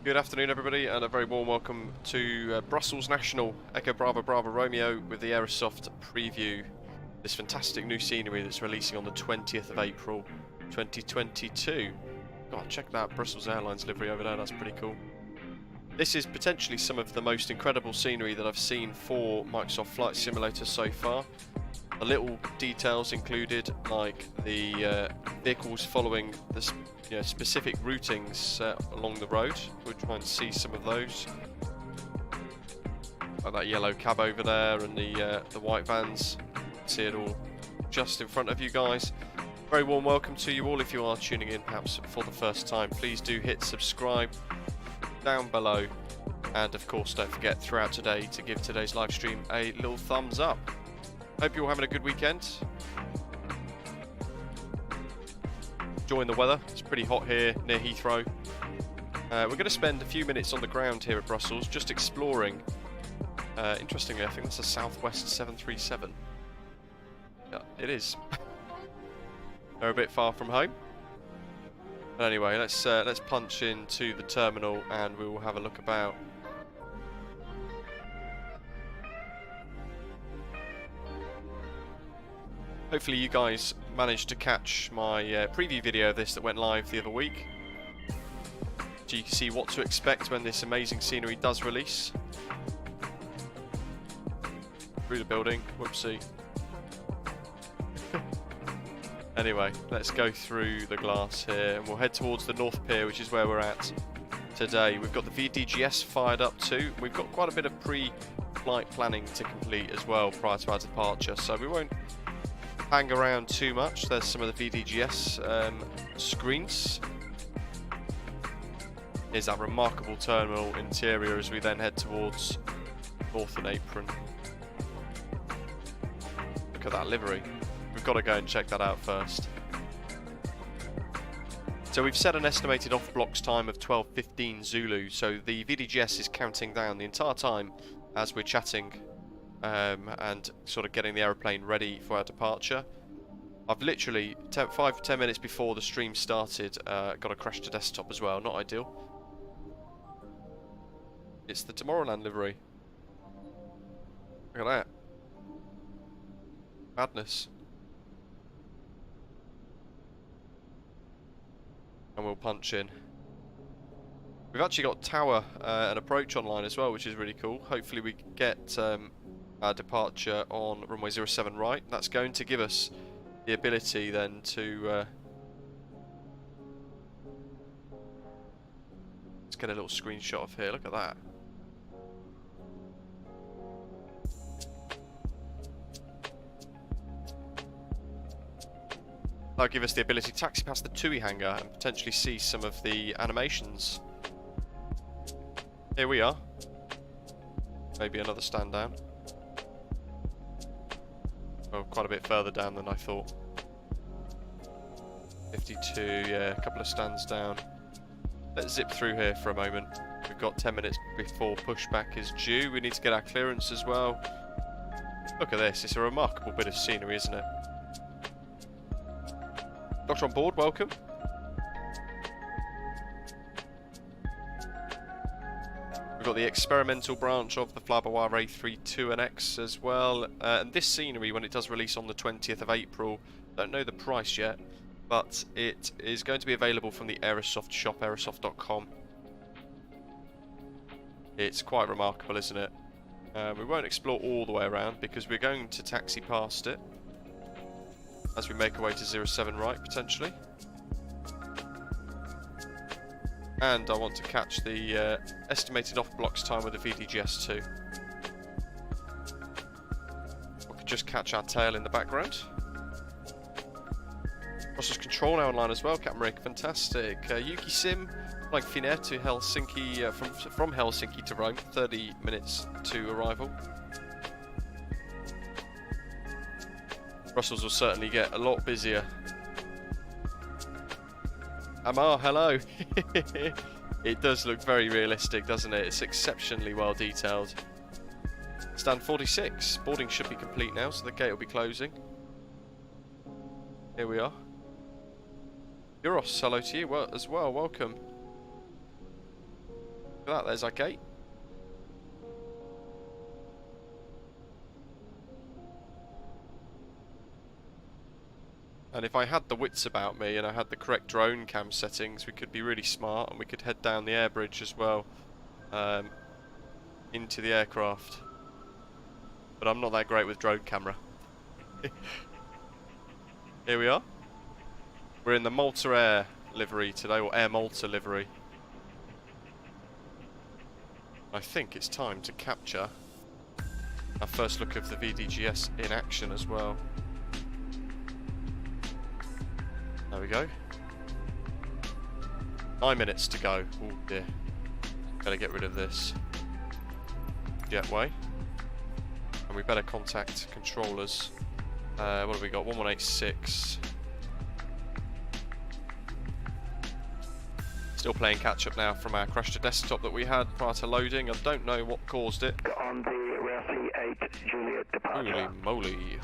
Good afternoon everybody and a very warm welcome to Brussels National Echo Bravo Bravo Romeo with the Aerosoft preview. This fantastic new scenery that's releasing on the 20th of April 2022. God, check that Brussels Airlines livery over there, that's pretty cool. This is potentially some of the most incredible scenery that I've seen for Microsoft Flight Simulator so far. The little details included, like the vehicles following the specific routings along the road. We'll try and see some of those. Like that yellow cab over there and the white vans. See it all just in front of you guys. Very warm welcome to you all. If you are tuning in perhaps for the first time, please do hit subscribe down below. And of course don't forget throughout today to give today's live stream a little thumbs up. Hope you're all having a good weekend. Enjoying the weather. It's pretty hot here near Heathrow. We're going to spend a few minutes on the ground here at Brussels just exploring. Interestingly, I think that's a Southwest 737. Yeah, it is. They're a bit far from home. But anyway, let's punch into the terminal and we will have a look about. Hopefully you guys managed to catch my preview video of this that went live the other week, so you can see what to expect when this amazing scenery does release. Through the building, whoopsie. Anyway, let's go through the glass here and we'll head towards the North Pier, which is where we're at today. We've got the VDGS fired up too. We've got quite a bit of pre-flight planning to complete as well prior to our departure, so we won't hang around too much. There's some of the VDGS screens. Here's that remarkable terminal interior as we then head towards Northern Apron. Look at that livery. We've got to go and check that out first. So we've set an estimated off blocks time of 12:15 Zulu, so the VDGS is counting down the entire time as we're chatting and sort of getting the aeroplane ready for our departure. I've literally 5-10 minutes before the stream started got a crash to desktop as well, not ideal. It's the Tomorrowland livery. Look at that. Madness. And we'll punch in. We've actually got tower and approach online as well, which is really cool. Hopefully we get our departure on runway 07 right. That's going to give us the ability then to let's get a little screenshot of here. Look at that. That'll give us the ability to taxi past the TUI hangar and potentially see some of the animations. Here we are. Maybe another stand down. Well, quite a bit further down than I thought. 52, yeah, a couple of stands down. Let's zip through here for a moment. We've got 10 minutes before pushback is due. We need to get our clearance as well. Look at this, it's a remarkable bit of scenery, isn't it? Doctor on board, welcome. We've got the experimental branch of the flybywire A32NX as well. And this scenery, when it does release on the 20th of April, don't know the price yet, but it is going to be available from the Aerosoft shop, aerosoft.com. It's quite remarkable, isn't it? We won't explore all the way around because we're going to taxi past it as we make our way to 07 right, potentially. And I want to catch the estimated off blocks time with the VDGS too. We could just catch our tail in the background. Brussels Control now online as well, Captain Rick, fantastic. Yuki Sim, like Finnair to Helsinki, from Helsinki to Rome, 30 minutes to arrival. Brussels will certainly get a lot busier. Amar, hello. It does look very realistic, doesn't it? It's exceptionally well detailed. Stand 46. Boarding should be complete now, so the gate will be closing. Here we are. Euros, hello to you as well. Welcome. Look at that, there's our gate. And if I had the wits about me and I had the correct drone cam settings, we could be really smart and we could head down the air bridge as well, into the aircraft. But I'm not that great with drone camera. Here we are. We're in the Malta Air livery today, or Air Malta livery. I think it's time to capture our first look of the VDGS in action as well. There we go. 9 minutes to go. Oh dear. Better get rid of this jetway. And we better contact controllers. What have we got? 1186. Still playing catch up now from our crash to desktop that we had prior to loading. I don't know what caused it. On the ROUSY 8 Juliet departure. Holy moly.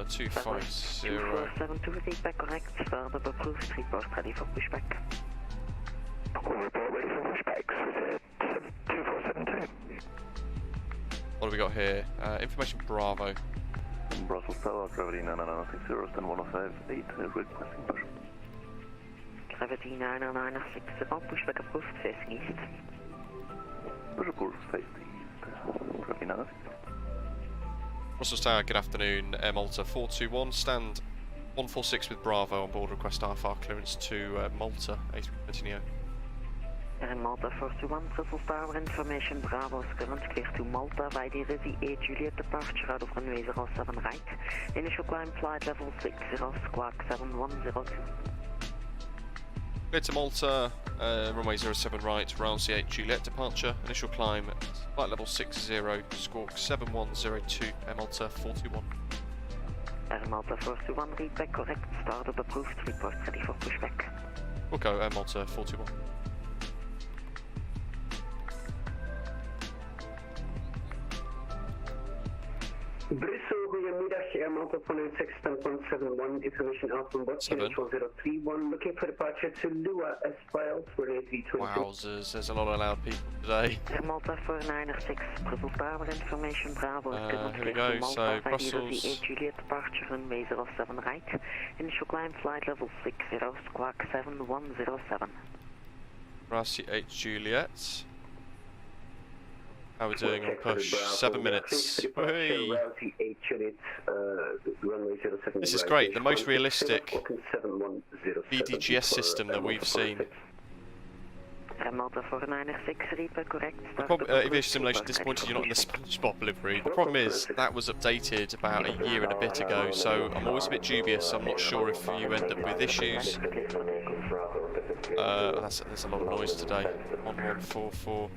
250. 7472 feedback correct. Further approved. Report ready for pushback. Report ready for pushback. 2472. What have we got here? Information Bravo. Brussels Tower, gravity 9960, stand 1058, requesting push. Gravity 9960, pushback approved, facing east. Push approved, facing east. Gravity 960. Brussels Tower, good afternoon. Air Malta 421, stand 146 with Bravo on board, request RFR clearance to Malta A320neo. Air Malta 421, Brussels Tower, information Bravo is current clear to Malta by the ROUSY 8 Juliet departure out of runway 07 right. Initial climb flight level 60, squawk 7102. Clear to Malta, runway 07 right, ROUSY 8 Juliet departure. Initial climb, flight level 60, squawk 7102, Air Malta 421. Air Malta 421, read back correct, startup approved, report ready for pushback. We'll go Air Malta 421. Brussel, goedemiddag. Air Malta 496 10.71, information out from board, control 031, looking for departure to Luqa as filed for A320. Wowzers, there's a lot of loud people today. Air Malta 496, Brussels Tower, information Bravo is current here we clear go, to Malta so by the Brussels. 8 Juliet departure runway 07 right. Initial climb flight level 60, squawk 7107. ROUSY 8 Juliet. How are we doing on push? 7 minutes. Whee! This is great, the most realistic VDGS system that we've seen. Air Malta 496, read correct. Aviation Simulation disappointed you're not in the SpongeBob livery. The problem is that was updated about a year and a bit ago, so I'm always a bit dubious. I'm not sure if you end up with issues. There's a lot of noise today. 1144.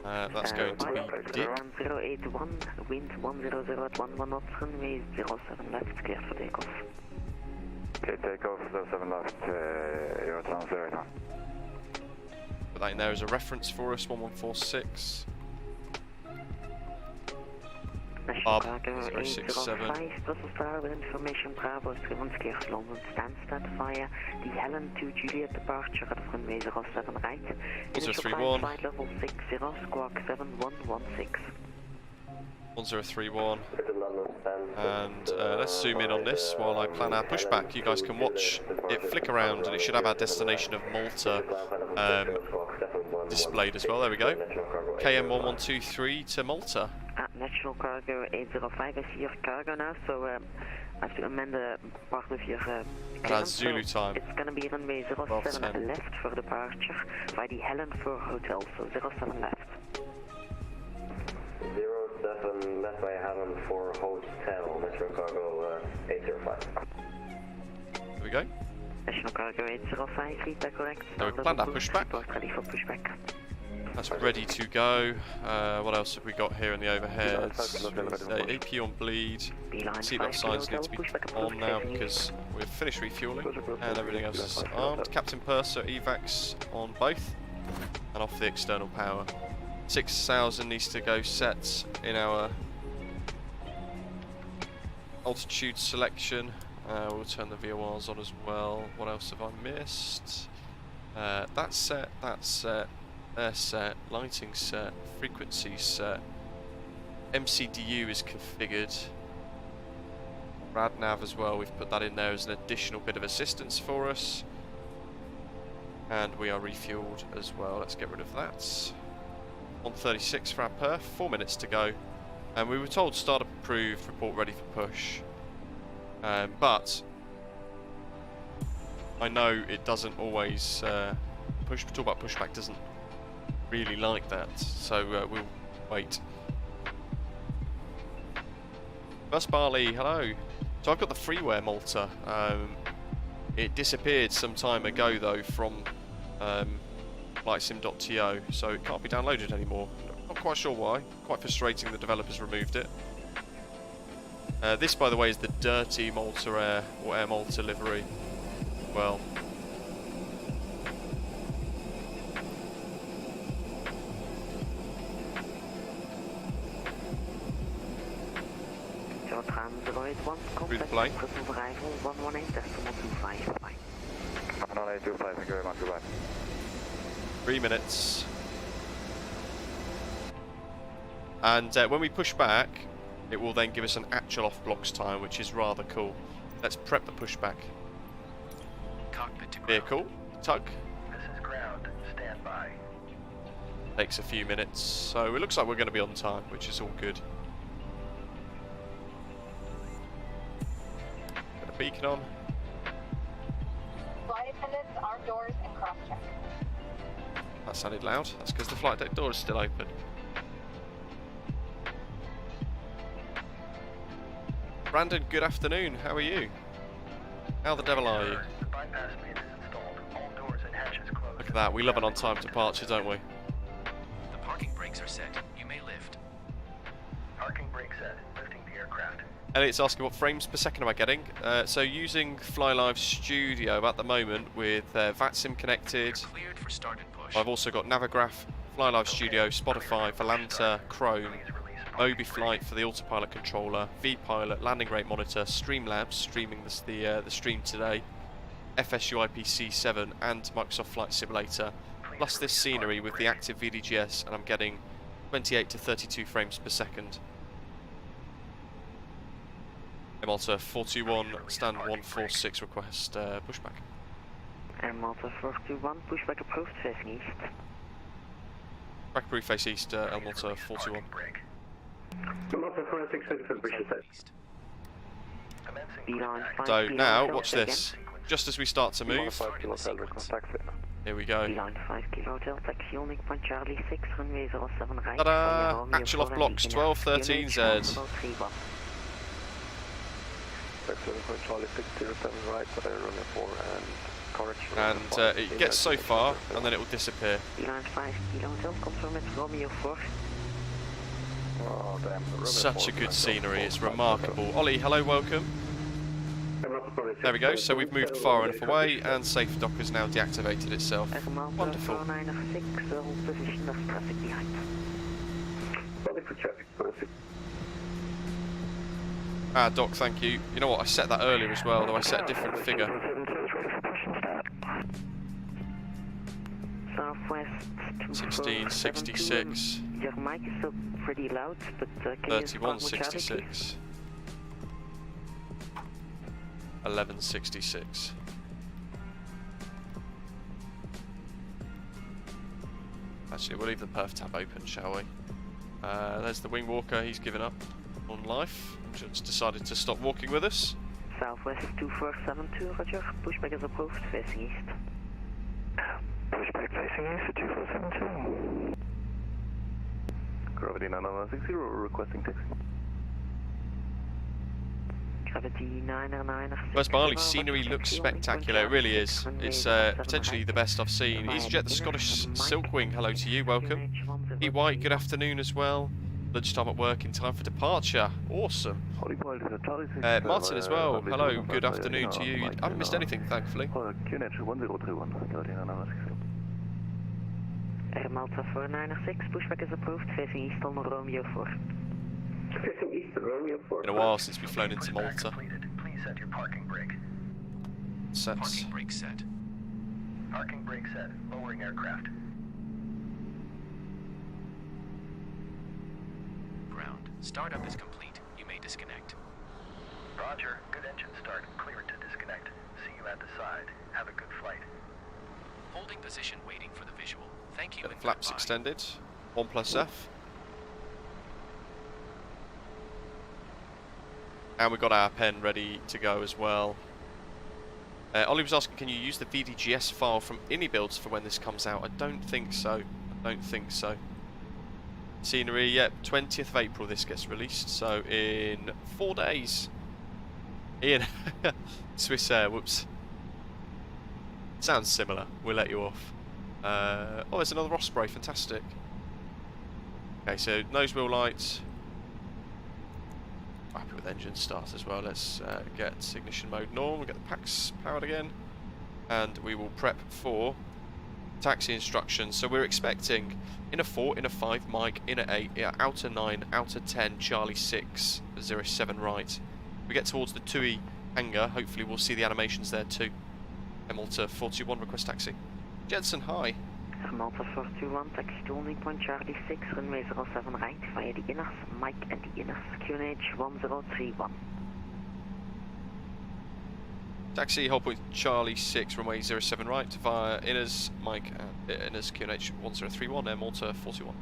That's going to be Dick. 1081, wind 100 at 11 knots, runway 07 left, clear for takeoff. Okay, takeoff 07 left, you're at 0 right now. Put that in there as a reference for us, 1146. Bob, 067. Brussels Tower, information Bravo is current clear London Stansted via the Helen to Juliet departure at runway 07 right. Initial climb flight level 60, squawk 7116. 1031. And let's zoom in on this while I plan our pushback. You guys can watch it flick around and it should have our destination of Malta displayed as well. There we go. KM1123 to Malta. National Cargo 805, I see your cargo now, so I have to amend the part of your That's Zulu time. It's going to be runway 07 left for departure by the Helen for hotel, so 07 left. 07 left by Helen for hotel, National Cargo 805. There we go. National Cargo 805, feedback correct. So we've planned our pushback. Ready for pushback. That's ready to go. What else have we got here in the overheads? AP on bleed. Seatbelt signs need to be on now because we've finished refueling and everything else is armed. Captain Purser evacs on both and off the external power. 6,000 needs to go set in our altitude selection. We'll turn the VORs on as well. What else have I missed? That's set, that's set. Air set, lighting set, frequency set. MCDU is configured. RadNav as well, we've put that in there as an additional bit of assistance for us. And we are refueled as well. Let's get rid of that. 136 for our perf, 4 minutes to go. And we were told startup approved, report ready for push. But I know it doesn't always talk about pushback doesn't really like that, so we'll wait. Bus Barley, hello. So I've got the freeware Malta. It disappeared some time ago though from flightsim.to, so it can't be downloaded anymore. Not quite sure why. Quite frustrating the developers removed it. This, by the way, is the dirty Malta Air or Air Malta livery. Well. Through the plane. 1825, thank you very much, goodbye. 3 minutes. And when we push back, it will then give us an actual off blocks time, which is rather cool. Let's prep the pushback. Cockpit to ground. Vehicle, tug. This is ground. Stand by. Takes a few minutes, so it looks like we're going to be on time, which is all good. Got a beacon on. Flight attendants, arm doors, and cross-check. That sounded loud. That's because the flight deck door is still open. Brandon, good afternoon. How are you? How the devil are you? The bypass main is installed. All doors and hatches closed. Look at that. We love an on-time departure, don't we? The parking brakes are set. You may lift. Parking brake set. Lifting the aircraft. Elliot's asking what frames per second am I getting? So using FlyLive Studio at the moment with VATSIM connected. You're cleared for start and push. I've also got Navigraph, FlyLive Studio, Spotify, Volanta, Chrome, ObiFlight for the autopilot controller, vPilot, landing rate monitor, Streamlabs streaming the stream today, FSUIP-C7 and Microsoft Flight Simulator, plus this scenery with the active VDGS, and I'm getting 28 to 32 frames per second. Air Malta 421, stand 146, request pushback. Air Malta 421, pushback approved, facing east. Back proof face east, Air Malta 421. Air Malta 416, for push set. Beeline 5 So kilo now, hotel, watch again. this. Just as we start to move, 5 kilo hotel, request taxi. here we go. Beeline 5 kilo hotel, taxi holding point Charlie 6, runway 07 right. Ta-da! Actual off blocks, 1213Z. Taxi point Charlie 607 right, but runway 4 and correction. And it gets so far, and then it will disappear. Beeline 5 kilo hotel, confirm it's Romeo 4. Oh, damn. runway Such 4, a good right, scenery, it's 4, remarkable. Ollie, hello, welcome. There we go, so we've moved far enough away, and Safe Dock has now deactivated itself. Air Malta Wonderful. 496, hold position, there's traffic behind. Sorry for traffic, perfect. Ah, Doc, thank you. You know what, I set that earlier as well, though I set a different figure. Southwest 1666. Your mic is still pretty loud, but can you start with Charlie, please? 3166. 1166. Actually, we'll leave the perf tab open, shall we? There's the wing walker, he's given up on life. Just decided to stop walking with us. Southwest 2472, roger. Pushback is approved, facing east. Pushback facing east for 2472. Gravity 9960, requesting taxi. Gravity 909. West Barley, scenery looks spectacular, it really is. It's potentially the best I've seen. EasyJet, the Scottish Silkwing, hello to you, welcome. E White, good afternoon as well. Lunchtime at work in time for departure, awesome. Martin as well, hello, good afternoon to you. I haven't missed anything, thankfully. QNH 1031, gravity 9960. Air Malta 496, pushback is approved, facing east on Romeo 4. Facing east, Romeo 4. Been a while since we've flown into Malta. Please set your parking brake. Sets. Parking brake set. Parking brake set. Lowering aircraft. Startup is complete. You may disconnect. Roger. Good engine start. Clear to disconnect. See you at the side. Have a good flight. Holding position waiting for the visual. Thank you Get the and flaps goodbye. extended. 1+F. And we've got our pen ready to go as well. Ollie was asking, can you use the VDGS file from InnyBuilds for when this comes out? I don't think so. I don't think so. Scenery, yep, 20th of April this gets released, so in 4 days. Ian, Swiss Air, whoops. Sounds similar, we'll let you off. Oh, there's another Osprey, fantastic. Okay, so nose wheel lights. Happy with engine start as well. Let's get ignition mode normal, get the packs powered again, and we will prep for taxi instructions. So we're expecting in a 4, in a 5, Mike, in a 8, outer 9, outer 10, Charlie 6, 07 right. We get towards the TUI hangar, hopefully we'll see the animations there too. Air Malta 421, request taxi. Jensen, hi. Air Malta 421, taxi to holding point Charlie 6, runway 07 right, via the inners, Mike and the inners, QNH 1031. Taxi, hold point Charlie 6, runway 07 right, via inners, Mike and inners, QNH 1031, Air Malta 41.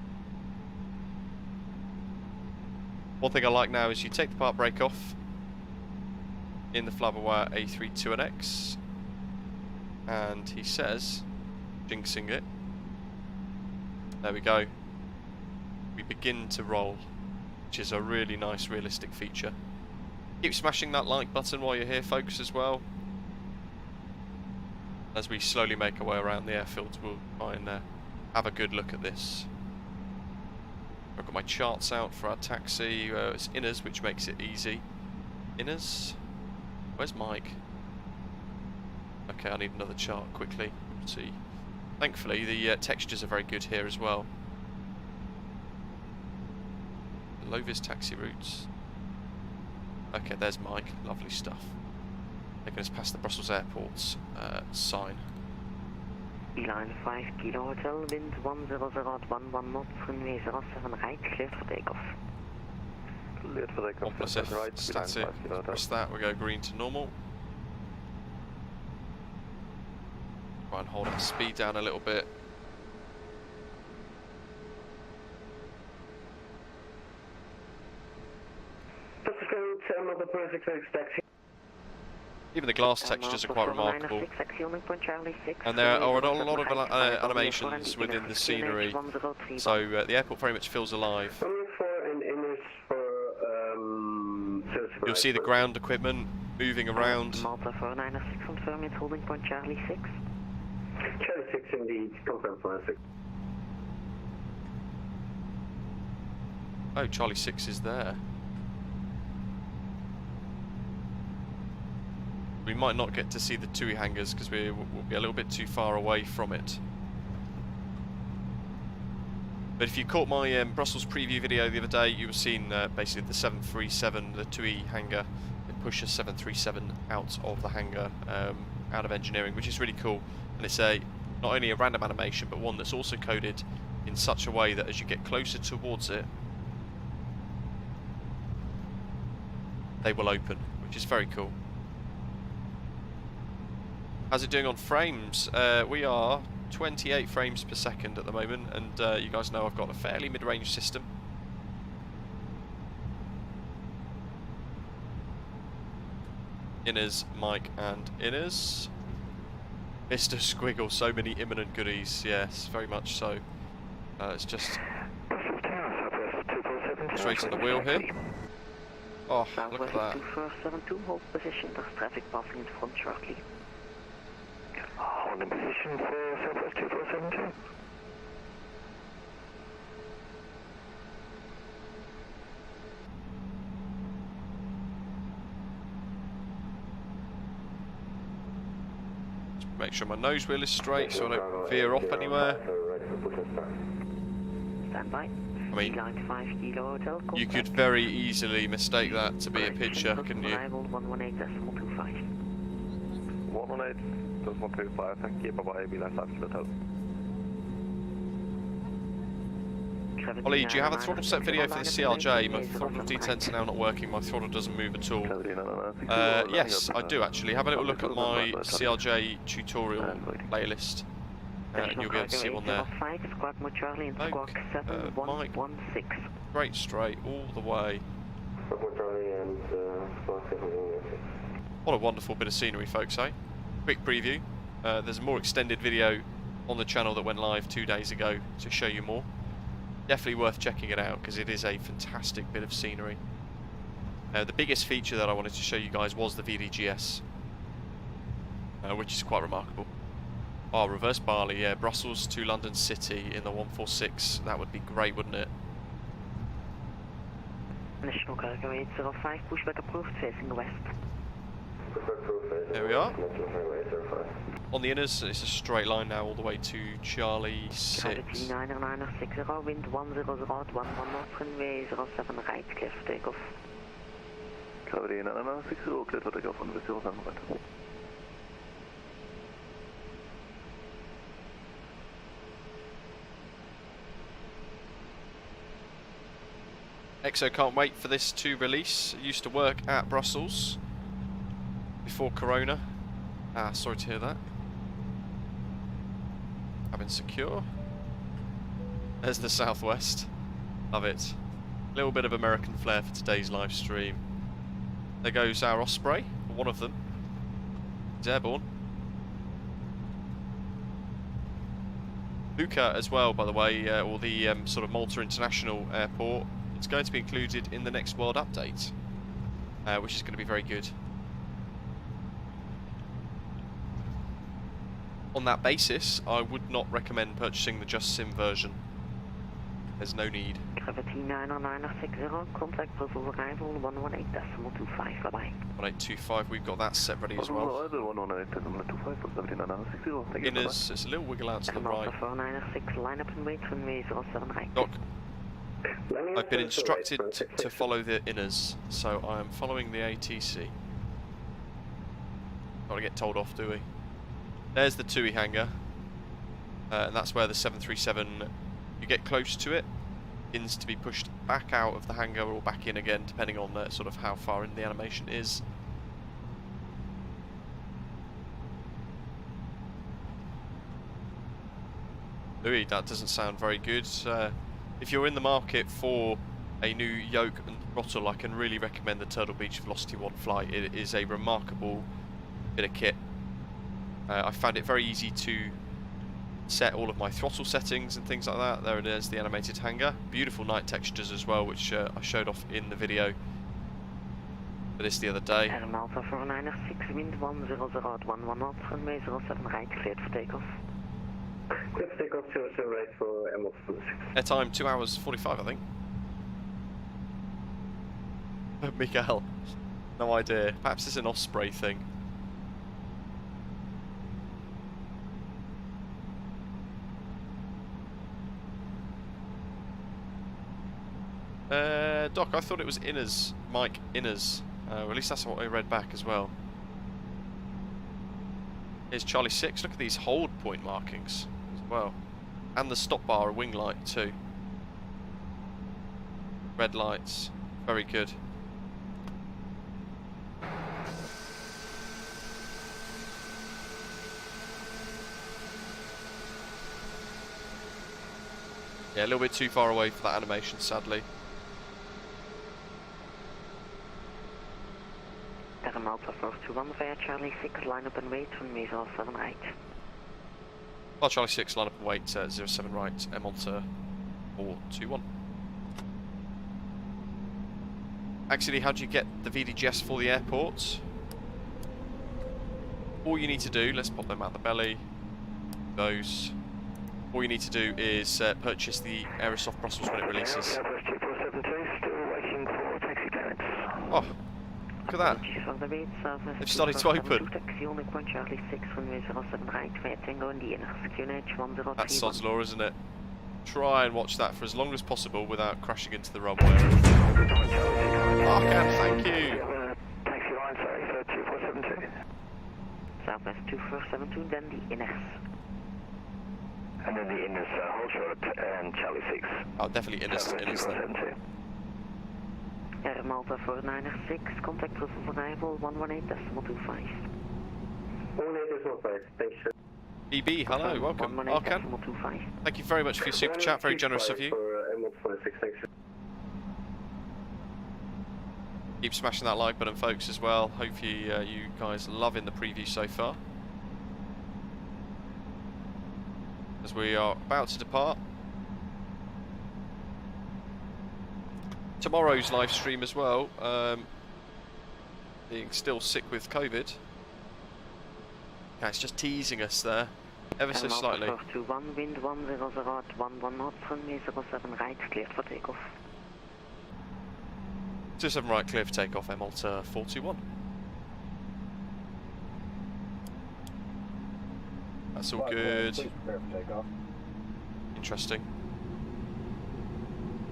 One thing I like now is you take the part brake off in the flybywire A32NX, and he says, jinxing it, there we go, we begin to roll, which is a really nice realistic feature. Keep smashing that like button while you're here, folks, as well. As we slowly make our way around the airfield, we'll try and have a good look at this. I've got my charts out for our taxi. It's inners, which makes it easy. Inners? Where's Mike? Okay, I need another chart quickly. Let's see. Thankfully, the textures are very good here as well. Low-vis taxi routes. Okay, there's Mike. Lovely stuff. Taking us past the Brussels airport's sign. Line 5 Kilo Hotel, wind 10011 knots, runway 07 right, cleared for takeoff. Cleared for takeoff. 1+F, right, stats line it. 5 Kilo Hotel. Press that, we go green to normal. Try and hold our speed down a little bit. Even the glass textures are quite remarkable. And there are a lot of animations within the scenery, so the airport very much feels alive. You'll see the ground equipment moving around. Malta 496, confirm it's holding point Charlie 6. Charlie 6 indeed, confirm 496. Oh, Charlie 6 is there. We might not get to see the TUI hangars because we'll be a little bit too far away from it. But if you caught my Brussels preview video the other day, you were seeing basically the 737, the TUI hangar, and push a 737 out of the hangar, out of engineering, which is really cool. And it's not only a random animation, but one that's also coded in such a way that as you get closer towards it, they will open, which is very cool. How's it doing on frames? We are 28 frames per second at the moment, and you guys know I've got a fairly mid-range system. Inners, Mike and inners. Mr. Squiggle, so many imminent goodies, yes, very much so. It's just straight on the wheel here. Oh, look at that. 2472, hold position, there's traffic passing in front shortly. Hold in position for Southwest 2472. Just make sure my nose wheel is straight so I don't veer off anywhere. Stand by. I mean, Line 5 Kilo Hotel, you could very easily mistake that to be a picture, couldn't you? Arrival 118.25. 118.25, thank you, bye-bye, line 5 Kilo Hotel. Ollie, do you have a throttle set video for the CRJ? My throttle detents are now not working, my throttle doesn't move at all. Yes, I do actually. Have a little look at my CRJ tutorial playlist. And you'll be able to see one there. Mike, straight straight, all the way. What a wonderful bit of scenery, folks, eh? Quick preview. There's a more extended video on the channel that went live 2 days ago to show you more. Definitely worth checking it out because it is a fantastic bit of scenery. The biggest feature that I wanted to show you guys was the VDGS, which is quite remarkable. Oh, reverse Bali, yeah, Brussels to London City in the 146. That would be great, wouldn't it? National Cargo 805, pushback approved, facing west. There we are. On the inners, it's a straight line now all the way to Charlie 6. Gravity 960, wind 100, 11 knots, runway 07 right, clear for takeoff. Gravity 960, clear for takeoff, runway 07 right. EXO can't wait for this to release. It used to work at Brussels before Corona. Sorry to hear that. Cabin secure. There's the southwest. Love it. A little bit of American flair for today's live stream. There goes our Osprey, one of them. It's airborne. Luqa as well, by the way, or the sort of Malta International Airport. It's going to be included in the next World Update, which is going to be very good. On that basis, I would not recommend purchasing the Just Sim version. There's no need. Gravity 960, contact Brussels arrival 118.25, bye bye. 1825, we've got that set ready as well. Inners, it's a little wiggle out to the right. 496, line up and wait, runway 07 right. Doc, I've been instructed to follow the inners, so I am following the ATC. Got to get told off, do we? There's the TUI hangar, and that's where the 737, you get close to it, begins to be pushed back out of the hangar or back in again, depending on sort of how far in the animation is. Louis, that doesn't sound very good. If you're in the market for a new yoke and throttle, I can really recommend the Turtle Beach Velocity 1 flight. It is a remarkable bit of kit. I found it very easy to set all of my throttle settings and things like that. There it is, the animated hangar. Beautiful night textures as well, which I showed off in the video for this the other day. Air Malta 496, wind 100, 11 knots, runway 07 right, cleared for takeoff. Clear for takeoff, 07 right for Air Malta 496. Airtime 2 hours 45, I think. Miguel, no idea. Perhaps it's an Osprey thing. Doc, I thought it was Inners, Mike Inners. Or at least that's what I read back as well. Here's Charlie 6. Look at these hold point markings as well. And the stop bar, a wing light too. Red lights. Very good. Yeah, a little bit too far away for that animation, sadly. Air Malta 421 via Charlie 6, line up and wait, runway 07 right. Oh, Charlie 6, line up and wait, 07 right, Air Malta 421. Actually, how do you get the VDGS for the airport? All you need to do, let's pop them out the belly. Those. All you need to do is purchase the Aerosoft Brussels when it releases. Oh, look at that. They've started to open. That's sod's law, isn't it? Try and watch that for as long as possible without crashing into the runway. Arcan, thank you. Taxi line, sorry, for 2472. Southwest 2472, then the INS. And then the Innes hold short and Charlie 6. Oh, definitely Innes then. Air Malta 496, contact Brussels arrival 118.25. 118.5, thanks sir. EB, hello, welcome. Arkan, 118.25. thank you very much for your super chat, very generous of you. For Air Malta 496, thanks sir. Keep smashing that like button, folks, as well. Hopefully you guys loving the preview so far. As we are about to depart. Tomorrow's live stream as well, being still sick with COVID. Yeah, it's just teasing us there, ever so slightly. 421, wind 100 at 11 knots, runway 07 right, cleared for takeoff. 27 right, clear for takeoff, Air Malta 421. That's all good. Interesting.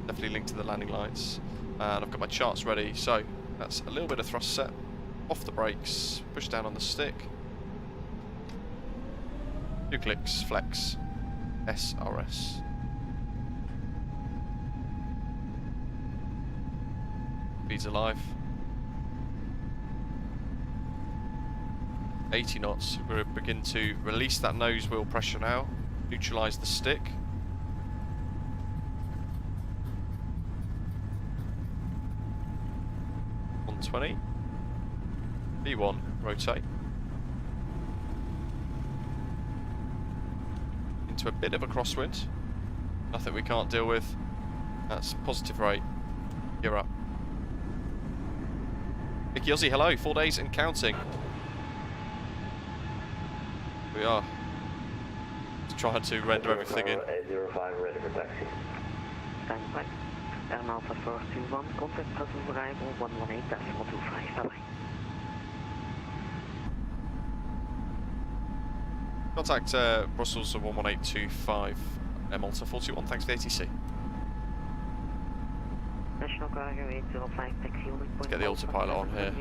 Definitely linked to the landing lights. And I've got my charts ready, so that's a little bit of thrust set. Off the brakes, push down on the stick. 2 clicks, flex, SRS. Speeds alive. 80 knots. We're going to begin to release that nose wheel pressure now. Neutralise the stick. .120. V1, rotate. Into a bit of a crosswind. Nothing we can't deal with. That's positive rate. Gear up. Mickey Ozzy, hello. 4 days and counting. We are. Just trying to render everything in. 805 ready for taxi. Stand by. Air Malta 421, contact Brussels arrival 118.25. Bye bye. Contact Brussels 11825, Air Malta 421. Thanks for the ATC. National Cargo 805, taxi unit point. Let's get the autopilot on here.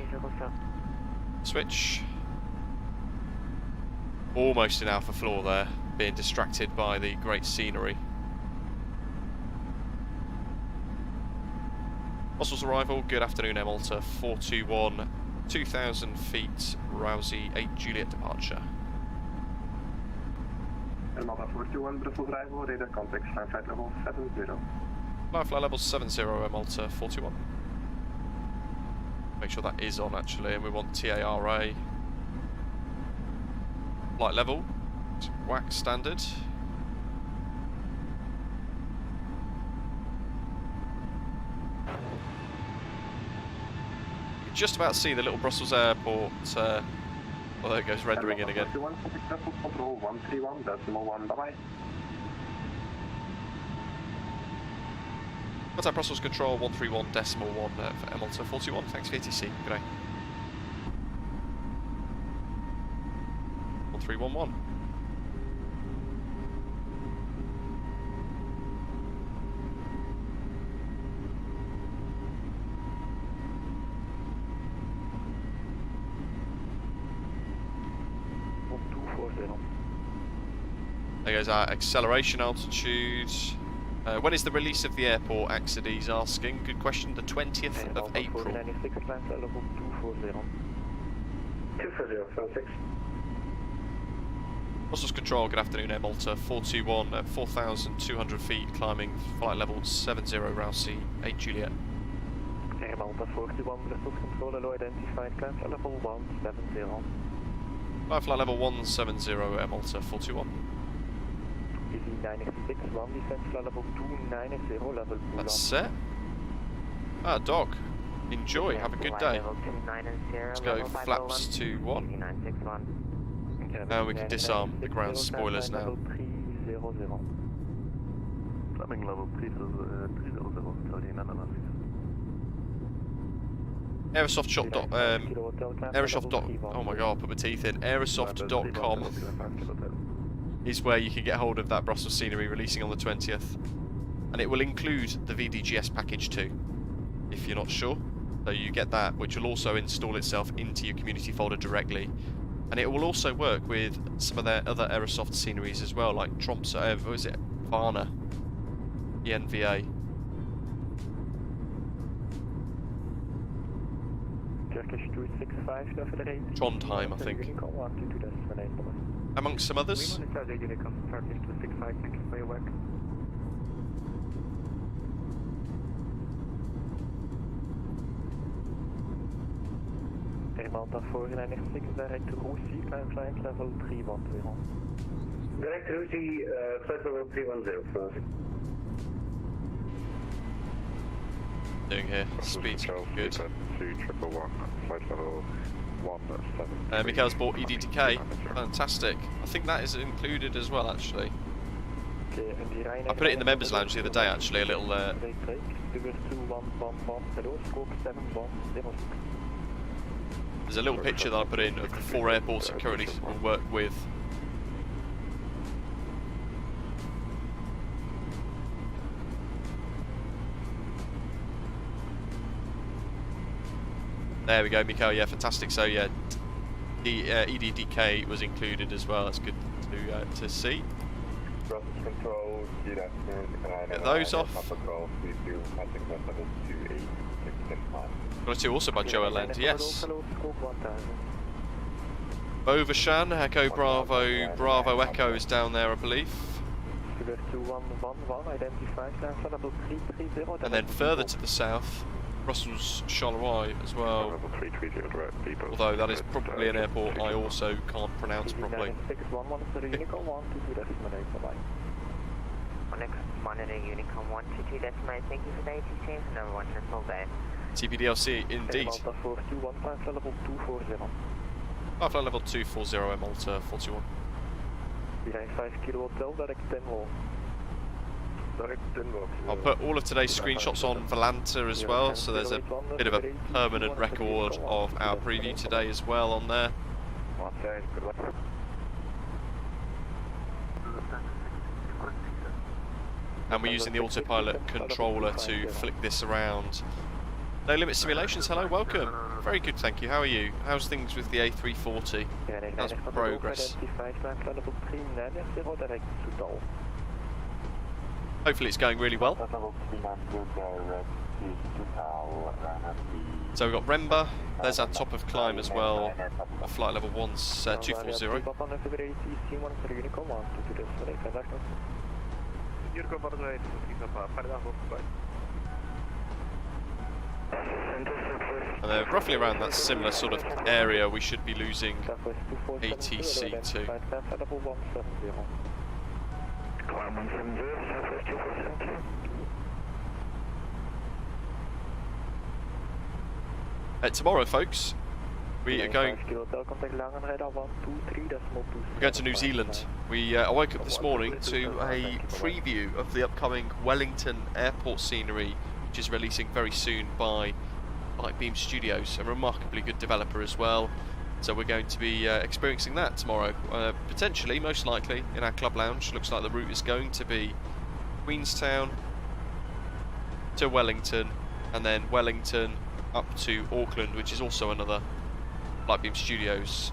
Switch. Almost in alpha floor there, being distracted by the great scenery. Brussels arrival, good afternoon Air Malta 421, 2,000 feet, ROUSY 8 Juliet departure. Air Malta 421, Brussels arrival, radar contact, flight level 70. Flight level 70, Air Malta 421. Make sure that is on actually, and we want TARA. Flight level, WAC standard. You can just about see the little Brussels airport. Oh, there it goes, rendering in again. Control 131.1, bye-bye. Contact Brussels control 131.1 for Air Malta 41. Thanks for ATC. Good day. 1311. There goes our acceleration altitude. When is the release of the airport? Axides asking. Good question. The 20th of April. 240, 6. Brussels control, good afternoon Air Malta 421 at 4,200 feet, climbing flight level 70 ROUSY 8 Juliet. Air Malta 421, Brussels control, hello, identified climb level 170. Flight level 170 Air Malta 421. EV 961, descent flight level 290, level 2. That's set. Ah, dog. Enjoy, have a good day. Let's go flaps to 1. Now we can disarm the ground spoilers now. Climbing level 300, Aerosoft shot dot, Aerosoft dot, oh my god, put my teeth in. Aerosoft.com is where you can get hold of that Brussels scenery releasing on the 20th. And it will include the VDGS package too, if you're not sure. So you get that, which will also install itself into your community folder directly And it will also work with some of their other Aerosoft sceneries as well, like Tromsø, what is it? Varna, ENVA. Turkish 265, Trondheim, I think. Unicorn 122.9. Amongst some others. We monitor the Unicorn, Turkish 265, thank you for your work. Air Malta 496, direct to ROUSY, climb flight level 310. Direct ROUSY, flight level 310, Francis. Doing here. Speed's good. Mikhail's bought EDTK. Fantastic. I think that is included as well, actually. I put it in the members lounge the other day, actually. A little. There's a little picture that I put in of the 4 airports it currently work with. There we go, Mikhail. Yeah, fantastic. So yeah, the EDDK was included as well. That's good to see. Get those off. Got a 2 also by Joel Lend. Yes. Bovashan, Echo Bravo, Bravo Echo is down there, I believe. And then further to the south, Brussels Charleroi as well. Although that is probably an airport I also can't pronounce properly. TPDLC indeed. Flight level 240 Air Malta 41. 5 kilo hotel, direct 10 wall. I'll put all of today's screenshots on Volanta as well, so there's a bit of a permanent record of our preview today as well on there. And we're using the autopilot controller to flick this around. No Limit Simulations, hello, welcome. Very good, thank you. How are you? How's things with the A340? How's progress? Hopefully it's going really well. So we've got Remba, there's our top of climb as well, flight level 240. And then roughly around that similar sort of area we should be losing ATC2. Tomorrow, folks, we are going to New Zealand. I woke up this morning to a preview of the upcoming Wellington airport scenery, which is releasing very soon by Beam Studios, a remarkably good developer as well. So we're going to be experiencing that tomorrow, potentially, most likely, in our club lounge. Looks like the route is going to be Queenstown to Wellington, and then Wellington up to Auckland, which is also another Beam Studios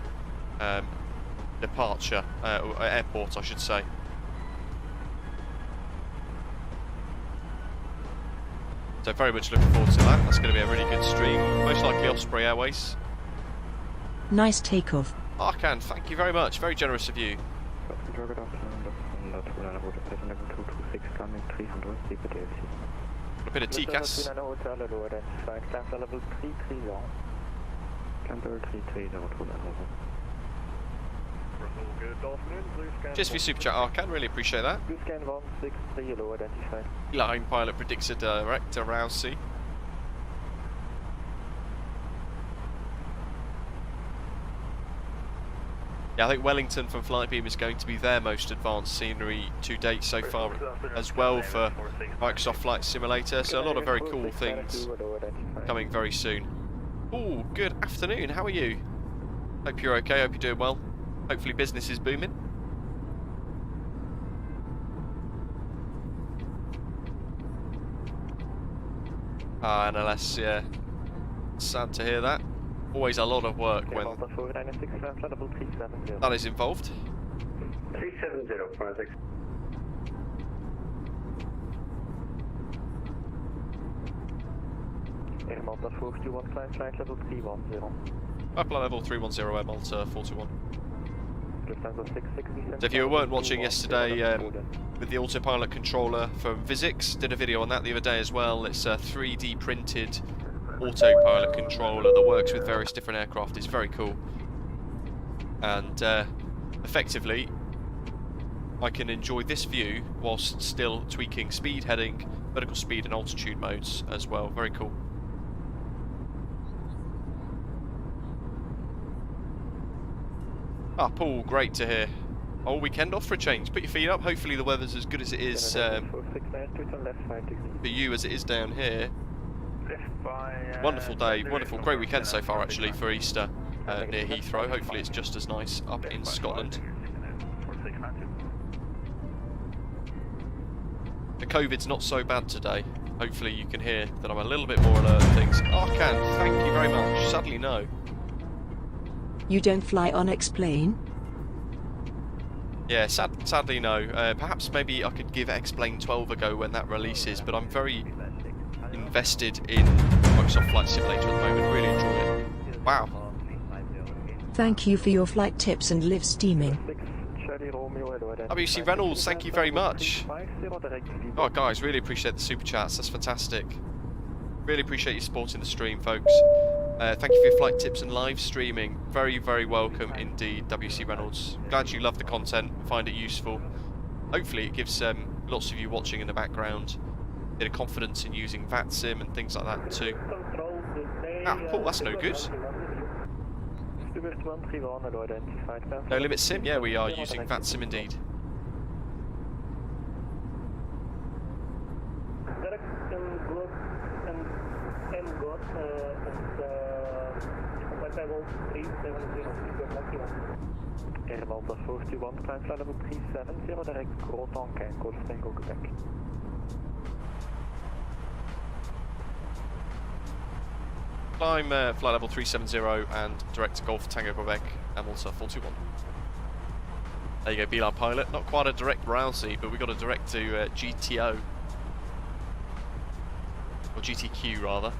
departure, airport I should say. So very much looking forward to that. That's going to be a really good stream, most likely Osprey Airways. Nice takeoff. Arkan, thank you very much, very generous of you. A bit of TCAS. Cheers for your super chat, Arkan, really appreciate that. Line pilot predicts a director ROUSY. Yeah, I think Wellington from Flightbeam is going to be their most advanced scenery to date so far as well for Microsoft Flight Simulator, so a lot of very cool things coming very soon. Ooh, good afternoon, how are you? Hope you're okay, hope you're doing well. Hopefully business is booming. NLS, yeah. Sad to hear that. always a lot of work Air when Malta 496, flight level 370. that is involved. 370, 46. Air Malta 421, climb flight level 310. Flight level 310, Air Malta 421. Lufthansa 660. So if you weren't watching yesterday with the autopilot controller from Vizix, did a video on that the other day as well. It's a 3D printed autopilot controller that works with various different aircraft. It's very cool. And effectively, I can enjoy this view whilst still tweaking speed, heading, vertical speed and altitude modes as well. Very cool. Ah, Paul, great to hear. All weekend off for a change. Put your feet up. Hopefully the weather's as good as it is for you as it is down here. Wonderful day, wonderful, great weekend so far actually for Easter near Heathrow. Hopefully it's just as nice up in Scotland. The COVID's not so bad today. Hopefully you can hear that I'm a little bit more alert and things. Arcan, thank you very much. Sadly no. You don't fly on X-Plane? Yeah, sadly no. Perhaps maybe I could give X-Plane 12 a go when that releases, but I'm very invested in Microsoft Flight Simulator at the moment. Really enjoy it. Wow. Thank you for your flight tips and live steaming. WC Reynolds, thank you very much. Oh guys, really appreciate the super chats. That's fantastic. Really appreciate you supporting the stream, folks. Thank you for your flight tips and live streaming. Very, very welcome indeed, WC Reynolds. Glad you love the content, find it useful. Hopefully it gives lots of you watching in the background a bit of confidence in using VATSIM and things like that too. Ah, Paul, that's no good. No limit sim? Yeah, we are using VATSIM indeed. Air Malta 41, climb flight level 370, direct Grand Tanquin, Golf Tango, Quebec. Climb flight level 370 and direct to Golf Tango Quebec, Air Malta 421. There you go, BEGAR pilot. Not quite a direct ROUSY, but we got a direct to GTO. Or GTQ rather.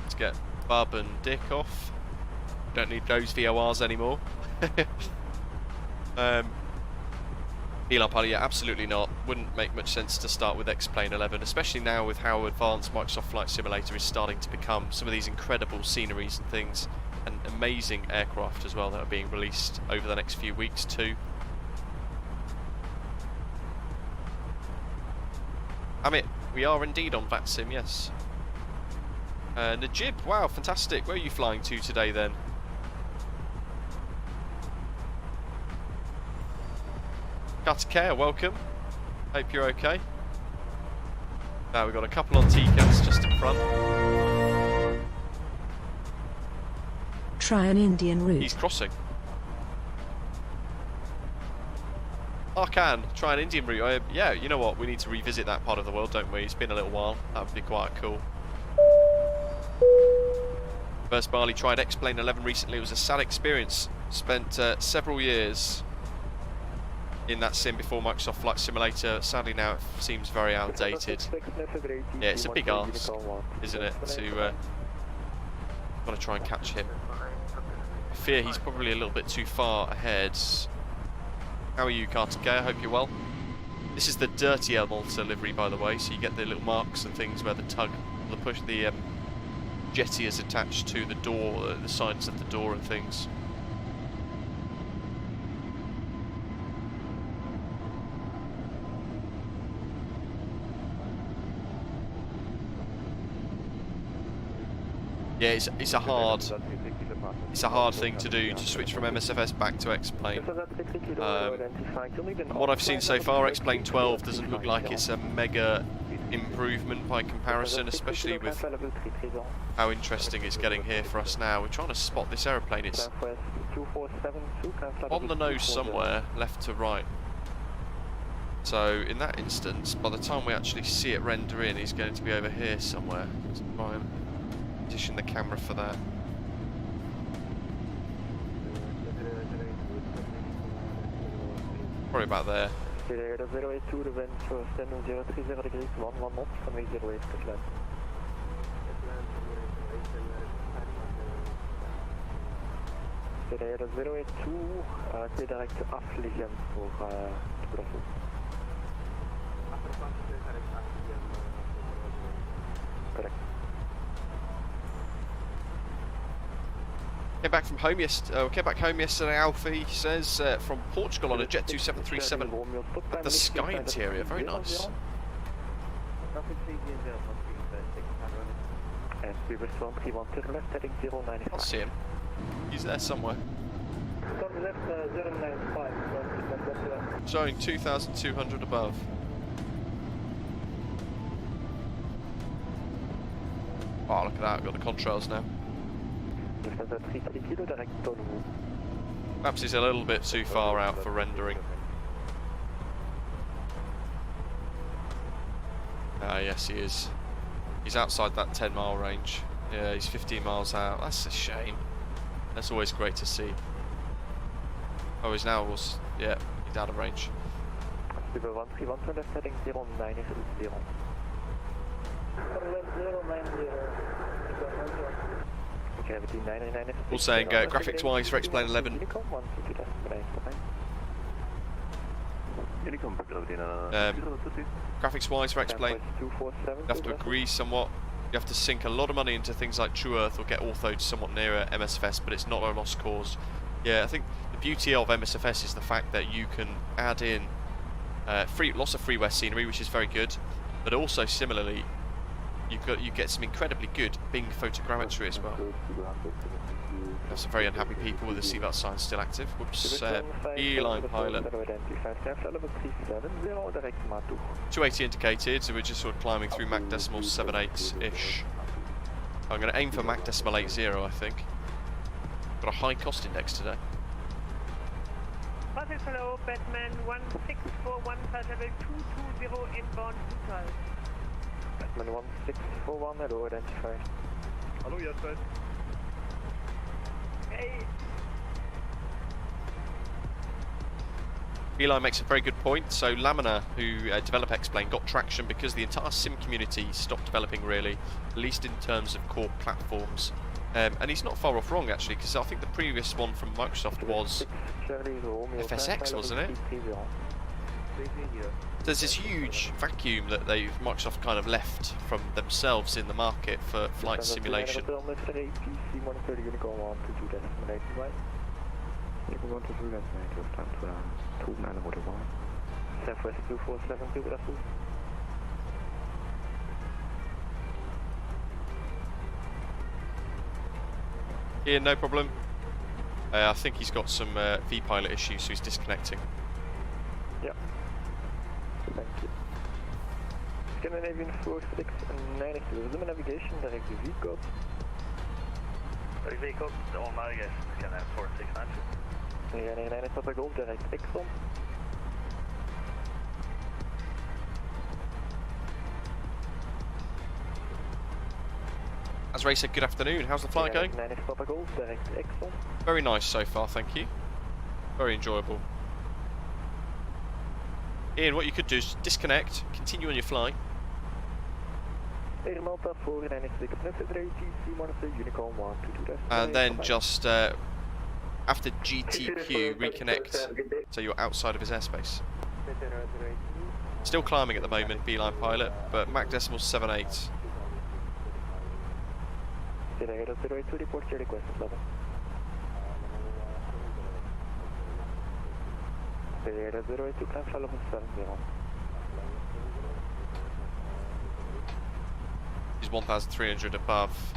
Let's get Bub and Dick off. Don't need those VORs anymore. BEGAR pilot, yeah, absolutely not. Wouldn't make much sense to start with X-Plane 11, especially now with how advanced Microsoft Flight Simulator is starting to become. Some of these incredible sceneries and things, and amazing aircraft as well that are being released over the next few weeks too. Amit, we are indeed on VATSIM, yes. Najib, wow, fantastic. Where are you flying to today then? Care, welcome. Hope you're okay. Now we've got a couple on TCAS just in front. Try an Indian route. He's crossing. Arcan, try an Indian route. Yeah, you know what? We need to revisit that part of the world, don't we? It's been a little while. That would be quite cool. First Barley tried X-Plane 11 recently. It was a sad experience. Spent several years in that sim before Microsoft Flight Simulator. Sadly now it seems very outdated. Yeah, it's a big ask, isn't it, to got to try and catch him. I fear he's probably a little bit too far ahead. How are you, Carter? I hope you're well. This is the dirty Air Malta livery, by the way, so you get the little marks and things where the tug, the jetty is attached to the door, the sides of the door and things. Yeah, it's a hard thing to do, to switch from MSFS back to X-Plane. What I've seen so far, X-Plane 12 doesn't look like it's a mega improvement by comparison, especially with how interesting it's getting here for us now. We're trying to spot this aeroplane. It's on the nose somewhere, left to right. So in that instance, by the time we actually see it render in, he's going to be over here somewhere. Let's try and position the camera for that. Probably about there. 082, the wind for standing 030 degrees, 11 knots, runway 08 to flat. Rijden 082, kun je direct afvliegen voor Brussels. Correct. Came back from home came back home yesterday. Alfie says from Portugal on a Jet 2737 at the Sky interior. Very nice. I'll see him. He's there somewhere. Showing 2,200 above. Oh, look at that, we've got the contrails now. Perhaps he's a little bit too far out for rendering. Ah, yes, he is. He's outside that 10-mile range. Yeah, he's 15 miles out. That's a shame. That's always great to see. Oh, he's now yeah, he's out of range. All saying graphics wise for X-Plane 11. Graphics wise for X-Plane, you have to agree somewhat. You have to sink a lot of money into things like True Earth or get orthoed somewhat nearer MSFS, but it's not a lost cause. Yeah, I think the beauty of MSFS is the fact that you can add in lots of freeware scenery, which is very good, but also similarly, you get some incredibly good Bing photogrammetry as well. We have some very unhappy people with the seatbelt sign still active. Whoops, beeline pilot. 280 indicated, so we're just sort of climbing through Mach decimal 78-ish. I'm going to aim for Mach decimal 80, I think. Got a high cost index today. Hello, Batman 1641, flight level 220 inbound Luqa. Batman 1641, hello, identified. Hello, yes, sir. Hey. Eli makes a very good point. So Laminar, who develop X-Plane, got traction because the entire sim community stopped developing really, at least in terms of core platforms. And he's not far off wrong actually, because I think the previous one from Microsoft was FSX, wasn't it? There's this huge vacuum that Microsoft kind of left from themselves in the market for flight simulation. Yeah, no problem. I think he's got some V-pilot issues, so he's disconnecting. Yeah. Thank you. Scandinavian 4690, resume navigation, direct V-code. Direct V-code, all navigation, Scandinavian 4690. Yeah, 99 Papa Golf, direct Exxon. As Ray said, good afternoon. How's the flight going? Papa Golf, direct Exxon. Very nice so far, thank you. Very enjoyable. Ian, what you could do is disconnect, continue on your flight. Air Malta 496, Unicorn 122. And then just after GTQ reconnect, so you're outside of his airspace. Still climbing at the moment, beeline pilot, but Mach decimal 78. Report your request level. He's 1,300 above.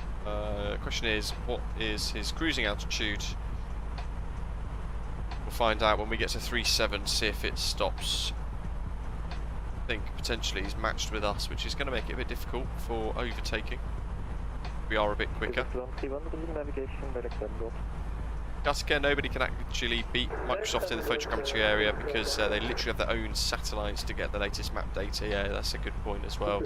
Question is, what is his cruising altitude? We'll find out when we get to 37, see if it stops. I think potentially he's matched with us, which is going to make it a bit difficult for overtaking. We are a bit quicker. Gatica, nobody can actually beat Microsoft in the photogrammetry area because they literally have their own satellites to get the latest map data. Yeah, that's a good point as well.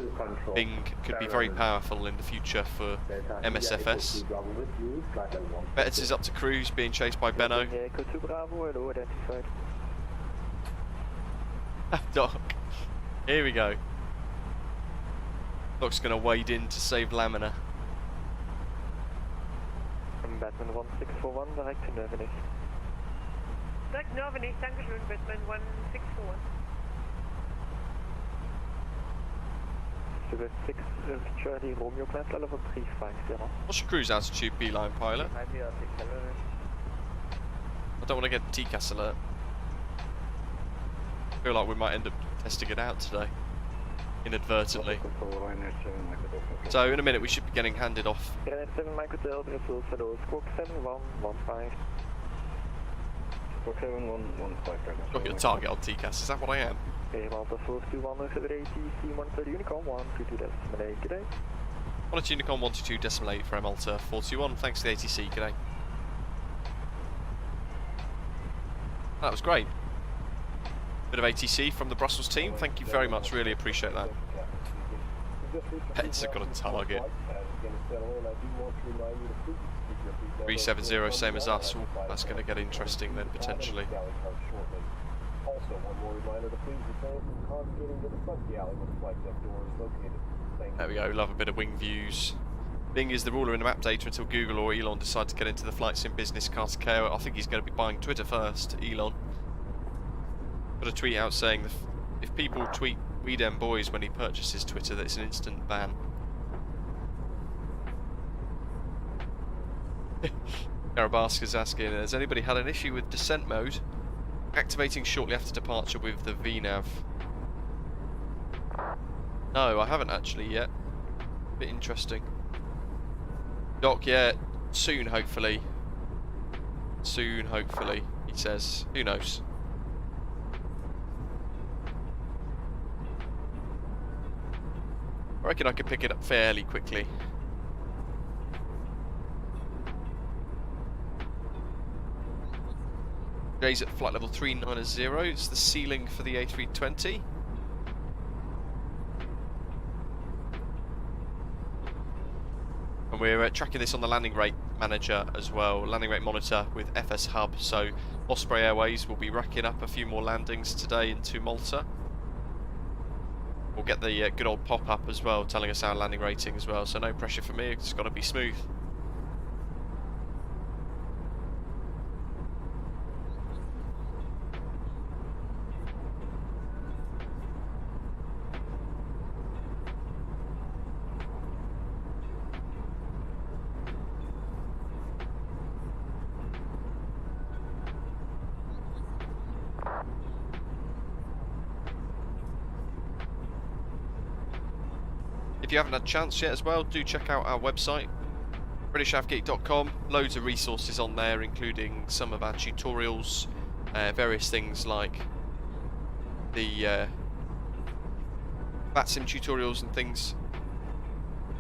Bing could be very powerful in the future for MSFS. Bettis is up to cruise, being chased by Benno. Echo 2 Bravo, hello, identified. Doc, here we go. Doc's going to wade in to save Lamina. From Batman 1641, direct to Nervenich. Direct Nervenich, Dankeschön, Batman 1641. Sugar 6, Charlie Romeo, climb level 350. What's your cruise altitude, beeline pilot? I don't want to get a TCAS alert. I feel like we might end up testing it out today, inadvertently. So in a minute we should be getting handed off. Granite 7 Microtel, Brussels, hello, Squawk 7115. Squawk 7115. Got your target on TCAS, is that what I am? Air Malta 421, ATC 130 Unicorn 122.8, g'day. 122 Unicorn 122.8 for Air Malta 421, thanks to the ATC, g'day. That was great. Bit of ATC from the Brussels team, thank you very much, really appreciate that. Pets have got a target. 370, same as us. Ooh, that's going to get interesting then, potentially. Also, one more reminder to please refrain from congregating to the front of the alley when the flight deck door is located. There we go, love a bit of wing views. Bing is the ruler in the map data until Google or Elon decide to get into the flight sim business. Carter, I think he's going to be buying Twitter first, Elon. Got a tweet out saying that if people tweet "We Dem Boys" when he purchases Twitter, that it's an instant ban. Karabaska's asking, has anybody had an issue with descent mode activating shortly after departure with the VNAV? No, I haven't actually yet. Bit interesting. Doc, yeah, soon hopefully. Soon hopefully, he says. Who knows? I reckon I could pick it up fairly quickly. Jay's at flight level 390, it's the ceiling for the A320. And we're tracking this on the landing rate manager as well, landing rate monitor with FS Hub. So Osprey Airways will be racking up a few more landings today into Malta. We'll get the good old pop-up as well, telling us our landing rating as well, so no pressure for me, it's got to be smooth. If you haven't had a chance yet as well, do check out our website, BritishAvGeek.com. Loads of resources on there, including some of our tutorials, various things like the VATSIM tutorials and things,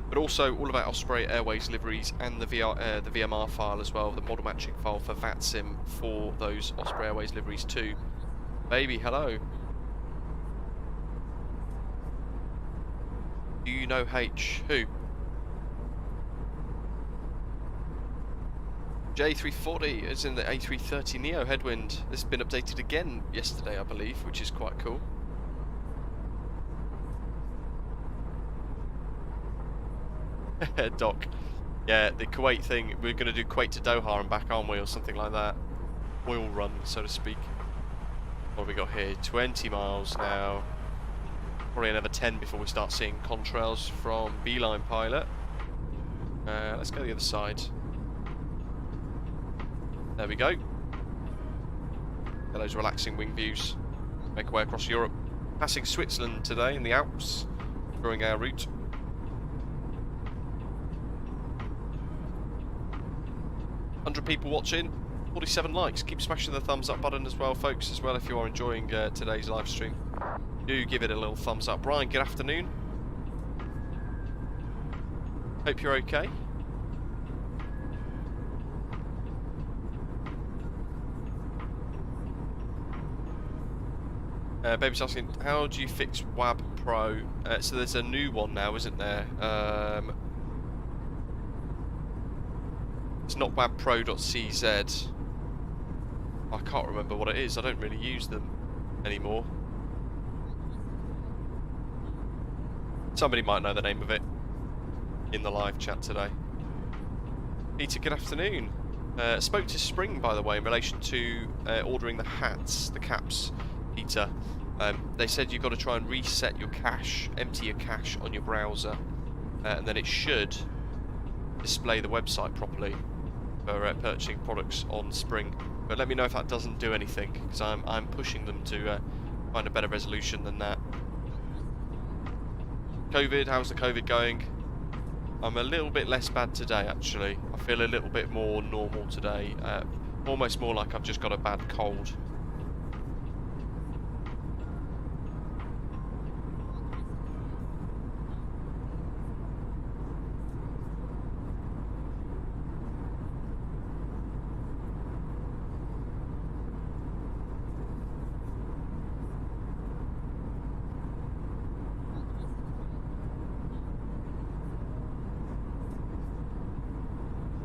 but also all of our Osprey Airways liveries and the VMR file as well, the model matching file for VATSIM for those Osprey Airways liveries too. Baby, hello. Do you know H? Who? J340 is in the A330neo headwind. This has been updated again yesterday, I believe, which is quite cool. Doc. Yeah, the Kuwait thing, we're going to do Kuwait to Doha and back, aren't we, or something like that. Oil run, so to speak. What have we got here? 20 miles now. Probably another 10 before we start seeing contrails from beeline pilot. Let's go to the other side. There we go. Get those relaxing wing views. Make our way across Europe. Passing Switzerland today in the Alps, during our route. People watching, 47 likes. Keep smashing the thumbs up button as well, folks, as well, if you are enjoying today's live stream. Do give it a little thumbs up. Brian, good afternoon. Hope you're okay. Baby's asking, how do you fix WAB Pro? So there's a new one now, isn't there? It's not wabpro.cz. I can't remember what it is. I don't really use them anymore. Somebody might know the name of it in the live chat today. Peter, good afternoon. Spoke to Spring, by the way, in relation to ordering the hats, the caps, Peter. They said you've got to try and reset your cache, empty your cache on your browser, and then it should display the website properly for purchasing products on Spring. But let me know if that doesn't do anything, because I'm pushing them to find a better resolution than that. COVID, how's the COVID going? I'm a little bit less bad today, actually. I feel a little bit more normal today. Almost more like I've just got a bad cold.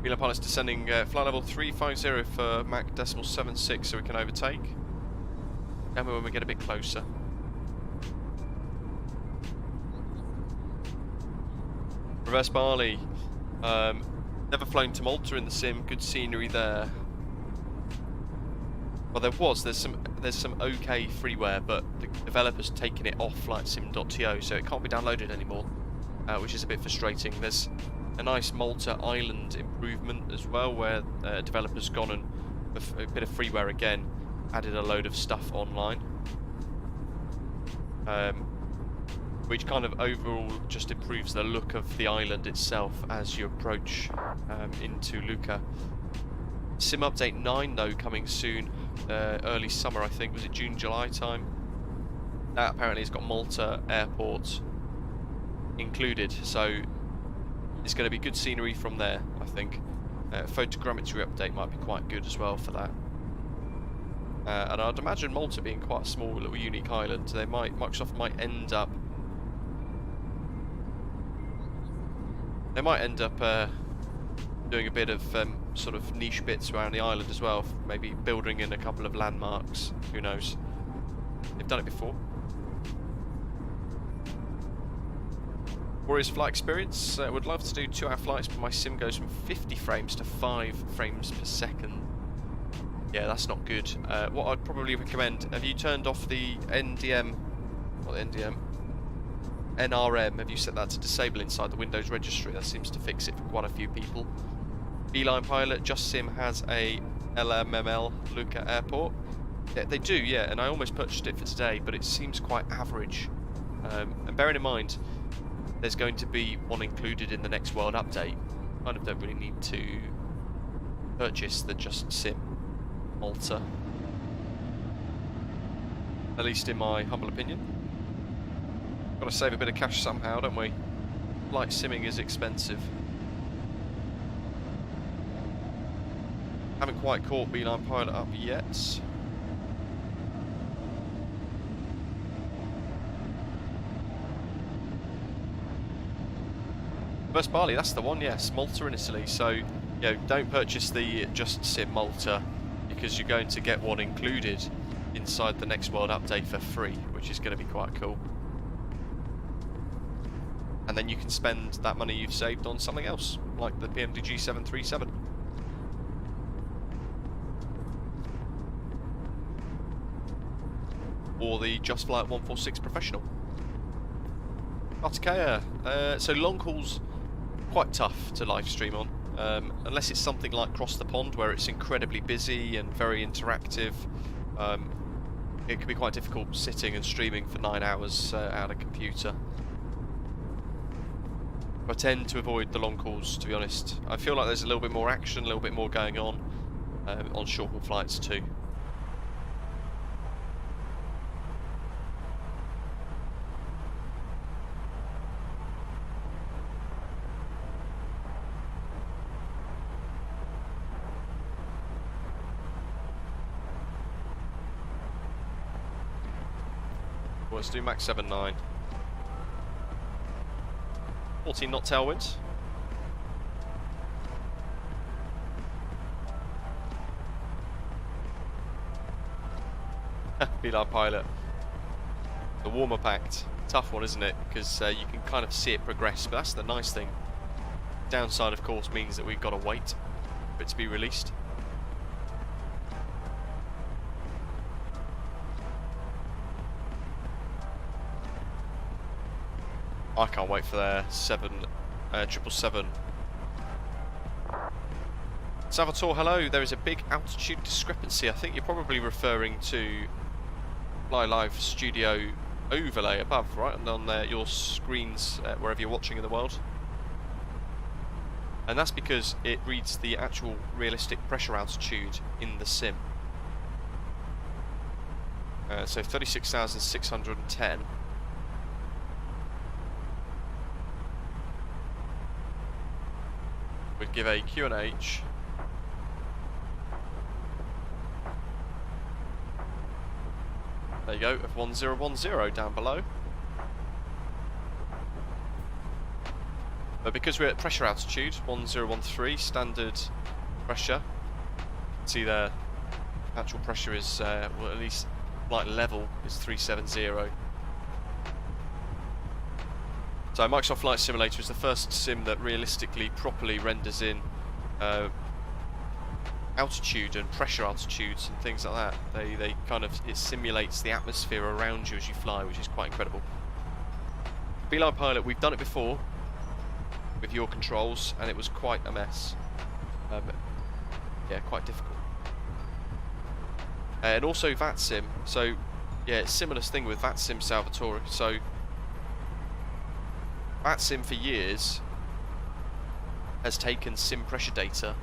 Milan Pilot's descending flight level 350 for Mach 0.76 so we can overtake. Tell me when we get a bit closer. Reverse Bali. Never flown to Malta in the sim, good scenery there. Well, there's some okay freeware, but the developer's taken it off flightsim.to, so it can't be downloaded anymore, which is a bit frustrating. There's a nice Malta Island improvement as well, where developers gone and a bit of freeware again, added a load of stuff online, which kind of overall just improves the look of the island itself as you approach into Luqa. Sim update 9 though coming soon, early summer I think, was it June, July time? That apparently has got Malta Airport included, so it's going to be good scenery from there, I think. Photogrammetry update might be quite good as well for that. And I'd imagine Malta being quite a small little unique island, Microsoft might end up doing a bit of sort of niche bits around the island as well, maybe building in a couple of landmarks, who knows. They've done it before. Warriors flight experience, would love to do 2-hour flights, but my sim goes from 50 frames to 5 frames per second. Yeah, that's not good. What I'd probably recommend, have you turned off the NDM, not the NDM, NRM, have you set that to disable inside the Windows registry? That seems to fix it for quite a few people. Beeline Pilot, Just Sim has a LMML Luqa Airport. Yeah, they do, yeah, and I almost purchased it for today, but it seems quite average. And bearing in mind, there's going to be one included in the next World update. Kind of don't really need to purchase the Just Sim Malta, at least in my humble opinion. Got to save a bit of cash somehow, don't we? Flight simming is expensive. Haven't quite caught Beeline Pilot up yet. West Bali, that's the one, yes, Malta in Italy. So, you know, don't purchase the Just Sim Malta, because you're going to get one included inside the next World update for free, which is going to be quite cool. And then you can spend that money you've saved on something else, like the PMDG 737. Or the Just Flight 146 Professional. Artikea, so long hauls, quite tough to live stream on, unless it's something like Cross the Pond, where it's incredibly busy and very interactive. It can be quite difficult sitting and streaming for 9 hours out of a computer. I tend to avoid the long hauls, to be honest. I feel like there's a little bit more action, a little bit more going on short haul flights too. let's do Mach 7.9. 14 knot tailwind. BEGAR pilot. The warm-up act. Tough one, isn't it? Because you can kind of see it progress, but that's the nice thing. Downside, of course, means that we've got to wait for it to be released. I can't wait for their 777. Salvatore, hello. There is a big altitude discrepancy. I think you're probably referring to Fly Live Studio overlay above, right? And on your screens, wherever you're watching in the world. And that's because it reads the actual realistic pressure altitude in the sim. So 36,610. Would give a QNH there you go, of 1010 down below. But because we're at pressure altitude, 1013, standard pressure, see the actual pressure is, well, at least flight level is 370. So Microsoft Flight Simulator is the first sim that realistically properly renders in altitude and pressure altitudes and things like that. They kind of, it simulates the atmosphere around you as you fly, which is quite incredible. Beeline Pilot, we've done it before with your controls and it was quite a mess. Yeah, quite difficult. And also VATSIM, so yeah, it's similar thing with VATSIM, Salvatore. So VATSIM for years has taken sim pressure data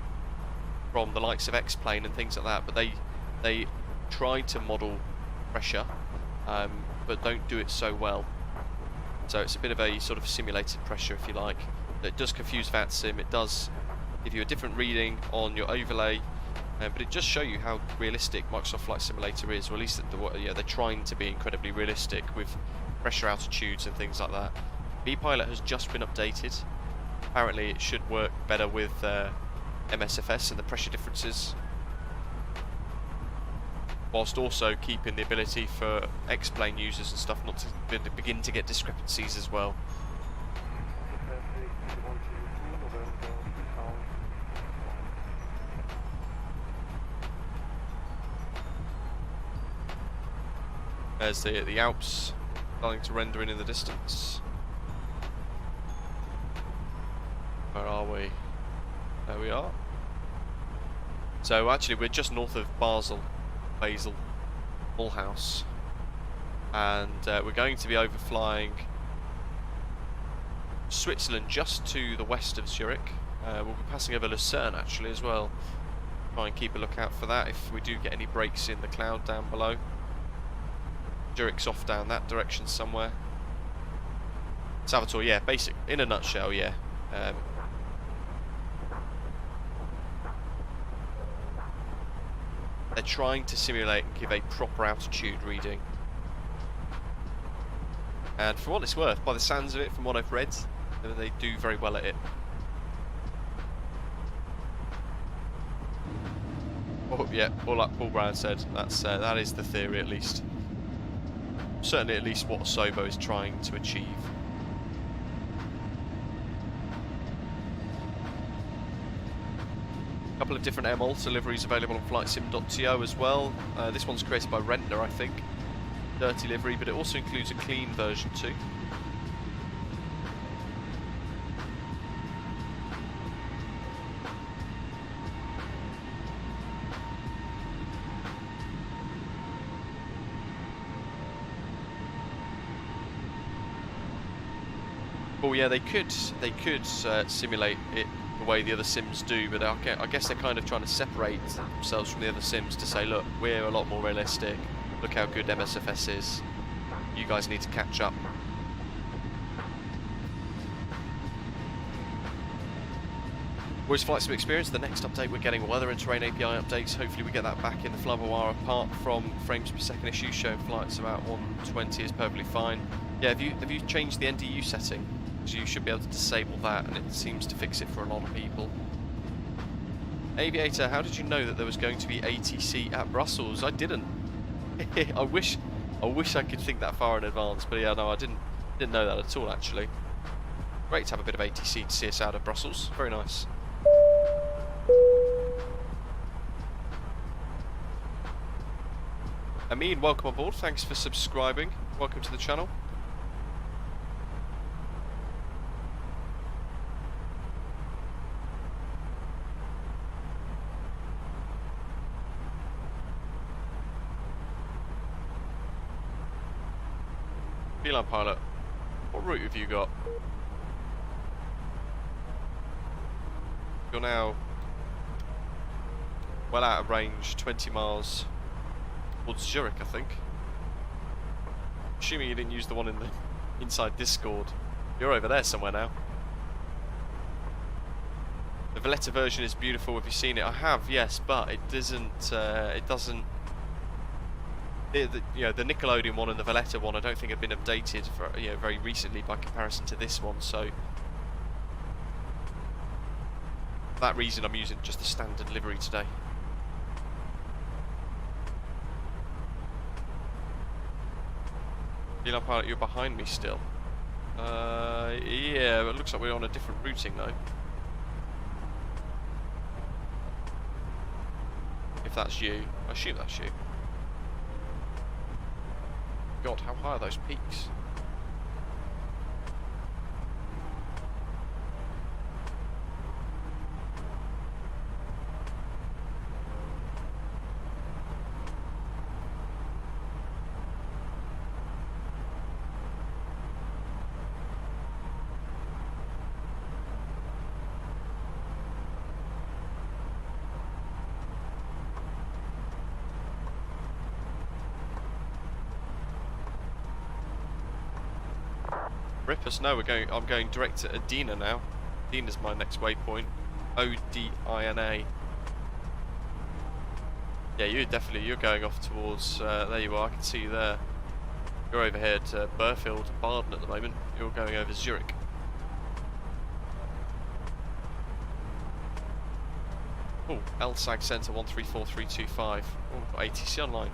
from the likes of X-Plane and things like that, but they try to model pressure, but don't do it so well. So it's a bit of a sort of simulated pressure, if you like. It does confuse VATSIM, it does give you a different reading on your overlay, but it just shows you how realistic Microsoft Flight Simulator is, or at least yeah, they're trying to be incredibly realistic with pressure altitudes and things like that. B-Pilot has just been updated. Apparently it should work better with MSFS and the pressure differences, whilst also keeping the ability for X-Plane users and stuff not to begin to get discrepancies as well. There's the Alps starting to render in the distance. Where are we? There we are. So actually we're just north of Basel, Mulhouse, and we're going to be overflying Switzerland just to the west of Zurich. We'll be passing over Lucerne actually as well. Try and keep a lookout for that if we do get any breaks in the cloud down below. Zurich's off down that direction somewhere. Salvatore, yeah, basic, in a nutshell, yeah. They're trying to simulate and give a proper altitude reading. And for what it's worth, by the sounds of it, from what I've read, they do very well at it. Oh, yeah, all like Paul Brown said, that is the theory at least. Certainly at least what Sobo is trying to achieve. A couple of different Air Malta liveries available on flightsim.to as well. This one's created by Rentner, I think. Dirty livery, but it also includes a clean version too. Oh yeah, they could simulate it the way the other sims do, but I guess they're kind of trying to separate themselves from the other sims to say, look, we're a lot more realistic. Look how good MSFS is. You guys need to catch up. Voice Flight Sim Experience, the next update we're getting weather and terrain API updates. Hopefully we get that back in the flybywire. Apart from frames per second issues showing flights about 120 is perfectly fine. Yeah, have you changed the NDU setting? Because you should be able to disable that, and it seems to fix it for a lot of people. Aviator, how did you know that there was going to be ATC at Brussels? I didn't. I wish I could think that far in advance, but yeah, no, I didn't know that at all actually. Great to have a bit of ATC to see us out of Brussels. Very nice. Amin, welcome aboard. Thanks for subscribing. Welcome to the channel. Beeline pilot, what route have you got? You're now well out of range, 20 miles towards Zurich, I think. Assuming you didn't use the one in the inside Discord. You're over there somewhere now. The Valletta version is beautiful. Have you seen it? I have, yes, but it doesn't. The Nickelodeon one and the Valletta one, I don't think have been updated for very recently by comparison to this one. So for that reason, I'm using just the standard livery today. Beeline pilot, you're behind me still. Yeah, but it looks like we're on a different routing though. If that's you, I assume that's you. God, how high are those peaks? Rip us, no, I'm going direct to ODINA now. ODINA's my next waypoint. ODINA. Yeah, you're going off towards, there you are, I can see you there. You're over here to Burfield, Baden at the moment. You're going over Zurich. Oh, LSAG Centre 134325. Oh, got ATC online.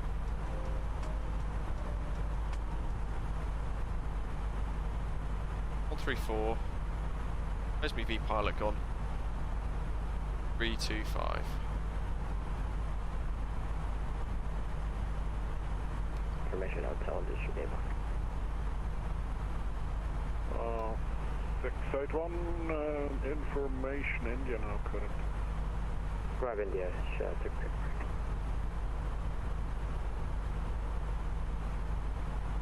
134. Where's my V pilot gone? 325. Information hotel distributor. 681, information India now current. Grab India, took pick.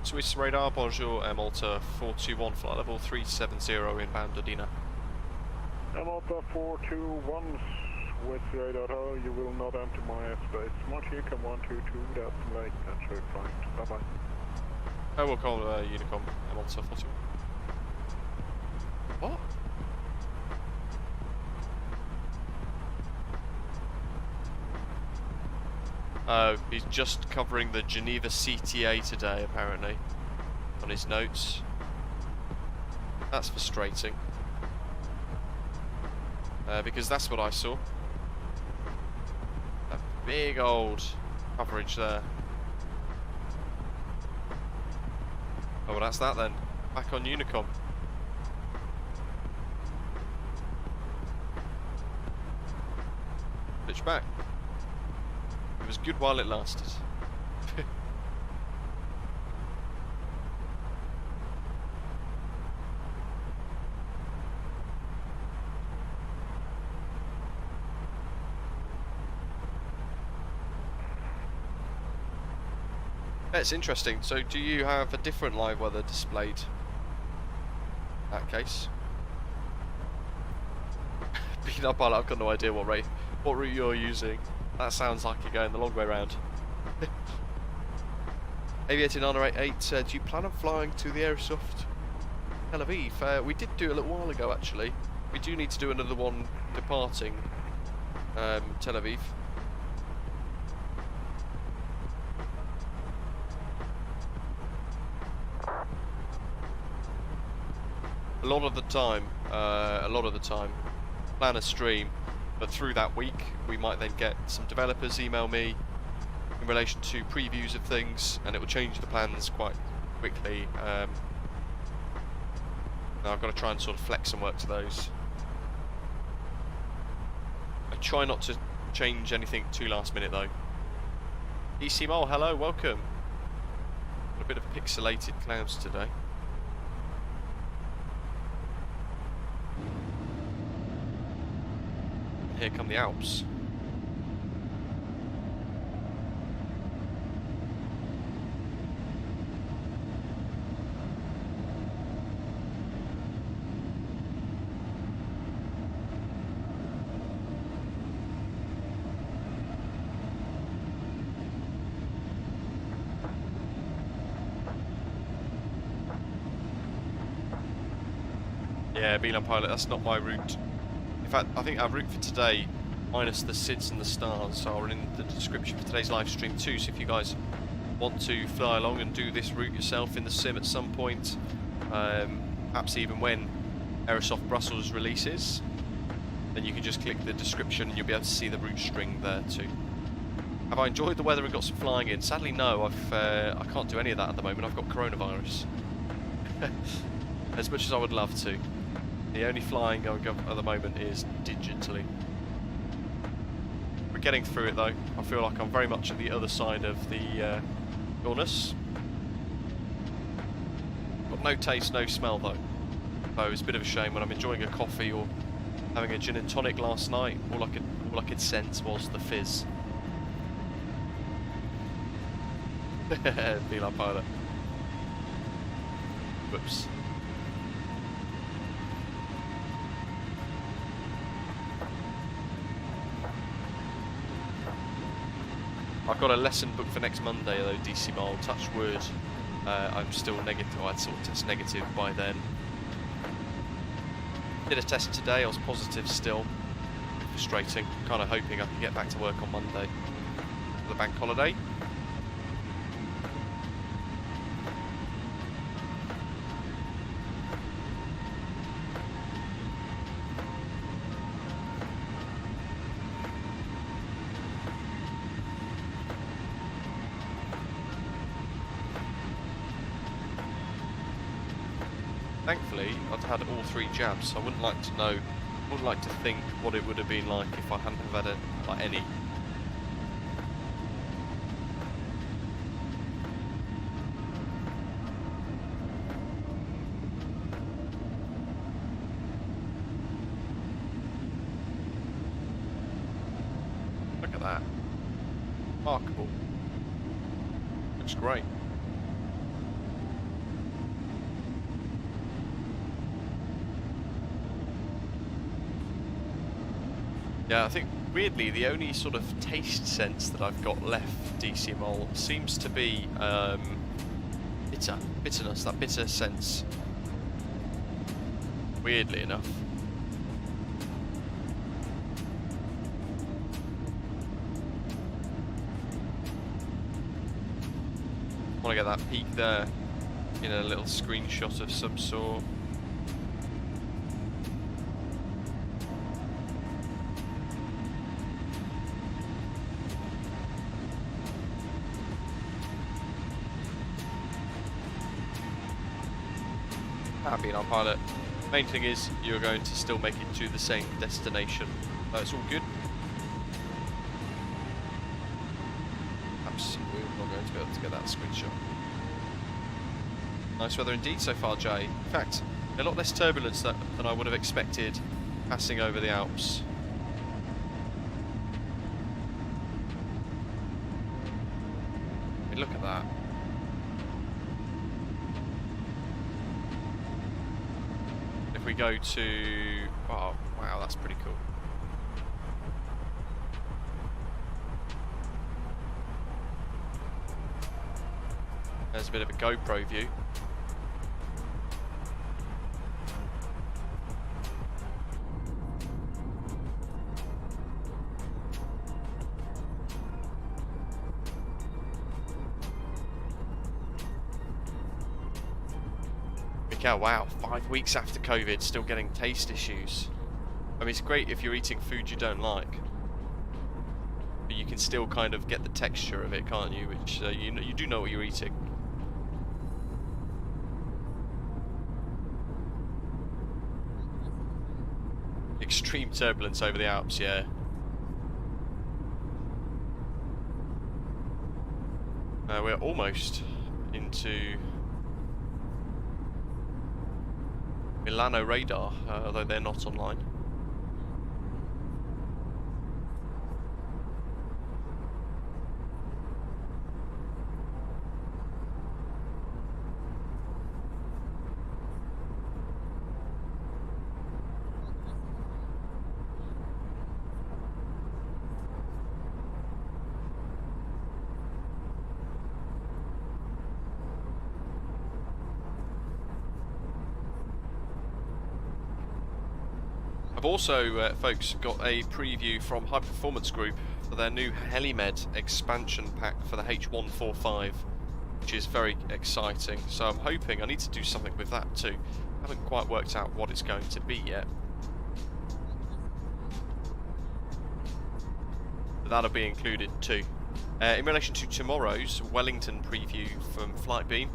Swiss radar, bonjour, Air Malta 421, flight level 370 inbound ODINA. Air Malta 421, Swiss radar, you will not enter my airspace. Martin, come 122, that's late, that's very fine. Bye bye. I will call Unicom, Air Malta 421. What? He's just covering the Geneva CTA today, apparently, on his notes. That's frustrating. Because that's what I saw. That big old coverage there. Oh, well, that's that then. Back on Unicom. Pitch back. It was good while it lasted. It's interesting. So do you have a different live weather displayed? In that case. Being up pilot, I've got no idea what route you're using. That sounds like you're going the long way round. Aviator 988, do you plan on flying to the Aerosoft Tel Aviv? We did do a little while ago actually. we do need to do another one departing Tel Aviv. A lot of the time, plan a stream, but through that week we might then get some developers email me in relation to previews of things, and it will change the plans quite quickly. Now I've got to try and sort of flex and work to those. I try not to change anything too last minute though. DC Mole, hello, welcome. Got a bit of pixelated clouds today. Here come the Alps. Yeah, Beeline Pilot, that's not my route. In fact, I think our route for today, minus the SIDS and the stars, are in the description for today's live stream too, so if you guys want to fly along and do this route yourself in the sim at some point, perhaps even when Aerosoft Brussels releases, then you can just click the description and you'll be able to see the route string there too. Have I enjoyed the weather and got some flying in? Sadly no, I can't do any of that at the moment. I've got coronavirus. As much as I would love to. The only flying going on at the moment is digitally. We're getting through it though. I feel like I'm very much at the other side of the illness. Got no taste, no smell though. So it's a bit of a shame when I'm enjoying a coffee or having a gin and tonic last night. All I could sense was the fizz. Beeline Pilot. Whoops. I've got a lesson booked for next Monday though, DC Mile, touch wood. I'm still negative, I'd sort of test negative by then. Did a test today, I was positive still. Frustrating, kind of hoping I can get back to work on Monday for the bank holiday. Thankfully, I'd had all 3 jabs, so I wouldn't like to know, wouldn't like to think what it would have been like if I hadn't have had any. Look at that. Remarkable. Looks great. Yeah, I think weirdly the only sort of taste sense that I've got left, DC Mole, seems to be bitterness, that bitter sense. Weirdly enough. I want to get that peak there in a little screenshot of some sort. Happy on pilot. Main thing is you're going to still make it to the same destination. So it's all good. Absolutely not going to be able to get that screenshot. Nice weather indeed so far, Jay. In fact, a lot less turbulence than I would have expected passing over the Alps. I mean, look at that. If we go to... oh, wow, that's pretty cool. There's a bit of a GoPro view. Mikael, wow, 5 weeks after COVID, still getting taste issues. I mean, it's great if you're eating food you don't like, but you can still kind of get the texture of it, can't you? Which you do know what you're eating. Extreme turbulence over the Alps, yeah. We're almost into Milano radar, although they're not online. I've also, folks, got a preview from High Performance Group for their new HeliMed expansion pack for the H145, which is very exciting. So I'm hoping I need to do something with that too. I haven't quite worked out what it's going to be yet. But that'll be included too. In relation to tomorrow's Wellington preview from Flightbeam,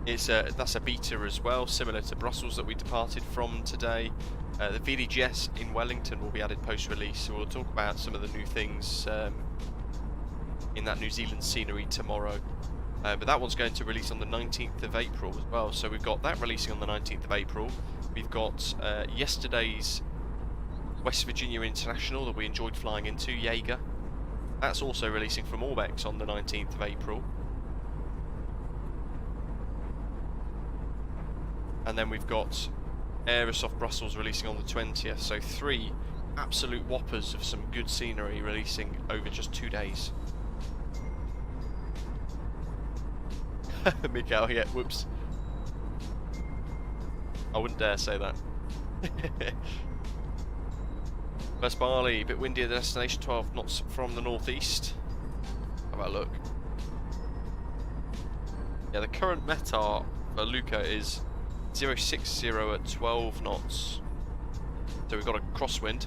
that's a beta as well, similar to Brussels that we departed from today. The VDGS in Wellington will be added post-release, so we'll talk about some of the new things in that New Zealand scenery tomorrow. But that one's going to release on the 19th of April as well, so we've got that releasing on the 19th of April. We've got yesterday's West Virginia International that we enjoyed flying into, Jaeger. That's also releasing from Orbex on the 19th of April. And then we've got Aerosoft Brussels releasing on the 20th, so 3 absolute whoppers of some good scenery releasing over just 2 days. Mikael, yeah, whoops. I wouldn't dare say that. West Bali, a bit windy at the destination, 12 knots from the northeast. How about a look? Yeah, the current METAR for Luqa is 060 at 12 knots. So we've got a crosswind,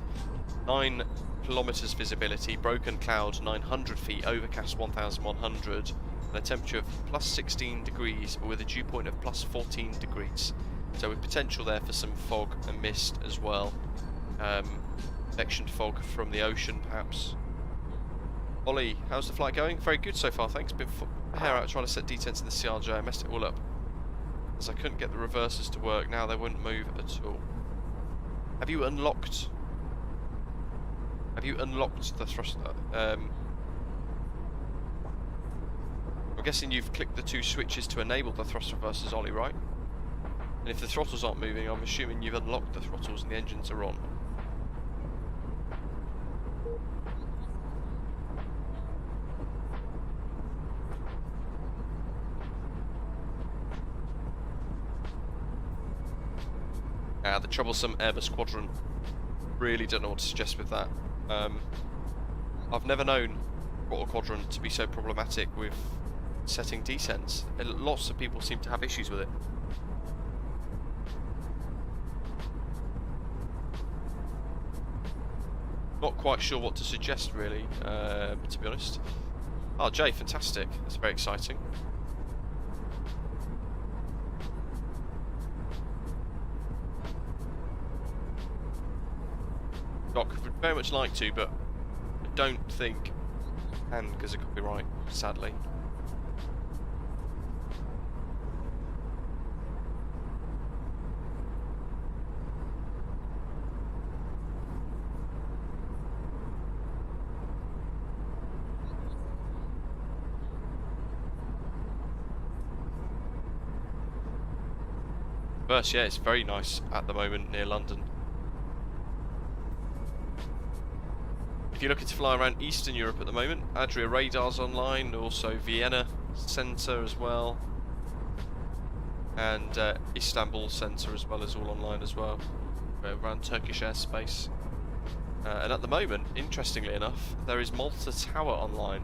9 kilometers visibility, broken cloud 900 feet, overcast 1100, and a temperature of plus 16 degrees, but with a dew point of plus 14 degrees. So with potential there for some fog and mist as well. Convection fog from the ocean perhaps. Ollie, how's the flight going? Very good so far, thanks. Been hair out trying to set detents in the CRJ, I messed it all up. As I couldn't get the reversers to work, now they wouldn't move at all. Have you unlocked the thruster? I'm guessing you've clicked the 2 switches to enable the thrust reversers, Ollie, right? And if the throttles aren't moving, I'm assuming you've unlocked the throttles and the engines are on. The troublesome Airbus quadrant. Really don't know what to suggest with that. I've never known throttle quadrant to be so problematic with setting descents. Lots of people seem to have issues with it. Not quite sure what to suggest really, to be honest. Oh, Jay, fantastic. That's very exciting. Doc would very much like to, but I don't think can because of copyright, sadly. But yeah, it's very nice at the moment near London. If you're looking to fly around Eastern Europe at the moment, Adria radar's online, also Vienna Centre as well, and Istanbul Centre as well is all online as well, around Turkish airspace. And at the moment, interestingly enough, there is Malta Tower online.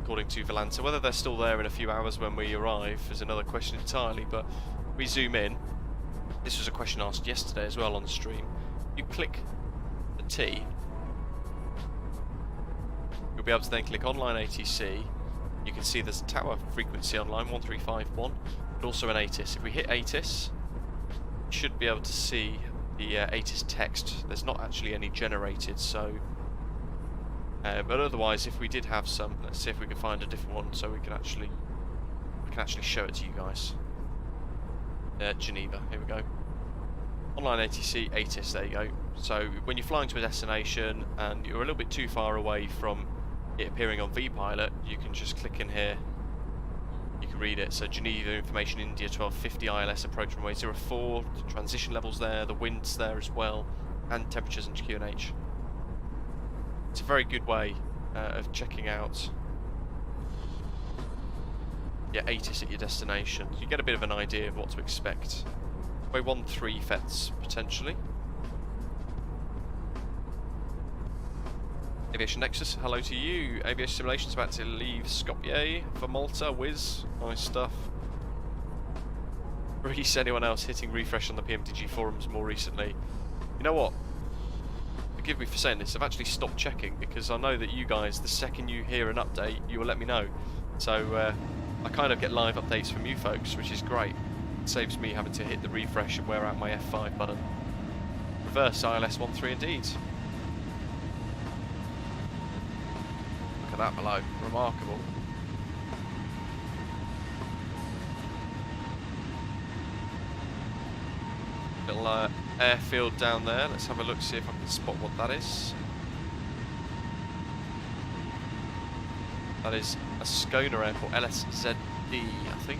according to Volanta. Whether they're still there in a few hours when we arrive is another question entirely, but we zoom in. This was a question asked yesterday as well on the stream. You click the T, you'll be able to then click online ATC. You can see there's a tower frequency online, 1351, but also an ATIS. If we hit ATIS, you should be able to see the ATIS text. There's not actually any generated, so but otherwise, if we did have some, let's see if we can find a different one so we can actually show it to you guys. Geneva, here we go. Online ATC, ATIS, there you go. So when you're flying to a destination and you're a little bit too far away from it appearing on vPilot, you can just click in here. You can read it. So Geneva information, India 1250 ILS approach runway 04. The transition levels there, the winds there as well, and temperatures and QNH. It's a very good way of checking out your ATIS at your destination. You get a bit of an idea of what to expect. Runway 13 FETs potentially. Aviation Nexus, hello to you. Aviation Simulation's about to leave Skopje for Malta. Whiz, nice stuff. Reese, anyone else hitting refresh on the PMDG forums more recently? You know what? Forgive me for saying this, I've actually stopped checking because I know that you guys, the second you hear an update, you will let me know. So I kind of get live updates from you folks, which is great. It saves me having to hit the refresh and wear out my F5 button. Reverse ILS 13 indeed. Look at that below, remarkable. Little airfield down there. Let's have a look, see if I can spot what that is. That is Ascona Airport, LSZD, I think.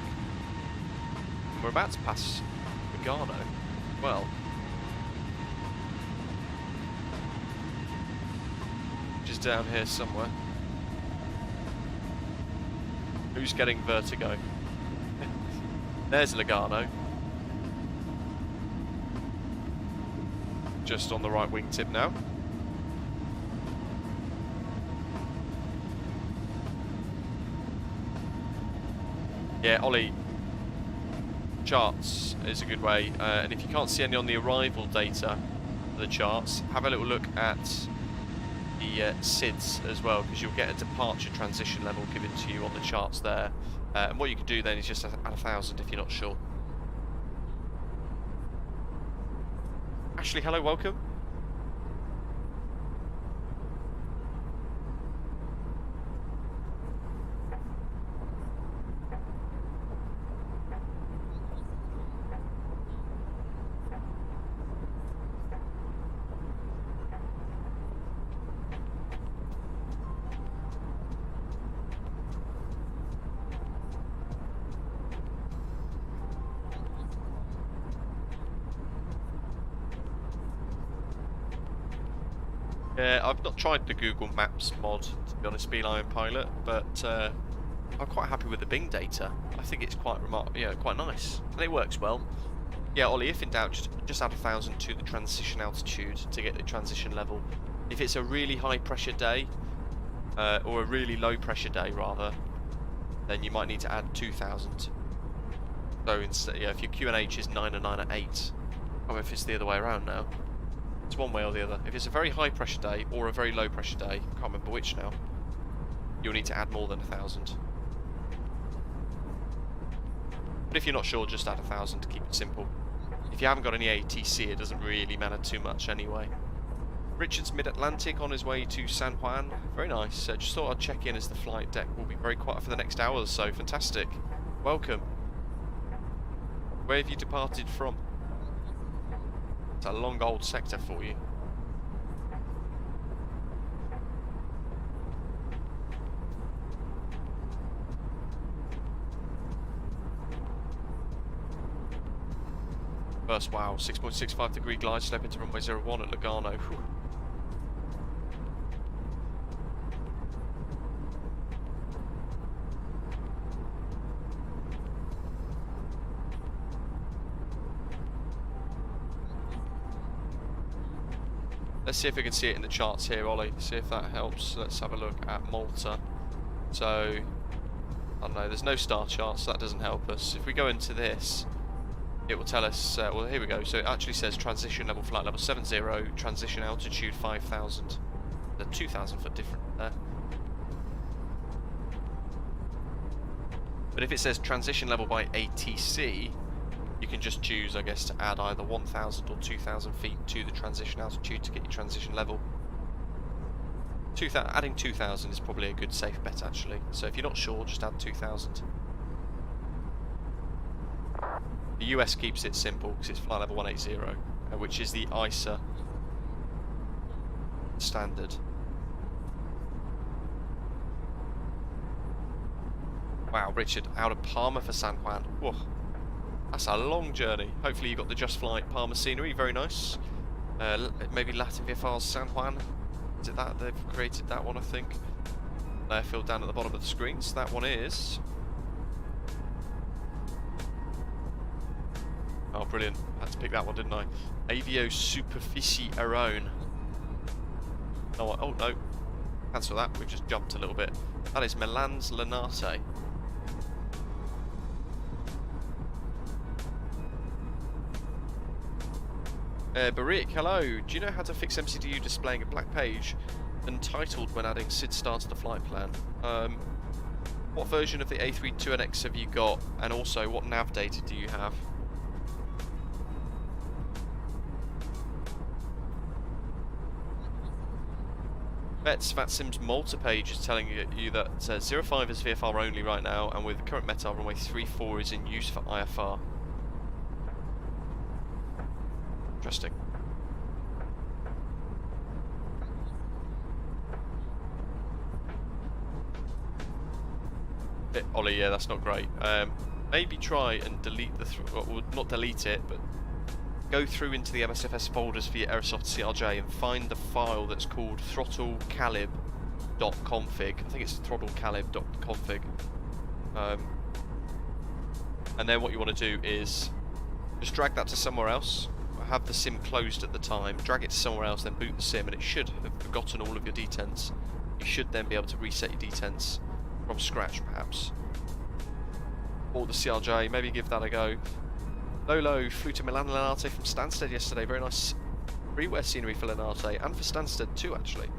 And we're about to pass Lugano. Well, which is down here somewhere. Who's getting vertigo? There's Lugano. Just on the right wingtip now. Yeah, Ollie, charts is a good way, and if you can't see any on the arrival data for the charts, have a little look at the SIDS as well, because you'll get a departure transition level given to you on the charts there, and what you can do then is just add 1,000 if you're not sure. Ashley, hello, welcome. I've not tried the Google Maps mod, to be honest, Beeline Pilot, but I'm quite happy with the Bing data. I think it's quite quite nice, and it works well. Yeah, Ollie, if in doubt, just add 1,000 to the transition altitude to get the transition level. If it's a really high pressure day, or a really low pressure day rather, then you might need to add 2,000. So instead, yeah, if your QNH is 9 and 9 at 8, or if it's the other way around now. It's one way or the other. If it's a very high pressure day or a very low pressure day, I can't remember which now, you'll need to add more than 1,000. But if you're not sure, just add 1,000 to keep it simple. If you haven't got any ATC, it doesn't really matter too much anyway. Richard's mid-Atlantic on his way to San Juan. Very nice. Just thought I'd check in as the flight deck will be very quiet for the next hour or so. Fantastic. Welcome. Where have you departed from? It's a long old sector for you. First, wow, 6.65 degree glide slope into runway 01 at Lugano. Whew. Let's see if we can see it in the charts here, Ollie. See if that helps. Let's have a look at Malta. So, I don't know, there's no star chart, so that doesn't help us. If we go into this, it will tell us, well, here we go. So it actually says transition level, flight level 70, transition altitude 5,000. The 2,000 foot difference there. But if it says transition level by ATC, you can just choose, I guess, to add either 1,000 or 2,000 feet to the transition altitude to get your transition level. Adding 2,000 is probably a good safe bet, actually. So if you're not sure, just add 2,000. The US keeps it simple because it's flight level 180, which is the ISA standard. Wow, Richard, out of Palma for San Juan. Whoa, that's a long journey. Hopefully you got the Just Flight Palma scenery, very nice. Maybe Latin VFR's San Juan. Is it that? They've created that one, I think. Airfield down at the bottom of the screen, so that one is. Oh, brilliant. Had to pick that one, didn't I? Avio Superficie Aeron. Oh, no. Cancel that, we've just jumped a little bit. That is Milan's Linate. Barik, hello. Do you know how to fix MCDU displaying a black page untitled when adding SID star to the flight plan? What version of the A32NX have you got? And also, what nav data do you have? VATSIM's Malta page is telling you that 05 is VFR only right now, and with the current METAR, runway 34 is in use for IFR. Interesting. Ollie, yeah, that's not great. Maybe try and delete the, well, not delete it, but go through into the MSFS folders for your Aerosoft CRJ and find the file that's called throttlecalib.config. I think it's throttlecalib.config. And then what you want to do is just drag that to somewhere else. Have the sim closed at the time, drag it to somewhere else, then boot the sim, and it should have forgotten all of your detents. You should then be able to reset your detents from scratch, perhaps. Or the CRJ, maybe give that a go. Lolo flew to Milan Linate from Stansted yesterday. Very nice freeware scenery for Linate, and for Stansted too, actually.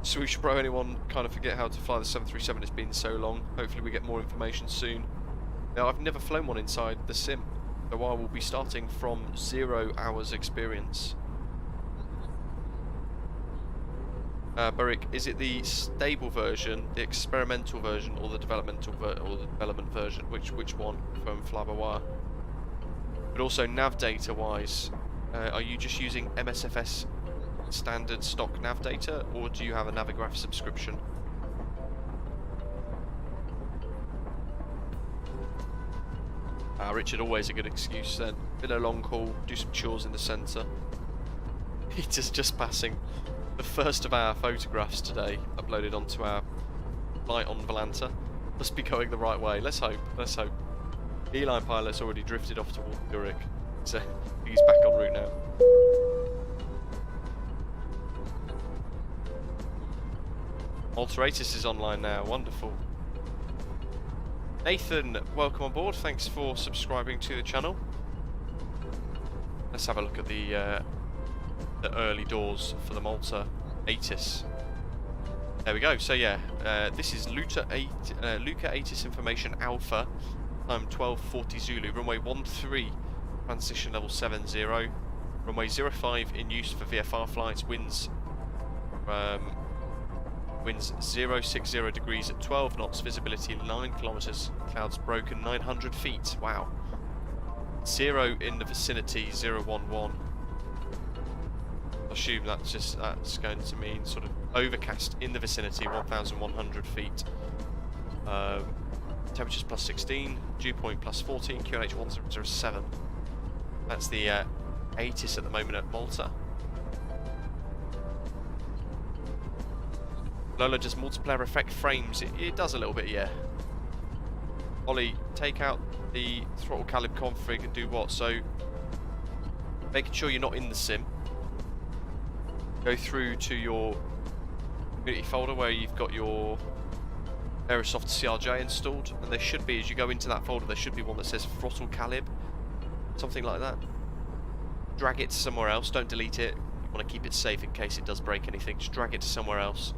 Swoosh Bro, anyone kind of forget how to fly the 737? It's been so long. Hopefully we get more information soon. Now, I've never flown one inside the sim, so I will be starting from 0 hours experience. Barik, is it the stable version, the experimental version, or the development version? Which one from flybywire? But also nav data wise, are you just using MSFS standard stock nav data, or do you have a Navigraph subscription? Richard, always a good excuse then. Been a long haul, do some chores in the centre. Peter's just passing the first of our photographs today, uploaded onto our flight on Volanta. Must be going the right way, let's hope, let's hope. Eli pilot's already drifted off towards Zurich, so he's back en route now. Alteratus is online now, wonderful. Nathan, welcome on board. Thanks for subscribing to the channel. Let's have a look at the early doors for the Malta ATIS. There we go. So yeah, this is Luqa ATIS information alpha, time 1240 Zulu, runway 13, transition level 70, runway 05 in use for VFR flights, winds 060 degrees at 12 knots, visibility 9 kilometers, clouds broken 900 feet. Wow. 0 in the vicinity, 011. I assume that's going to mean sort of overcast in the vicinity, 1,100 feet. Temperatures plus 16, dew point plus 14, QNH 1007. That's the ATIS at the moment at Malta. Lola, does multiplayer affect frames? It does a little bit, yeah. Ollie, take out the throttle calib config and do what? So, making sure you're not in the sim. Go through to your community folder where you've got your Aerosoft CRJ installed, and there should be, as you go into that folder, there should be one that says throttle calib, something like that. Drag it to somewhere else, don't delete it, you want to keep it safe in case it does break anything, just drag it to somewhere else.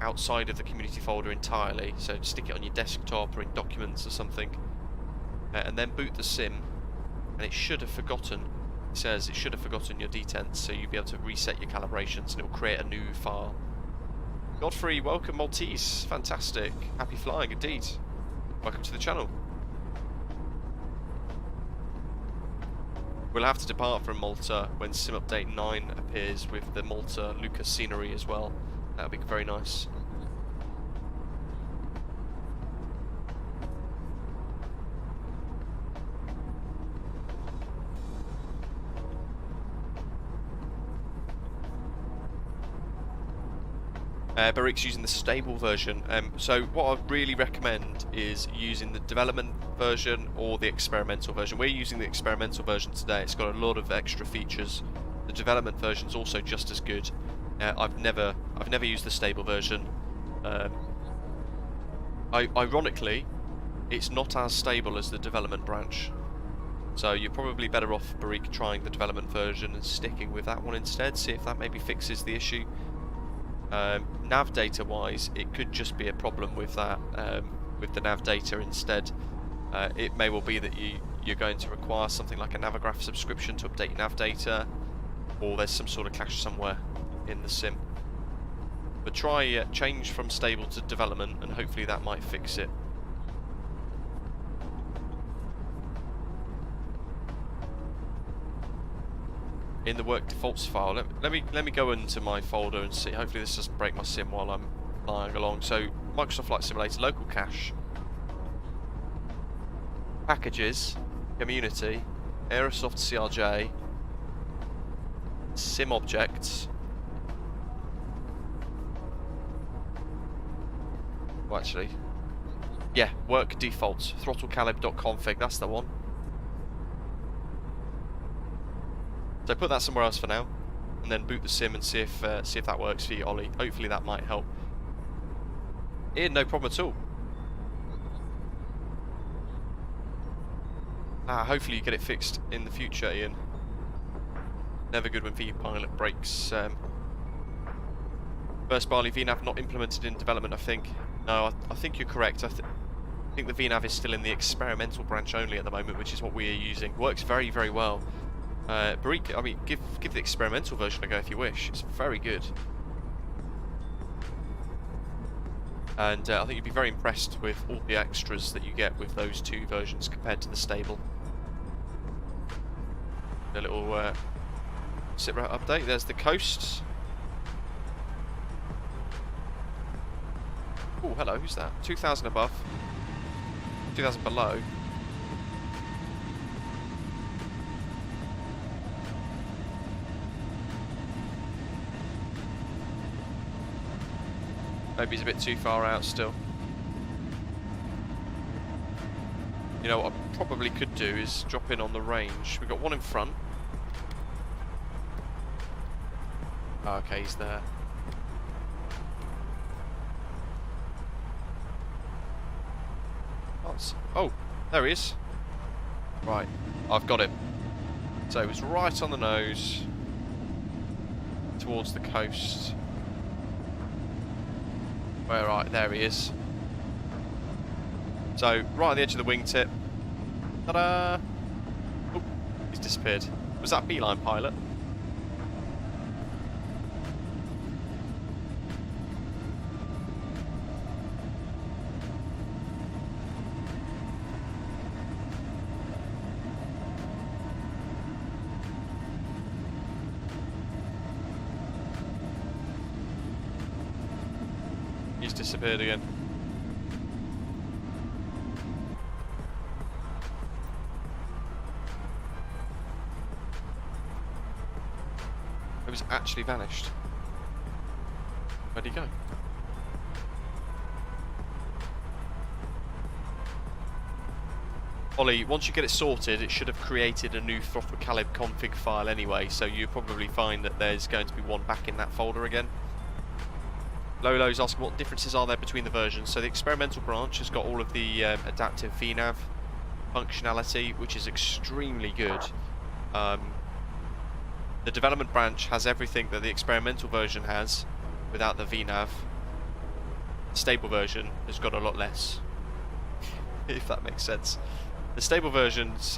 Outside of the community folder entirely, so stick it on your desktop or in documents or something, and then boot the sim, and it should have forgotten, it says it should have forgotten your detents, so you'll be able to reset your calibrations and it will create a new file. Godfrey, welcome Maltese, fantastic, happy flying indeed, welcome to the channel. We'll have to depart from Malta when sim update 9 appears with the Malta Luqa scenery as well. That'll be very nice. Barrick's using the stable version. So what I really recommend is using the development version or the experimental version. We're using the experimental version today. It's got a lot of extra features. The development version is also just as good. I've never used the stable version. Ironically, it's not as stable as the development branch. So you're probably better off, Barik, trying the development version and sticking with that one instead. See if that maybe fixes the issue. Nav data wise, it could just be a problem with that, with the nav data instead. It may well be that you're going to require something like a Navigraph subscription to update your nav data, or there's some sort of clash somewhere in the sim. But try change from stable to development and hopefully that might fix it. In the work defaults file, let me go into my folder and see. Hopefully this doesn't break my sim while I'm flying along. So Microsoft Flight Simulator, local cache, packages, community, Aerosoft CRJ, sim objects. Well, actually, yeah, work defaults, throttlecalib.config, that's the one. So put that somewhere else for now, and then boot the sim and see if that works for you, Ollie. Hopefully that might help. Ian, no problem at all. Hopefully you get it fixed in the future, Ian. Never good when VPilot breaks. First Barley, VNAV not implemented in development, I think. No, I think you're correct. I think the VNAV is still in the experimental branch only at the moment, which is what we are using. Works very, very well. Barik, I mean, give the experimental version a go if you wish. It's very good. And I think you'd be very impressed with all the extras that you get with those two versions compared to the stable. A little sit route update. There's the coast. Oh, hello, who's that? 2,000 above. 2,000 below. Maybe he's a bit too far out still. You know what I probably could do is drop in on the range. We've got one in front. Oh, okay, he's there. Oh, there he is. Right, I've got him. So it was right on the nose towards the coast. Where, right, there he is. So, right on the edge of the wingtip. Ta-da! Oh, he's disappeared. Was that Beeline pilot? He's disappeared again. It was actually vanished. Where'd he go? Ollie, once you get it sorted, it should have created a new throttle calib config file anyway, so you probably find that there's going to be one back in that folder again. Lolo's asking what differences are there between the versions. So the experimental branch has got all of the adaptive VNAV functionality, which is extremely good. The development branch has everything that the experimental version has without the VNAV. The stable version has got a lot less, if that makes sense. The stable version's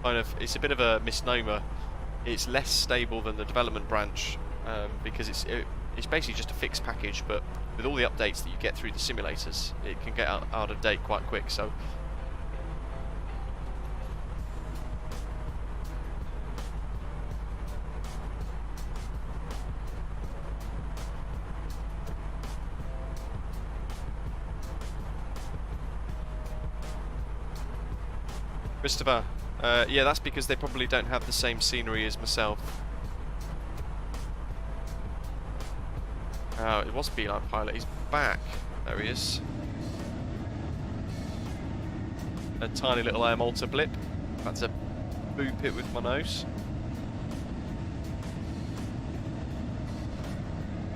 it's a bit of a misnomer. It's less stable than the development branch because it's basically just a fixed package, but with all the updates that you get through the simulators, it can get out of date quite quick. So Christopher, yeah, that's because they probably don't have the same scenery as myself. It was a beeline pilot. He's back. There he is. A tiny little Air Malta blip. Had to boop it with my nose.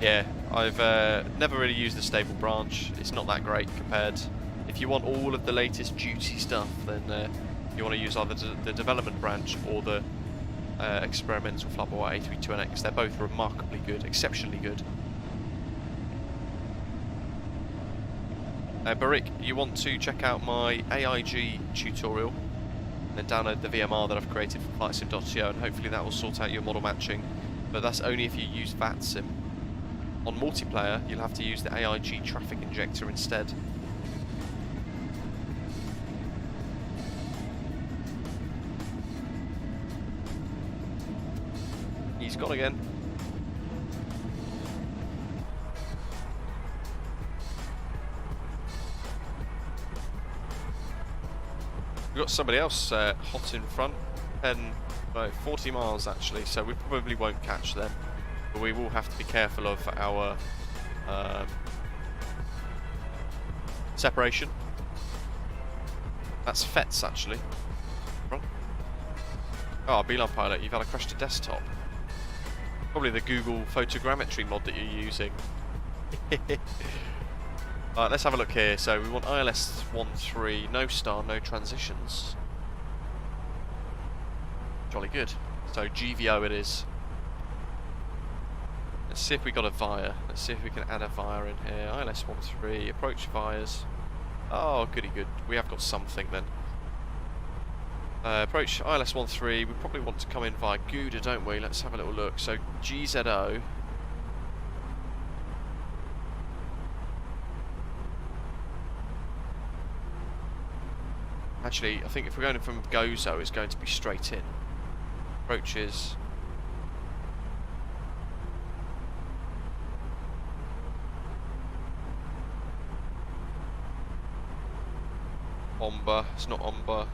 Yeah, I've never really used the stable branch. It's not that great compared. If you want all of the latest juicy stuff, then you want to use either the development branch or the experimental flybywire A32NX. They're both remarkably good, exceptionally good. Barik, you want to check out my AIG tutorial and then download the VMR that I've created for flightsim.co, and hopefully that will sort out your model matching, but that's only if you use VATSIM. On multiplayer, you'll have to use the AIG traffic injector instead. He's gone again. We've got somebody else hot in front, 40 miles actually, so we probably won't catch them, but we will have to be careful of our separation. That's FETS actually. Oh, beeline pilot, you've had a crash to desktop. Probably the Google photogrammetry mod that you're using. Right, let's have a look here. So we want ILS 13, no star, no transitions. Jolly good. So GVO it is. Let's see if we got a via. Let's see if we can add a via in here. ILS 13, approach vias. Oh, goody good. We have got something then. Approach ILS 13. We probably want to come in via Gouda, don't we? Let's have a little look. So GZO. Actually, I think if we're going from Gozo, it's going to be straight in. Approaches. Omba. It's not Omba.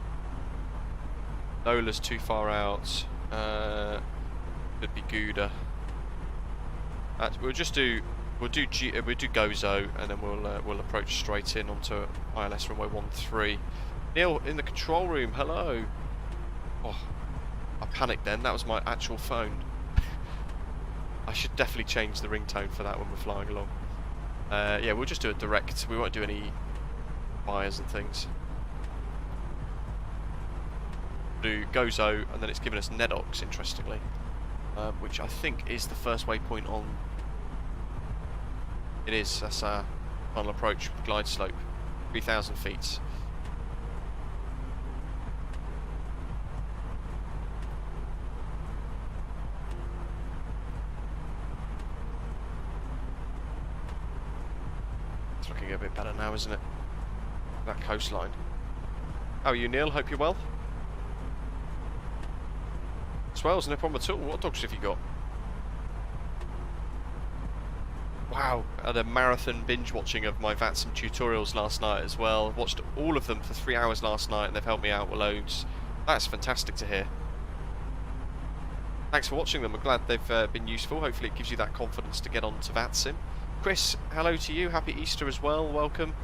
Nola's too far out. Could be Gouda. We'll do Gozo, and then we'll approach straight in onto ILS runway 13. Neil in the control room, hello. Oh, I panicked then. That was my actual phone. I should definitely change the ringtone for that when we're flying along. Yeah, we'll just do it direct. We won't do any wires and things. Do Gozo, and then it's given us Nedox, interestingly, which I think is the first waypoint on. It is. That's our final approach glide slope, 3,000 feet. It's looking a bit better now, isn't it? That coastline. How are you, Neil? Hope you're well. Swells, no problem at all. What dogs have you got? Wow, I had a marathon binge watching of my VATSIM tutorials last night as well. Watched all of them for 3 hours last night, and they've helped me out with loads. That's fantastic to hear. Thanks for watching them. I'm glad they've been useful. Hopefully it gives you that confidence to get on to VATSIM. Chris, hello to you. Happy Easter as well. Welcome.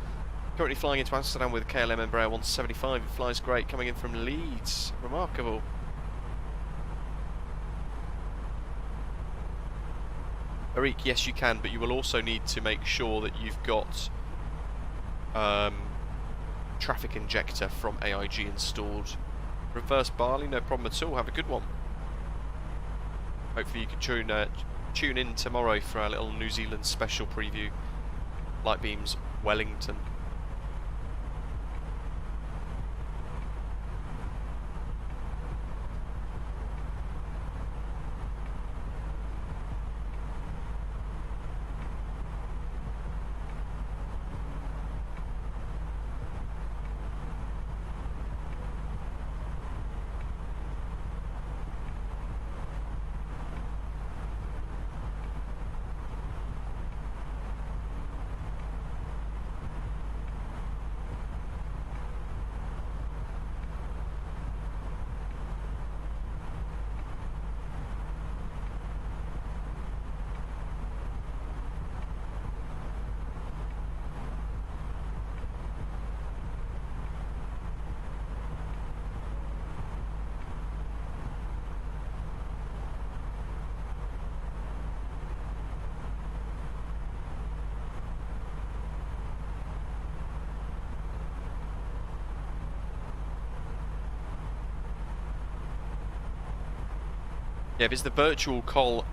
Currently flying into Amsterdam with KLM Embraer 175. It flies great. Coming in from Leeds. Remarkable. Arik, yes you can, but you will also need to make sure that you've got traffic injector from AIG installed. Reverse Barley, no problem at all, have a good one. Hopefully you can tune in tomorrow for our little New Zealand special preview. Light Beams, Wellington. Yeah, if it's the virtual col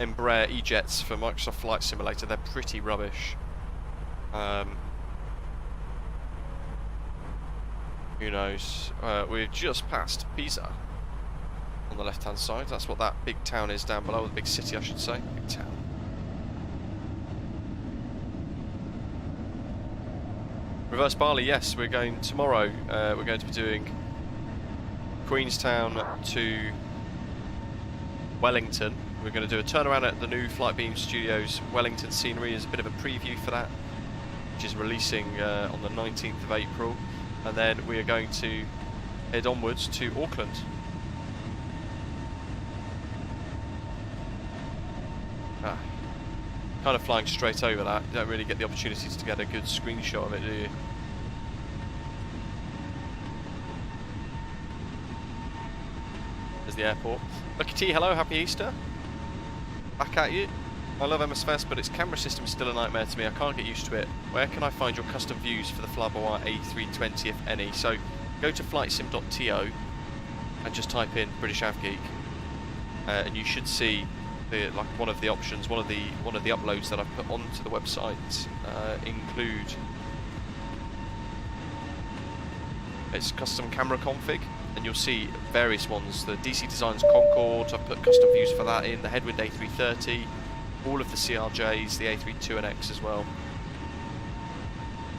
Embraer E-Jets for Microsoft Flight Simulator, they're pretty rubbish. Who knows? We've just passed Pisa on the left-hand side. That's what that big town is down below, the big city, I should say. Big town. Reverse Barley, yes, we're going tomorrow. We're going to be doing Queenstown to Wellington. We're going to do a turnaround at the new Flightbeam Studios Wellington scenery as a bit of a preview for that, which is releasing on the 19th of April, and then we are going to head onwards to Auckland. Kind of flying straight over that. You don't really get the opportunity to get a good screenshot of it, do you? There's the airport. Lucky T, hello, happy Easter. Back at you. I love MSFS, but its camera system is still a nightmare to me. I can't get used to it. Where can I find your custom views for the flybywire A320nX? So go to flightsim.to and just type in British AvGeek, and you should see one of the options, one of the uploads that I've put onto the website include its custom camera config. And you'll see various ones, the DC Designs Concorde, I've put custom views for that in, the Headwind A330, all of the CRJs, the A32NX as well.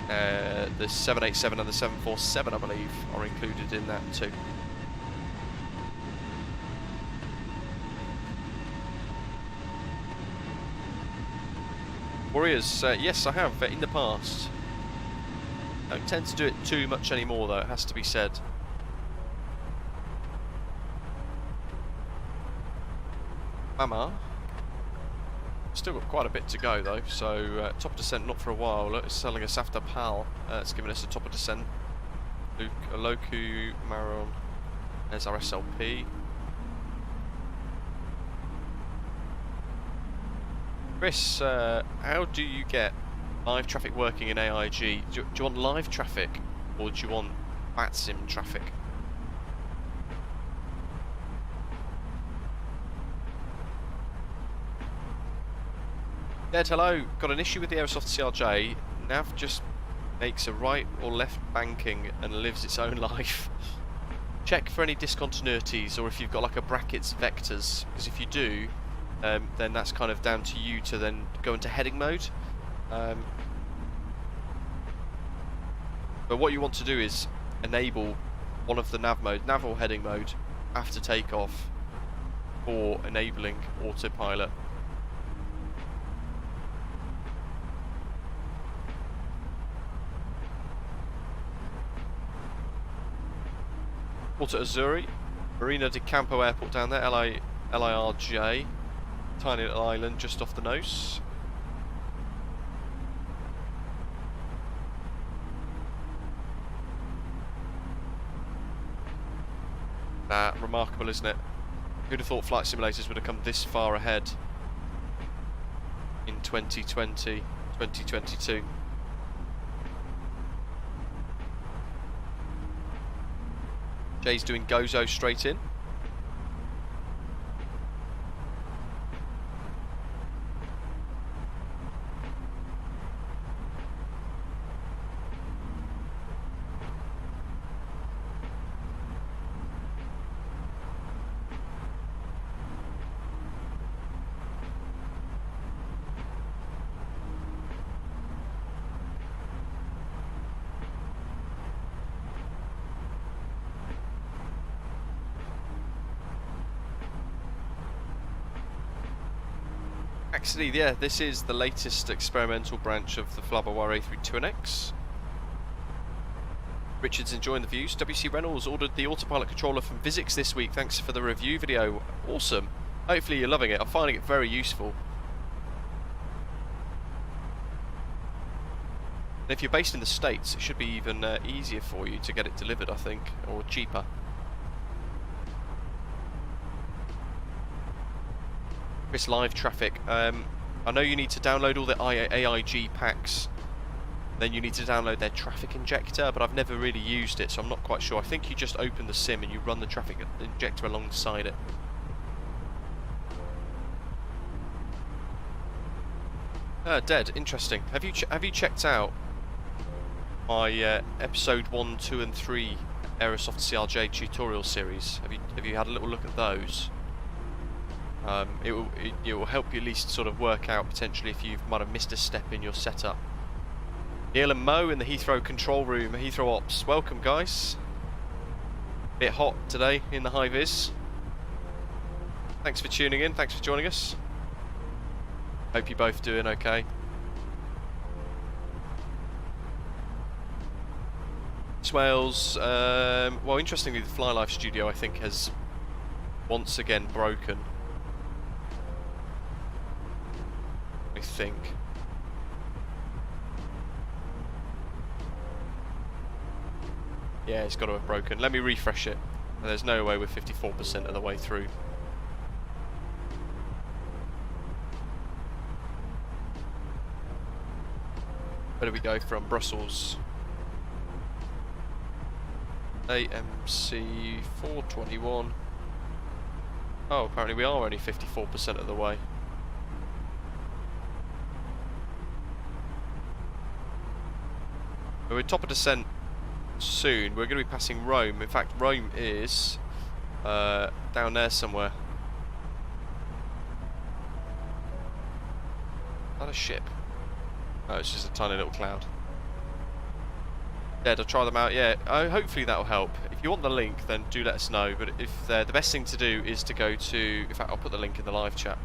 The 787 and the 747, I believe, are included in that too. Warriors, yes I have, in the past. I don't tend to do it too much anymore though, it has to be said. MAMAR. Still got quite a bit to go though, so top of descent not for a while. Look, it's selling us after PAL. It's giving us a top of descent. ALOKU, Maron. There's our SLP. Chris, how do you get live traffic working in AIG? Do you want live traffic or do you want BATSIM traffic? Dead, hello. Got an issue with the Aerosoft CRJ. Nav just makes a right or left banking and lives its own life. Check for any discontinuities or if you've got like a brackets vectors, because if you do, then that's kind of down to you to then go into heading mode. But what you want to do is enable one of the nav mode, nav or heading mode, after takeoff, for enabling autopilot. Water Azuri, Marina de Campo Airport down there, LIRJ, tiny little island just off the nose. Remarkable, isn't it? Who'd have thought flight simulators would have come this far ahead? 2020, 2022. Jay's doing Gozo straight in. Actually, yeah, this is the latest experimental branch of the flybywire A32NX. Richard's enjoying the views. WC Reynolds ordered the autopilot controller from Vizix this week. Thanks for the review video. Awesome. Hopefully you're loving it. I'm finding it very useful. And if you're based in the States, it should be even easier for you to get it delivered, I think, or cheaper. Chris, live traffic. I know you need to download all the AIG packs. Then you need to download their traffic injector, but I've never really used it, so I'm not quite sure. I think you just open the sim and you run the traffic injector alongside it. Dead. Interesting. Have you checked out my episode 1, 2, and 3 Aerosoft CRJ tutorial series? Have you had a little look at those? It will help you at least sort of work out potentially if you might have missed a step in your setup. Neil and Mo in the Heathrow control room, Heathrow Ops. Welcome, guys. Bit hot today in the high vis. Thanks for tuning in. Thanks for joining us. Hope you're both doing okay. Swales. Well, interestingly, the Fly Life studio I think has once again broken. I think. Yeah, it's got to have broken. Let me refresh it. There's no way we're 54% of the way through. Where do we go from? Brussels. AMC 421. Oh, apparently we are only 54% of the way. We're top of descent soon. We're going to be passing Rome. In fact, Rome is down there somewhere. Is that a ship? Oh, it's just a tiny little cloud. Dead, I'll try them out. Yeah, hopefully that'll help. If you want the link, then do let us know. But if the best thing to do is to go to... In fact, I'll put the link in the live chat.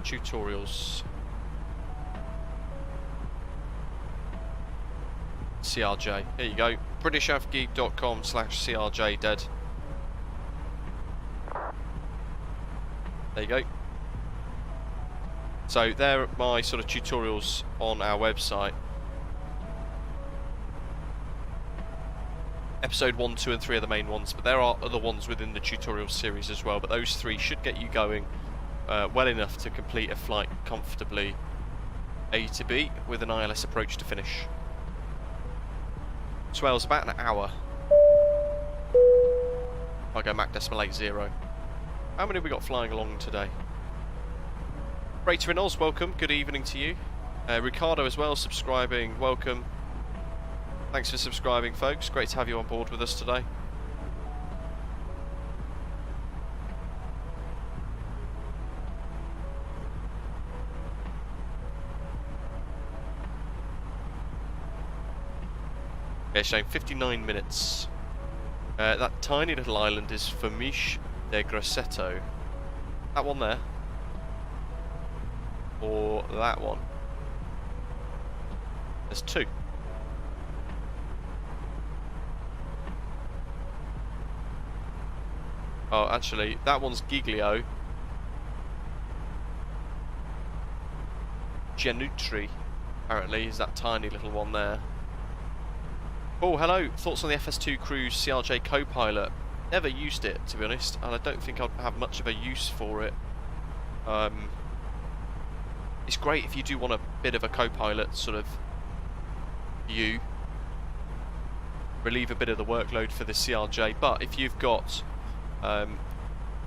Tutorials. CRJ. Here you go. BritishAvGeek.com/CRJ dead. There you go. So there are my sort of tutorials on our website. Episode 1, 2 and 3 are the main ones, but there are other ones within the tutorial series as well, but those 3 should get you going well enough to complete a flight comfortably A to B with an ILS approach to finish. Swells about an hour. I'll go Mach decimal 80. How many have we got flying along today? Rachel Reynolds, welcome. Good evening to you. Ricardo as well, subscribing. Welcome. Thanks for subscribing, folks. Great to have you on board with us today. Yeah, showing 59 minutes. That tiny little island is Formiche de Grosseto. That one there. Or that one. There's 2. Oh, actually, that one's Giglio. Genutri, apparently, is that tiny little one there. Oh, hello. Thoughts on the FS2 Cruise CRJ co-pilot? never used it, to be honest, and I don't think I'd have much of a use for it. It's great if you do want a bit of a co-pilot sort of view, relieve a bit of the workload for the CRJ, but if you've got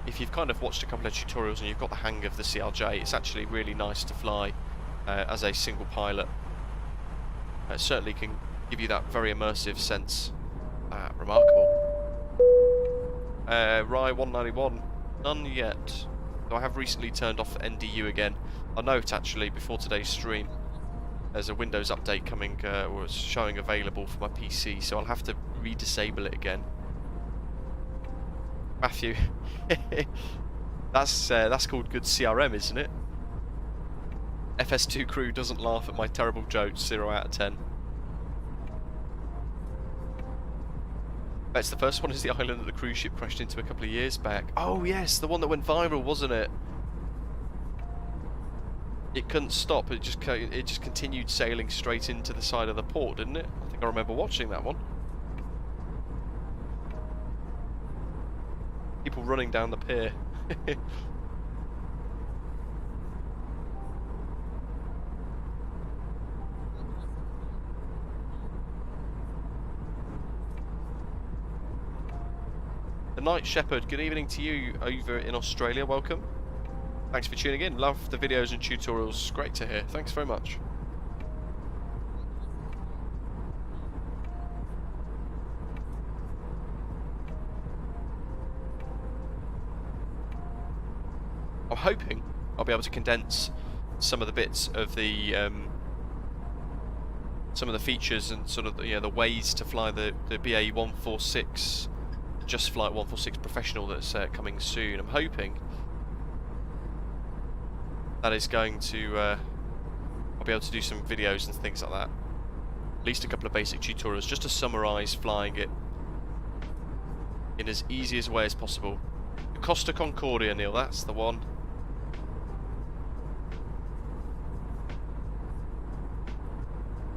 if you've kind of watched a couple of tutorials and you've got the hang of the CRJ, it's actually really nice to fly as a single pilot. It certainly can give you that very immersive sense. Remarkable. RY 191, none yet. So I have recently turned off NDU again. I note actually before today's stream there's a Windows update coming, or it's showing available for my PC, so I'll have to re-disable it again. Matthew, that's called good CRM, isn't it? FS2 crew doesn't laugh at my terrible jokes, 0 out of 10. That's the first one is the island that the cruise ship crashed into a couple of years back. Oh yes, the one that went viral, wasn't it? It couldn't stop. It just continued sailing straight into the side of the port, didn't it? I think I remember watching that one. People running down the pier. The Night Shepherd, good evening to you over in Australia, welcome. Thanks for tuning in, love the videos and tutorials, great to hear, thanks very much. I'm hoping I'll be able to condense some of the bits of the some of the features and sort of the ways to fly the BA 146 Just Flight 146 Professional that's coming soon. I'm hoping that is going to I'll be able to do some videos and things like that, at least a couple of basic tutorials just to summarise flying it in as easy a way as possible. The Costa Concordia, Neil, that's the one.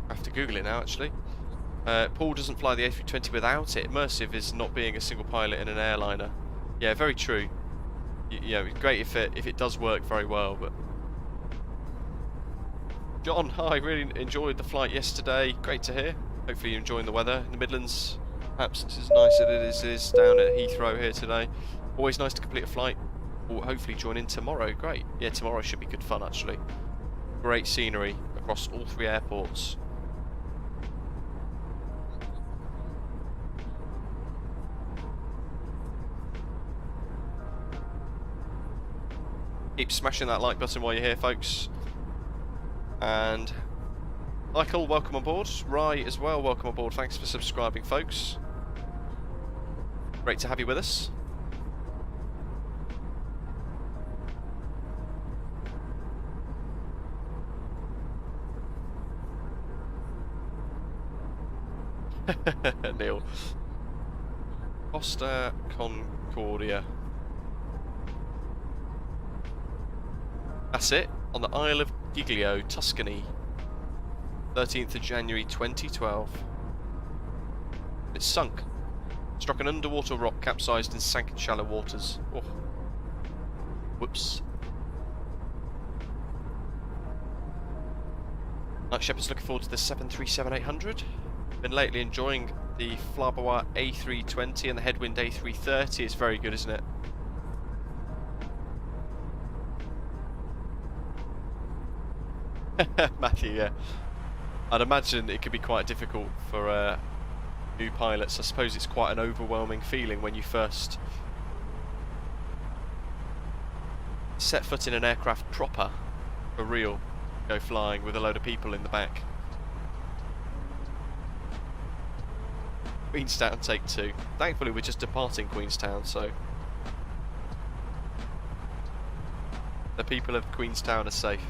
I have to Google it now actually. Paul doesn't fly the A320 without it. Immersive is not being a single pilot in an airliner. Yeah, very true. Yeah, it's great if it does work very well. But John, hi, really enjoyed the flight yesterday. Great to hear. Hopefully you're enjoying the weather in the Midlands. Perhaps it's as nice as it is down at Heathrow here today. Always nice to complete a flight. Or hopefully join in tomorrow. Great. Yeah, tomorrow should be good fun actually. Great scenery across all 3 airports. Keep smashing that like button while you're here, folks. And Michael, welcome on board. Rye as well, welcome on board. Thanks for subscribing, folks. Great to have you with us. Neil. Costa Concordia. That's it, on the Isle of Giglio, Tuscany, 13th of January 2012. It's sunk. Struck an underwater rock, capsized and sank in shallow waters. Oh. Whoops. Night Shepherd's looking forward to the 737-800. Been lately enjoying the flybywire A320 and the headwind A330. It's very good, isn't it? Matthew, yeah. I'd imagine it could be quite difficult for new pilots. I suppose it's quite an overwhelming feeling when you first set foot in an aircraft proper, for real, go flying with a load of people in the back. Queenstown, take 2. Thankfully we're just departing Queenstown, so the people of Queenstown are safe.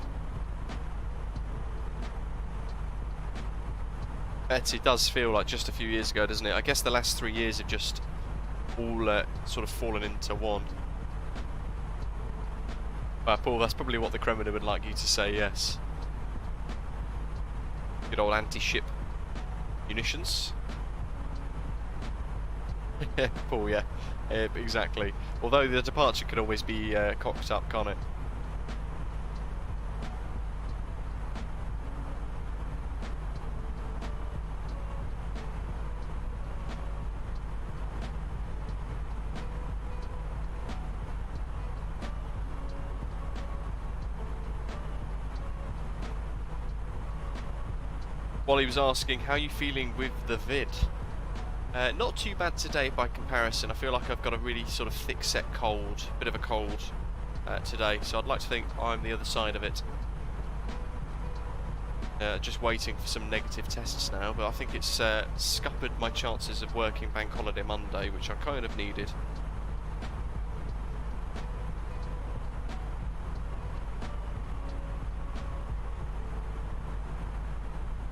It does feel like just a few years ago, doesn't it? I guess the last 3 years have just all sort of fallen into one. Paul, that's probably what the Kremlin would like you to say, yes. Good old anti-ship munitions. Paul, yeah, exactly. Although the departure could always be cocked up, can't it? While he was asking, how are you feeling with the vid? Not too bad today by comparison. I feel like I've got a really sort of thick set cold, bit of a cold today, so I'd like to think I'm the other side of it. Just waiting for some negative tests now, but I think it's scuppered my chances of working Bank Holiday Monday, which I kind of needed.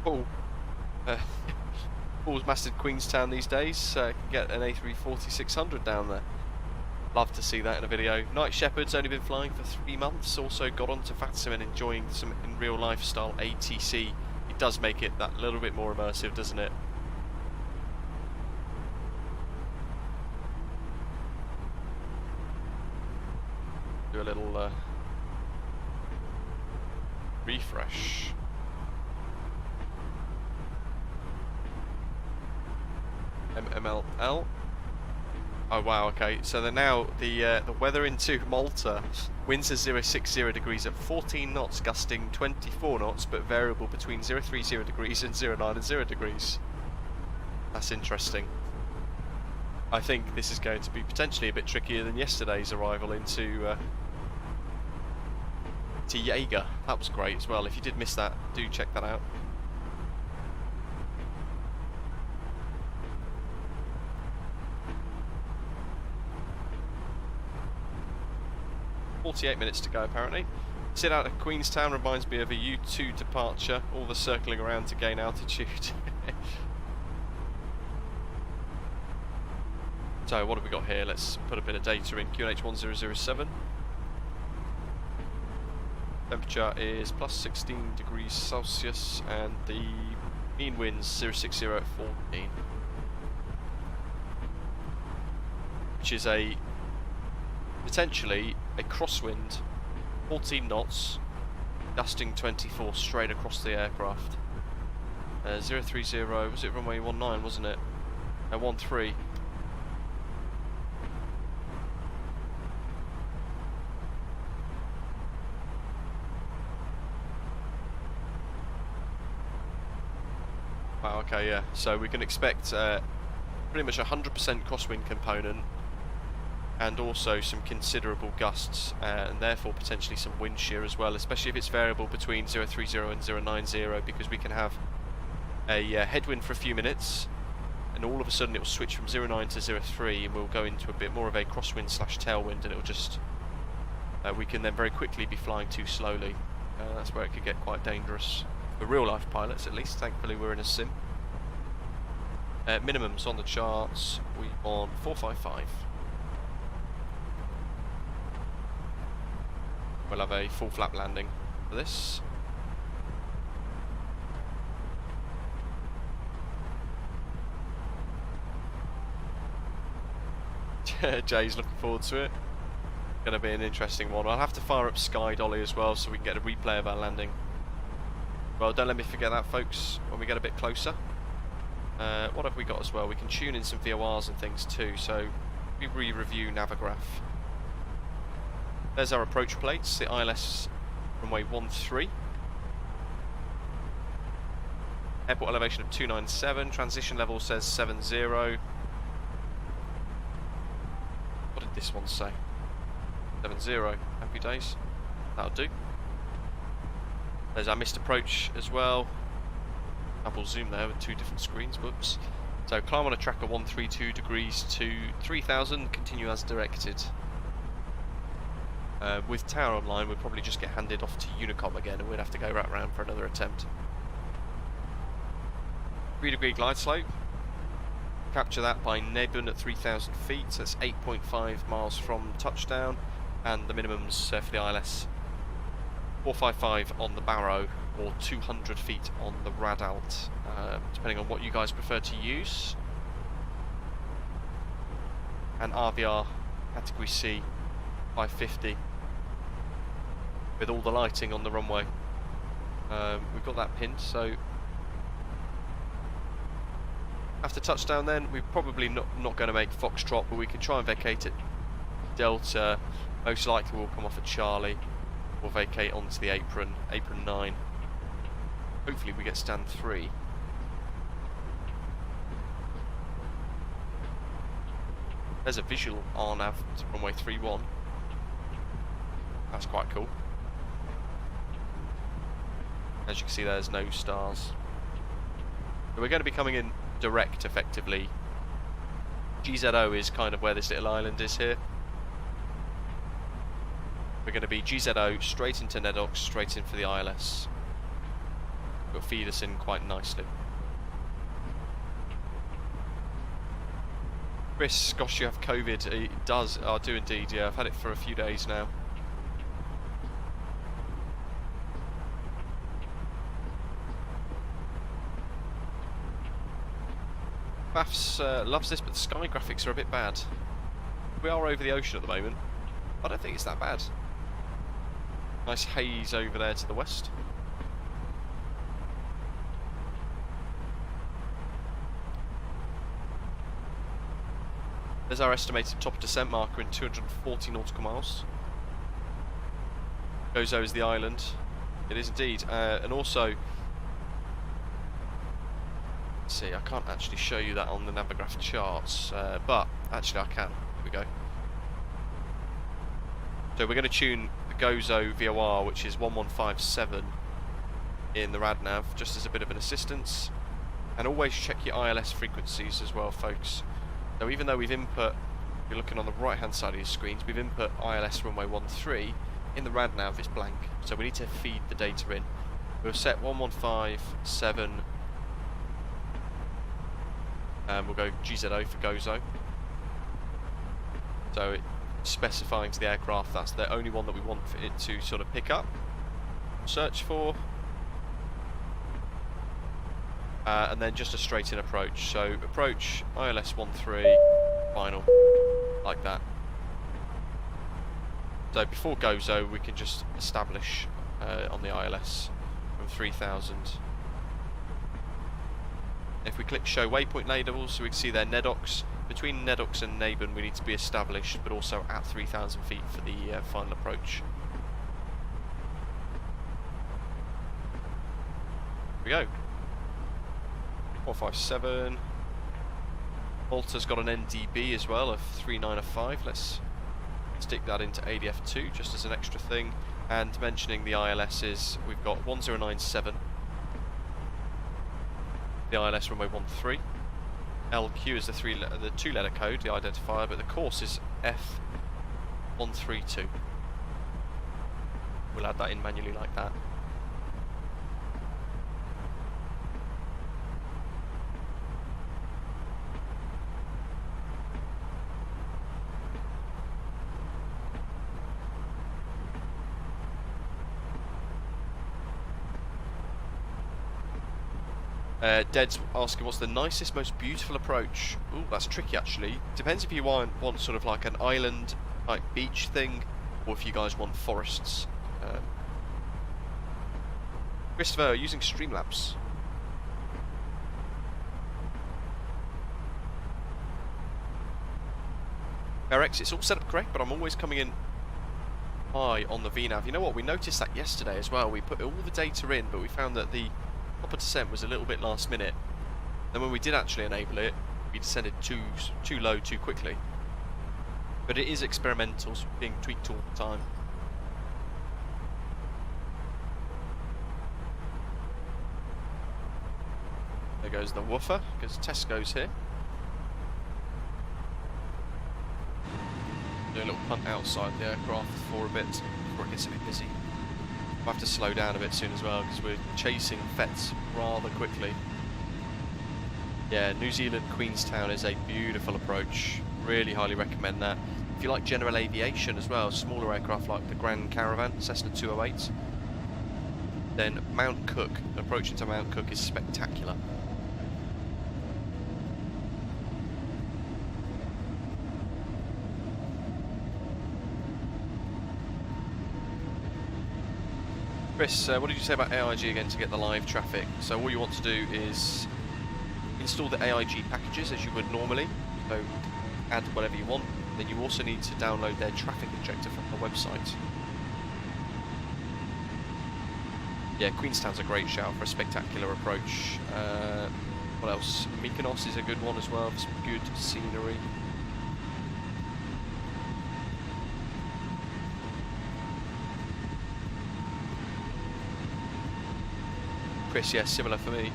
Paul. Paul's mastered Queenstown these days, can get an A340-600 down there. Love to see that in a video. Night Shepherd's only been flying for 3 months, also got onto FATSIM and enjoying some in real life style ATC. It does make it that little bit more immersive, doesn't it? Do a little refresh. MML. Oh wow, okay. So they're now the weather into Malta. Winds are 060 degrees at 14 knots, gusting 24 knots, but variable between 030 degrees and 09 and 0 degrees. That's interesting. I think this is going to be potentially a bit trickier than yesterday's arrival into Jaeger. That was great as well. If you did miss that, do check that out. .48 minutes to go apparently. Sit out at Queenstown reminds me of a U2 departure, all the circling around to gain altitude. So what have we got here? Let's put a bit of data in. QNH 1007. Temperature is plus 16 degrees Celsius and the mean winds 060 at 14. Which is a potentially a crosswind, 14 knots, gusting 24 straight across the aircraft. 030, was it runway 19, wasn't it? 13. Wow, okay, yeah. So we can expect pretty much 100% crosswind component, and also some considerable gusts, and therefore potentially some wind shear as well, especially if it's variable between 030 and 090, because we can have a headwind for a few minutes, and all of a sudden it will switch from 09 to 03, and we'll go into a bit more of a crosswind slash tailwind, and it'll just we can then very quickly be flying too slowly. That's where it could get quite dangerous for real life pilots, at least. Thankfully we're in a sim. Minimums on the charts, we on 455. We'll have a full flap landing for this. Jay's looking forward to it. Going to be an interesting one. I'll have to fire up Sky Dolly as well so we can get a replay of our landing. Well, don't let me forget that, folks, when we get a bit closer. What have we got as well? We can tune in some VORs and things too, so we re-review Navigraph. There's our approach plates, the ILS runway 13. Airport elevation of 297, transition level says 70. What did this one say? 70, happy days. That'll do. There's our missed approach as well. Double zoom there with two different screens, whoops. So climb on a tracker 132 degrees to 3000, continue as directed. With tower online, we'll probably just get handed off to Unicom again, and we'd have to go right round for another attempt. 3-degree glide slope. Capture that by Nebun at 3,000 feet. So that's 8.5 miles from touchdown, and the minimums for the ILS 455 on the Barrow or 200 feet on the Radalt, depending on what you guys prefer to use. and RVR category C 550 with all the lighting on the runway. We've got that pinned, so after touchdown then we're probably not going to make Foxtrot, but we can try and vacate at Delta. Most likely we'll come off at Charlie or vacate onto the apron 9. Hopefully we get stand 3. There's a visual RNAV to runway 31. That's quite cool. As you can see, there's no stars. So we're going to be coming in direct, effectively. GZO is kind of where this little island is here. We're going to be GZO straight into NEDOX, straight in for the ILS. It'll feed us in quite nicely. Chris, gosh, you have COVID. It does. I do indeed, yeah. I've had it for a few days now. Baths loves this, but the sky graphics are a bit bad. We are over the ocean at the moment. I don't think it's that bad. Nice haze over there to the west. There's our estimated top of descent marker in 240 nautical miles. Gozo is the island. It is indeed. And also, let's see, I can't actually show you that on the Navigraph charts, but actually I can. Here we go. So we're going to tune the Gozo VOR, which is 1157 in the RadNav, just as a bit of an assistance. And always check your ILS frequencies as well, folks. So even though we've input, if you're looking on the right hand side of your screens, we've input ILS runway 13, in the RadNav it's blank. So we need to feed the data in. We'll set 1157, and we'll go GZO for Gozo. So it's specifying to the aircraft that's the only one that we want for it to sort of pick up, search for. And then just a straight in approach. So approach ILS 13, final, like that. So before Gozo we can just establish on the ILS from 3000. If we click show waypoint labels, so we can see there NEDOX. Between NEDOX and Naben we need to be established, but also at 3000 feet for the final approach. Here we go. 457. Malta's got an NDB as well of 3905. Let's stick that into ADF2 just as an extra thing. And mentioning the ILSs, we've got 1097. The ILS runway 13. LQ is the 2-letter code, the identifier, but the course is F132. We'll add that in manually like that. Dead's asking what's the nicest, most beautiful approach. Ooh, that's tricky actually. Depends if you want sort of like an island type beach thing, or if you guys want forests. Christopher, using Streamlabs. RX, it's all set up correct, but I'm always coming in high on the VNav. You know what, we noticed that yesterday as well. We put all the data in, but we found that the top of descent was a little bit last minute. Then when we did actually enable it, we descended too low too quickly. But it is experimental, so being tweaked all the time. There goes the woofer, because Tesco's here. Do a little punt outside the aircraft for a bit before it gets a bit busy. We'll have to slow down a bit soon as well because we're chasing FETs rather quickly. Yeah, New Zealand Queenstown is a beautiful approach. Really highly recommend that. If you like general aviation as well, smaller aircraft like the Grand Caravan, Cessna 208, then Mount Cook, approaching to Mount Cook is spectacular. Chris, what did you say about AIG again to get the live traffic? So all you want to do is install the AIG packages as you would normally, so add whatever you want. Then you also need to download their traffic injector from the website. Yeah, Queenstown's a great shout for a spectacular approach. What else? Mykonos is a good one as well for some good scenery. Chris, yeah, similar for me.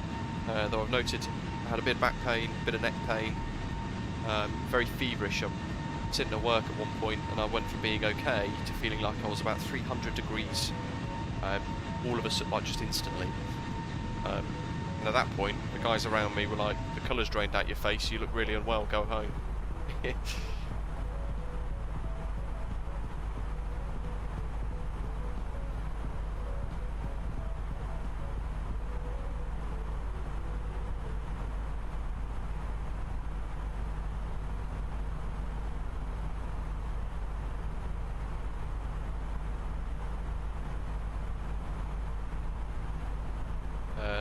Though I've noted I had a bit of back pain, a bit of neck pain, very feverish. I'm sitting at work at one point and I went from being okay to feeling like I was about 300 degrees. All of us like just instantly. And at that point, the guys around me were like, the colour's drained out your face, you look really unwell, go home.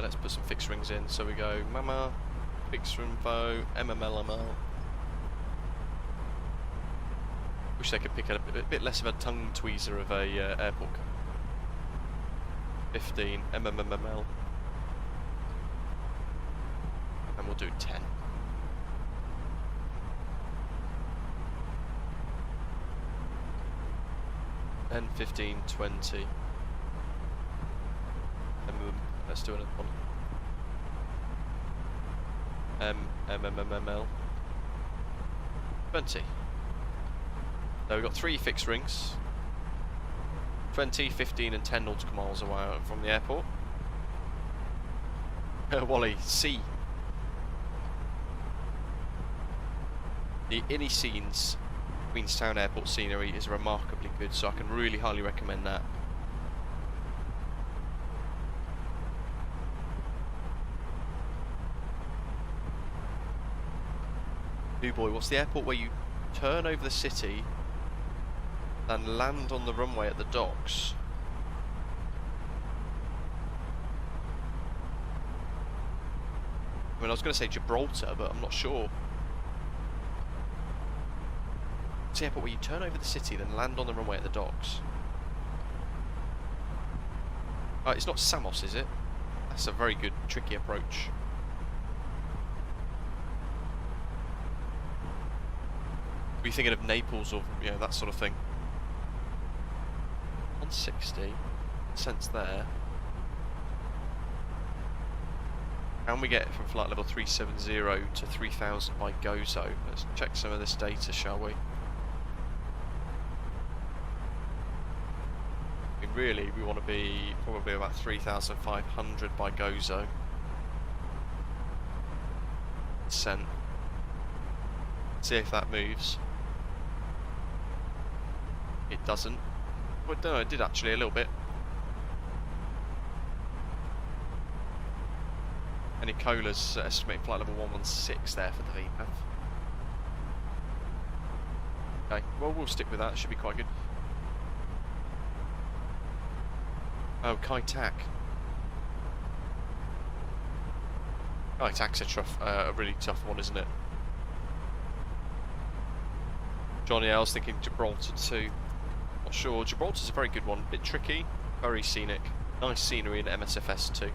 Let's put some fixed rings in. So we go MAMAR, fixed info, MML. Wish they could pick a bit less of a tongue tweezer of a airport. 15 MML, and we'll do 10. And 15, 20. Let's do another one. MML 20. So we've got 3 fixed rings. 20, 15 and 10 nautical miles away from the airport. Wally, C. The innie scenes, Queenstown Airport scenery is remarkably good, so I can really highly recommend that. New boy, what's the airport where you turn over the city and land on the runway at the docks? I mean, I was going to say Gibraltar, but I'm not sure. It's the airport where you turn over the city, then land on the runway at the docks. It's not Samos, is it? That's a very good, tricky approach. Were you thinking of Naples or that sort of thing? 160, sense there. Can we get from flight level 370 to 3000 by Gozo? Let's check some of this data, shall we? I mean, really, we want to be probably about 3500 by Gozo. Sent. See if that moves. It doesn't. Well, no, it did actually a little bit. And Nicola's estimated flight level 116 there for the VPAF. Okay, well we'll stick with that, it should be quite good. Oh, Kai Tak. Kai Tak's a really tough one, isn't it? Johnny, I was thinking Gibraltar too. Not sure. Gibraltar's a very good one. Bit tricky, very scenic. Nice scenery in MSFS too.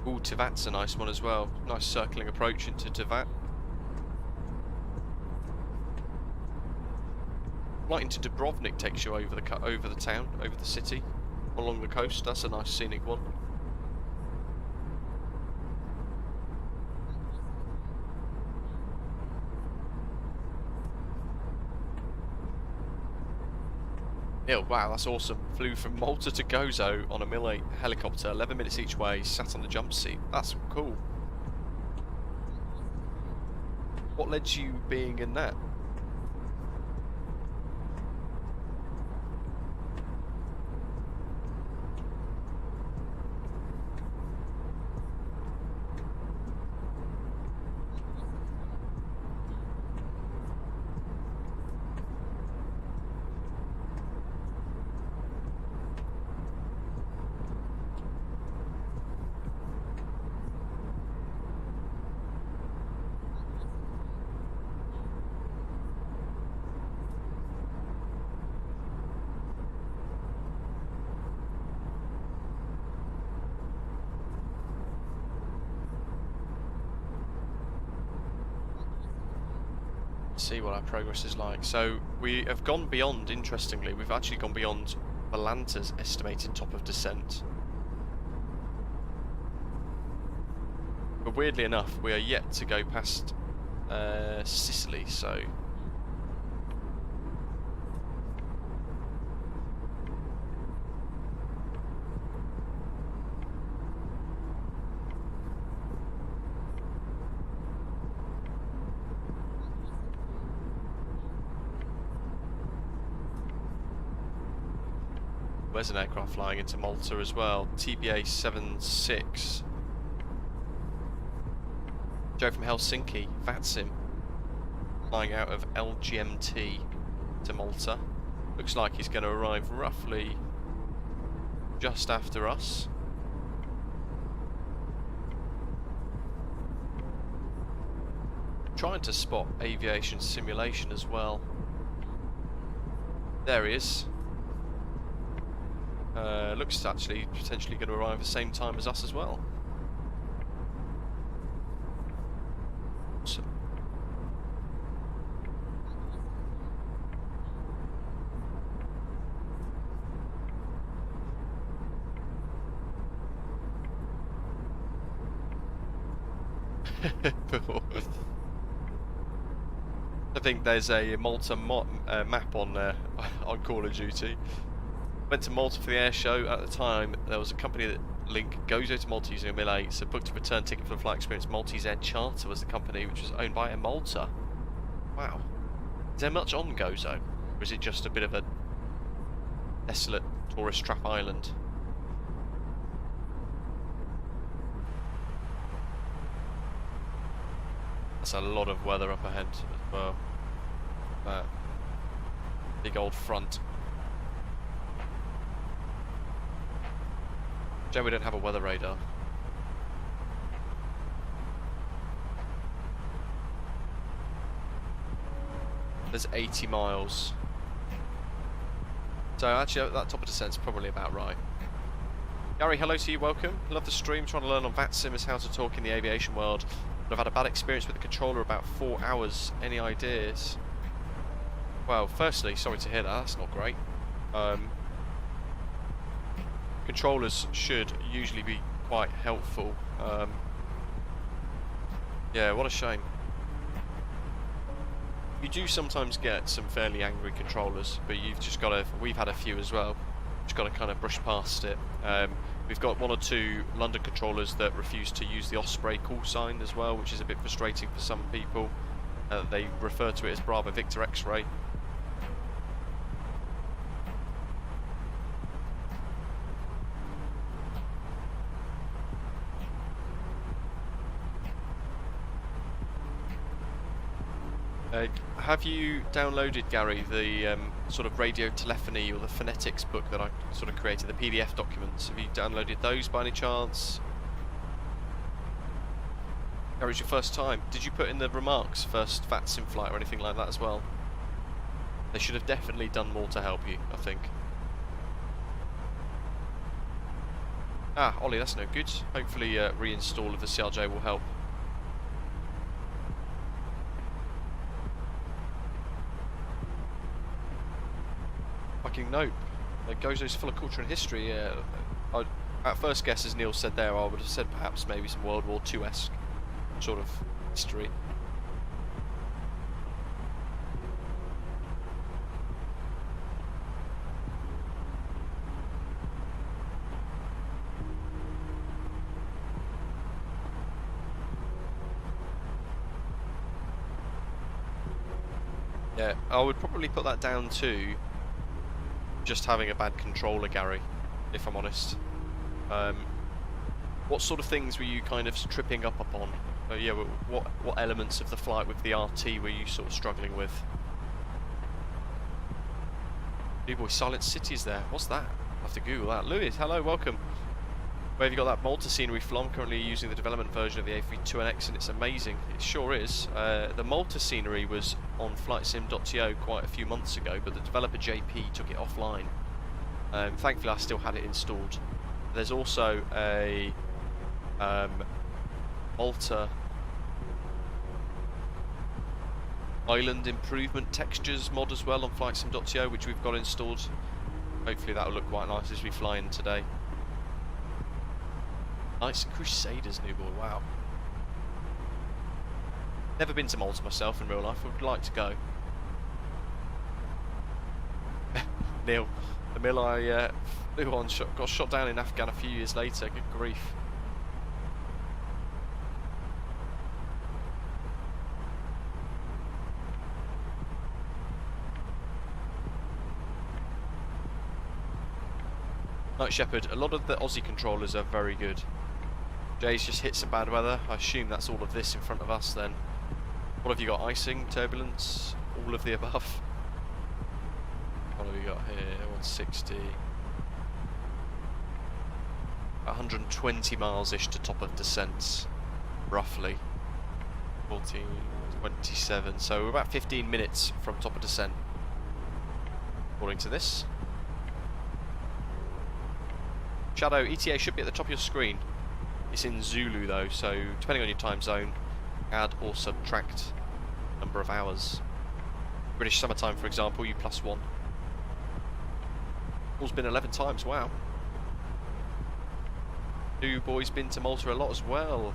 Ooh, Tivat's a nice one as well. Nice circling approach into Tivat. Flight into Dubrovnik takes you over the town, over the city, along the coast. That's a nice scenic one. Yeah, wow, that's awesome. Flew from Malta to Gozo on a Mil-8 helicopter, 11 minutes each way, sat on the jump seat. That's cool. What led to you being in that? see what our progress is like. So we have gone beyond, interestingly, we've actually gone beyond Valanta's estimated top of descent. But weirdly enough, we are yet to go past Sicily, so... There's an aircraft flying into Malta as well. TBA 76. Joe from Helsinki, Vatsim, flying out of LGMT to Malta. Looks like he's going to arrive roughly just after us. Trying to spot aviation simulation as well. There he is. Looks actually potentially going to arrive at the same time as us as well. Awesome. I think there's a Malta map on on Call of Duty. Went to Malta for the air show. At the time, there was a company that linked Gozo to Malta using a MIL-8, so booked a return ticket for the flight experience. Maltese Air Charter was the company, which was owned by Air Malta. Wow. Is there much on Gozo? Or is it just a bit of a desolate tourist trap island? That's a lot of weather up ahead as well. That big old front. Jen, we don't have a weather radar. There's 80 miles. So actually that top of descent's probably about right. Gary, hello to you, welcome. Love the stream, trying to learn on VATSIM as how to talk in the aviation world. But I've had a bad experience with the controller about 4 hours. Any ideas? Well, firstly, sorry to hear that, that's not great. Controllers should usually be quite helpful. Yeah, what a shame. You do sometimes get some fairly angry controllers, but you've just got to, we've had a few as well, just got to kind of brush past it. We've got 1 or 2 London controllers that refuse to use the Osprey call sign as well, which is a bit frustrating for some people. They refer to it as Bravo Victor X-ray. Have you downloaded, Gary, the sort of radio telephony or the phonetics book that I sort of created, the PDF documents? Have you downloaded those by any chance? Gary, it's your first time. Did you put in the remarks first VATSIM flight or anything like that as well? They should have definitely done more to help you, I think. Ah, Ollie, that's no good. Hopefully reinstall of the CRJ will help. Fucking nope. Gozo's full of culture and history. Yeah. At first guess, as Neil said there, I would have said perhaps maybe some World War II-esque sort of history. Yeah, I would probably put that down to just having a bad controller, Gary, if I'm honest. What sort of things were you kind of tripping up upon? Yeah, what elements of the flight with the RT were you sort of struggling with? New boy, Silent City's there. What's that? I'll have to Google that. Lewis, hello, welcome. Where have you got that Malta scenery from? I'm currently using the development version of the A32NX and it's amazing. It sure is. The Malta scenery was on flightsim.to quite a few months ago, but the developer JP took it offline. Thankfully I still had it installed. There's also a Malta island improvement textures mod as well on flightsim.to, which we've got installed. Hopefully that'll look quite nice as we fly in today. Nice Crusaders new boy, wow. Never been to Malta myself in real life, I would like to go. Neil, the mill I flew on got shot down in Afghan a few years later, good grief. Night Shepherd, a lot of the Aussie controllers are very good. Jay's just hit some bad weather. I assume that's all of this in front of us then. What have you got? Icing, turbulence, all of the above? What have we got here? 160. 120 miles-ish to top of descents, roughly. 14, 27. So we're about 15 minutes from top of descent, according to this. Shadow, ETA should be at the top of your screen. It's in Zulu though, so depending on your time zone, add or subtract number of hours. British summertime, for example, you +1. All's been 11 times, wow. New boys been to Malta a lot as well.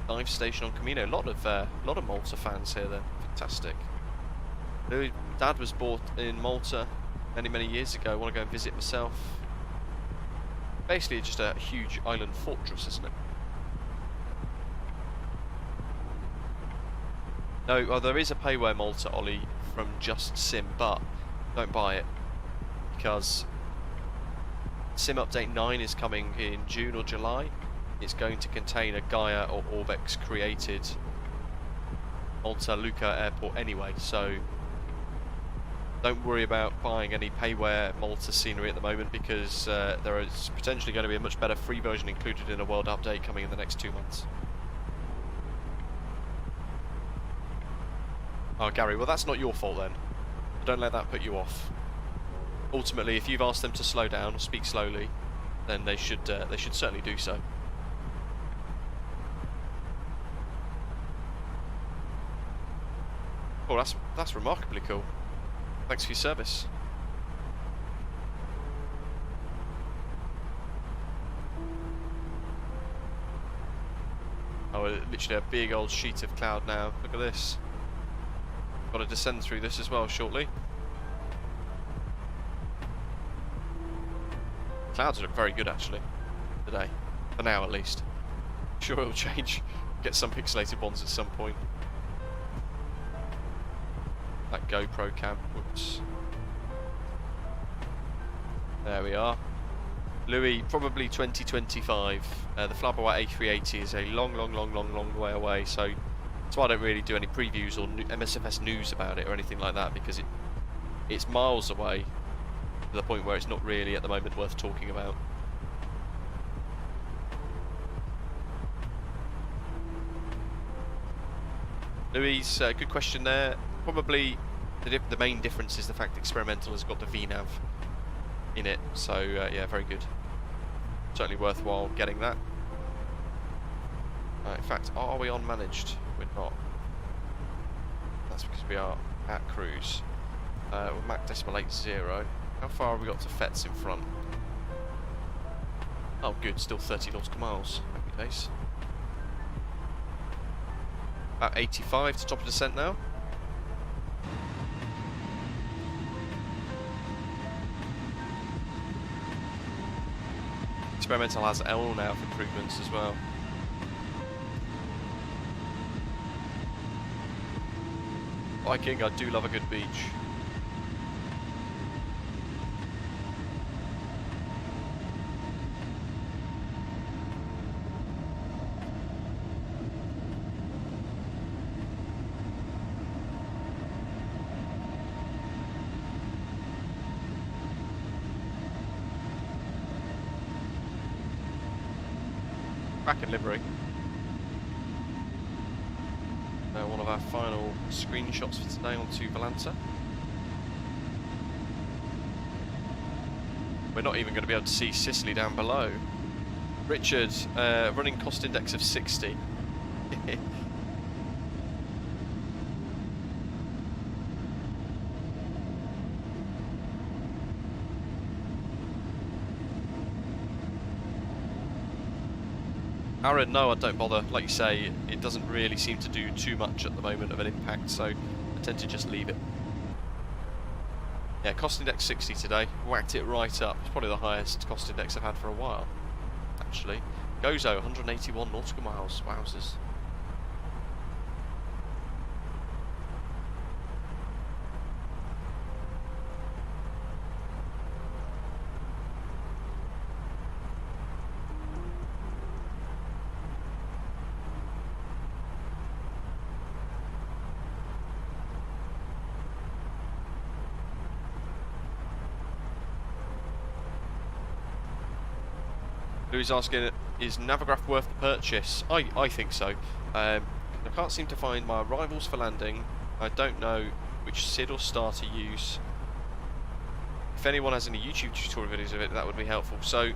Dive station on Camino, a lot of Malta fans here then, fantastic. Dad was bought in Malta many years ago, I want to go and visit myself. Basically just a huge island fortress, isn't it? No, well, there is a payware Malta, Ollie, from Just Sim, but don't buy it because Sim Update 9 is coming in June or July. It's going to contain a Gaia or Orbex created Malta Luqa airport anyway, so don't worry about buying any payware Malta scenery at the moment because there is potentially going to be a much better free version included in a world update coming in the next 2 months. Oh, Gary, well that's not your fault then. Don't let that put you off. Ultimately, if you've asked them to slow down or speak slowly, then they should certainly do so. Oh, that's remarkably cool. Thanks for your service. Oh, literally a big old sheet of cloud now. Look at this. Got to descend through this as well shortly. Clouds look very good actually today, for now at least. Sure it'll change. Get some pixelated ones at some point. That GoPro cam, whoops. There we are. Louis, probably 2025. The flybywire A380 is a long way away, so that's why I don't really do any previews or MSFS news about it or anything like that, because it's miles away to the point where it's not really at the moment worth talking about. Louis, good question there. Probably the main difference is the fact Experimental has got the VNAV in it, so yeah, very good. Certainly worthwhile getting that. In fact, are we on managed? We're not. That's because we are at cruise. We're Mach decimal 80. How far have we got to FETS in front? Oh good, still 30 nautical miles. Happy days. About 85 to top of descent now. Experimental has L now for improvements as well. Viking, I do love a good beach. Back in livery. One of our final screenshots for today onto Valanta. We're not even going to be able to see Sicily down below. Richard, running cost index of 60. Aaron, no, I don't bother. Like you say, it doesn't really seem to do too much at the moment of an impact, so I tend to just leave it. Yeah, cost index 60 today. Whacked it right up. It's probably the highest cost index I've had for a while, actually. Gozo, 181 nautical miles. Wowzers. Louis asking, is Navigraph worth the purchase? I think so. I can't seem to find my arrivals for landing. I don't know which SID or star to use. If anyone has any YouTube tutorial videos of it, that would be helpful. So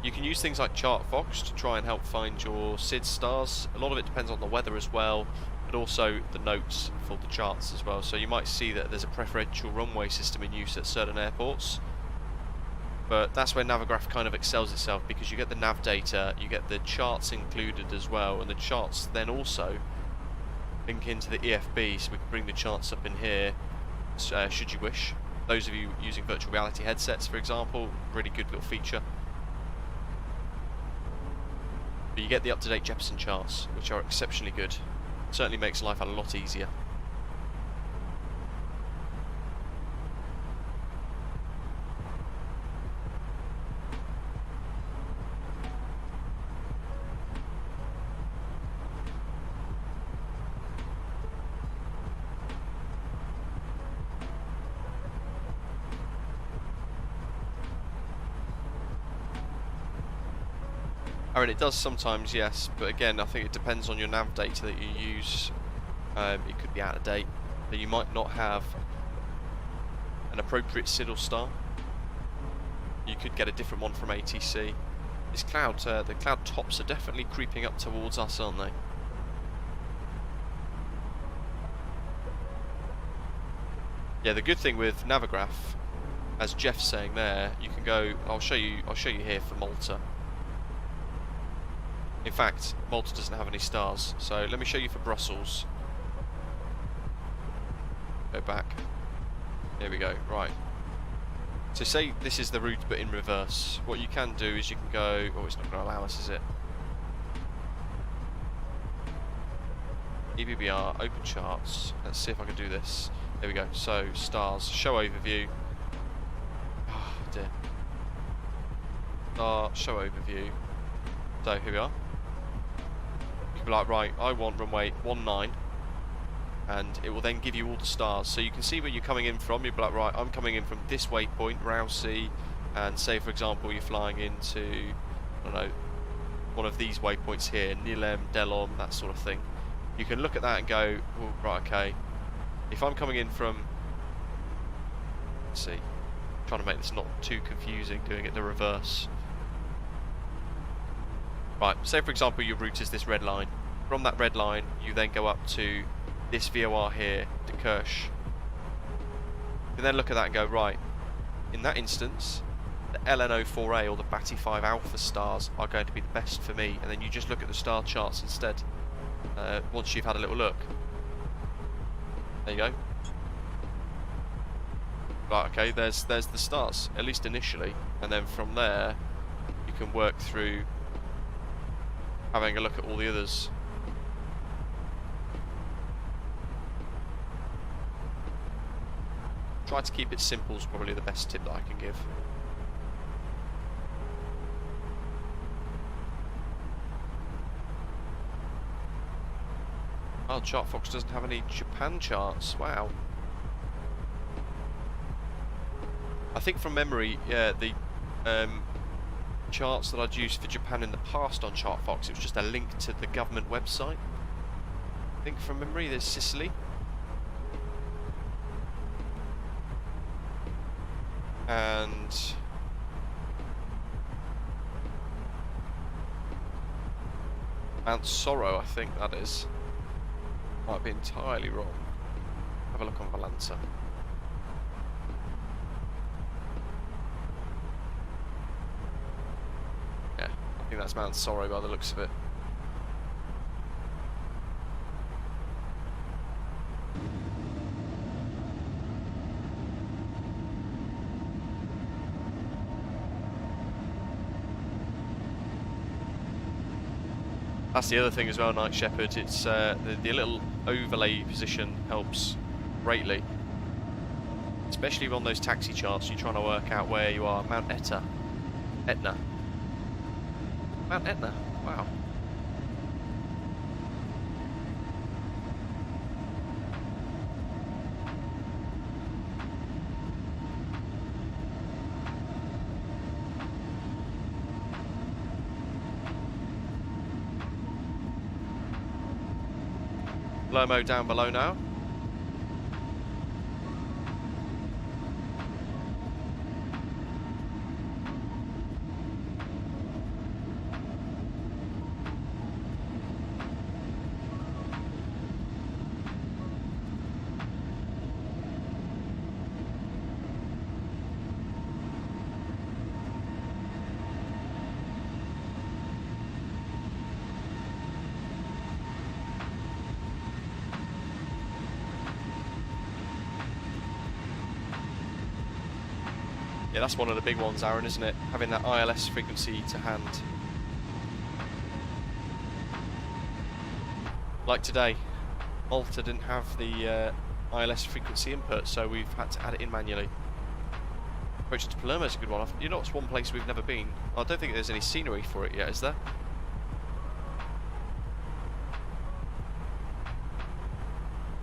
you can use things like ChartFox to try and help find your SID stars. A lot of it depends on the weather as well, but also the notes for the charts as well. So you might see that there's a preferential runway system in use at certain airports. But that's where Navigraph kind of excels itself, because you get the nav data, you get the charts included as well, and the charts then also link into the EFB, so we can bring the charts up in here, should you wish. Those of you using virtual reality headsets, for example, really good little feature. But you get the up-to-date Jeppesen charts, which are exceptionally good. Certainly makes life a lot easier. Aaron, it does sometimes, yes, but again, I think it depends on your nav data that you use. It could be out of date, but you might not have an appropriate SID or star. You could get a different one from ATC. This cloud, the cloud tops are definitely creeping up towards us, aren't they? Yeah, the good thing with Navigraph, as Jeff's saying there, you can go. I'll show you here for Malta. In fact, Malta doesn't have any stars, so let me show you for Brussels. Go back. Here we go, right. So say this is the route but in reverse. What you can do is you can go, oh, it's not going to allow us, is it? EBBR, open charts. Let's see if I can do this. There we go, so stars, show overview. Oh dear. Star, show overview. So here we are. Be like, right, I want runway 19, and it will then give you all the stars, so you can see where you're coming in from. You'll be like, right, I'm coming in from this waypoint, ROUSY, and say for example you're flying into, I don't know, one of these waypoints here, Nilem, Delon, that sort of thing. You can look at that and go, oh, right, okay, if I'm coming in from, let's see, I'm trying to make this not too confusing, doing it the reverse. Right, say for example your route is this red line. From that red line you then go up to this VOR here, to Kirsch. You can then look at that and go, right, in that instance the LNO4A or the BATI5 Alpha stars are going to be the best for me, and then you just look at the star charts instead once you've had a little look. There you go. Right, okay, there's the stars, at least initially, and then from there you can work through having a look at all the others. Try to keep it simple is probably the best tip that I can give. Oh, ChartFox doesn't have any Japan charts. Wow. I think from memory, yeah, the charts that I'd used for Japan in the past on ChartFox, it was just a link to the government website. I think from memory there's Sicily. And Mount Sorrow, I think that is. Might be entirely wrong. Have a look on Valanta. think that's Mount Sorrow by the looks of it. That's the other thing as well, Night Shepherd. It's the little overlay position helps greatly, especially on those taxi charts. You're trying to work out where you are. Mount Etna. Mount Etna. Wow. Low mode down below now. Yeah, that's one of the big ones, Aaron, isn't it? Having that ILS frequency to hand. Like today, Malta didn't have the ILS frequency input, so we've had to add it in manually. Approaching to Palermo is a good one. You know, it's one place we've never been. I don't think there's any scenery for it yet, is there?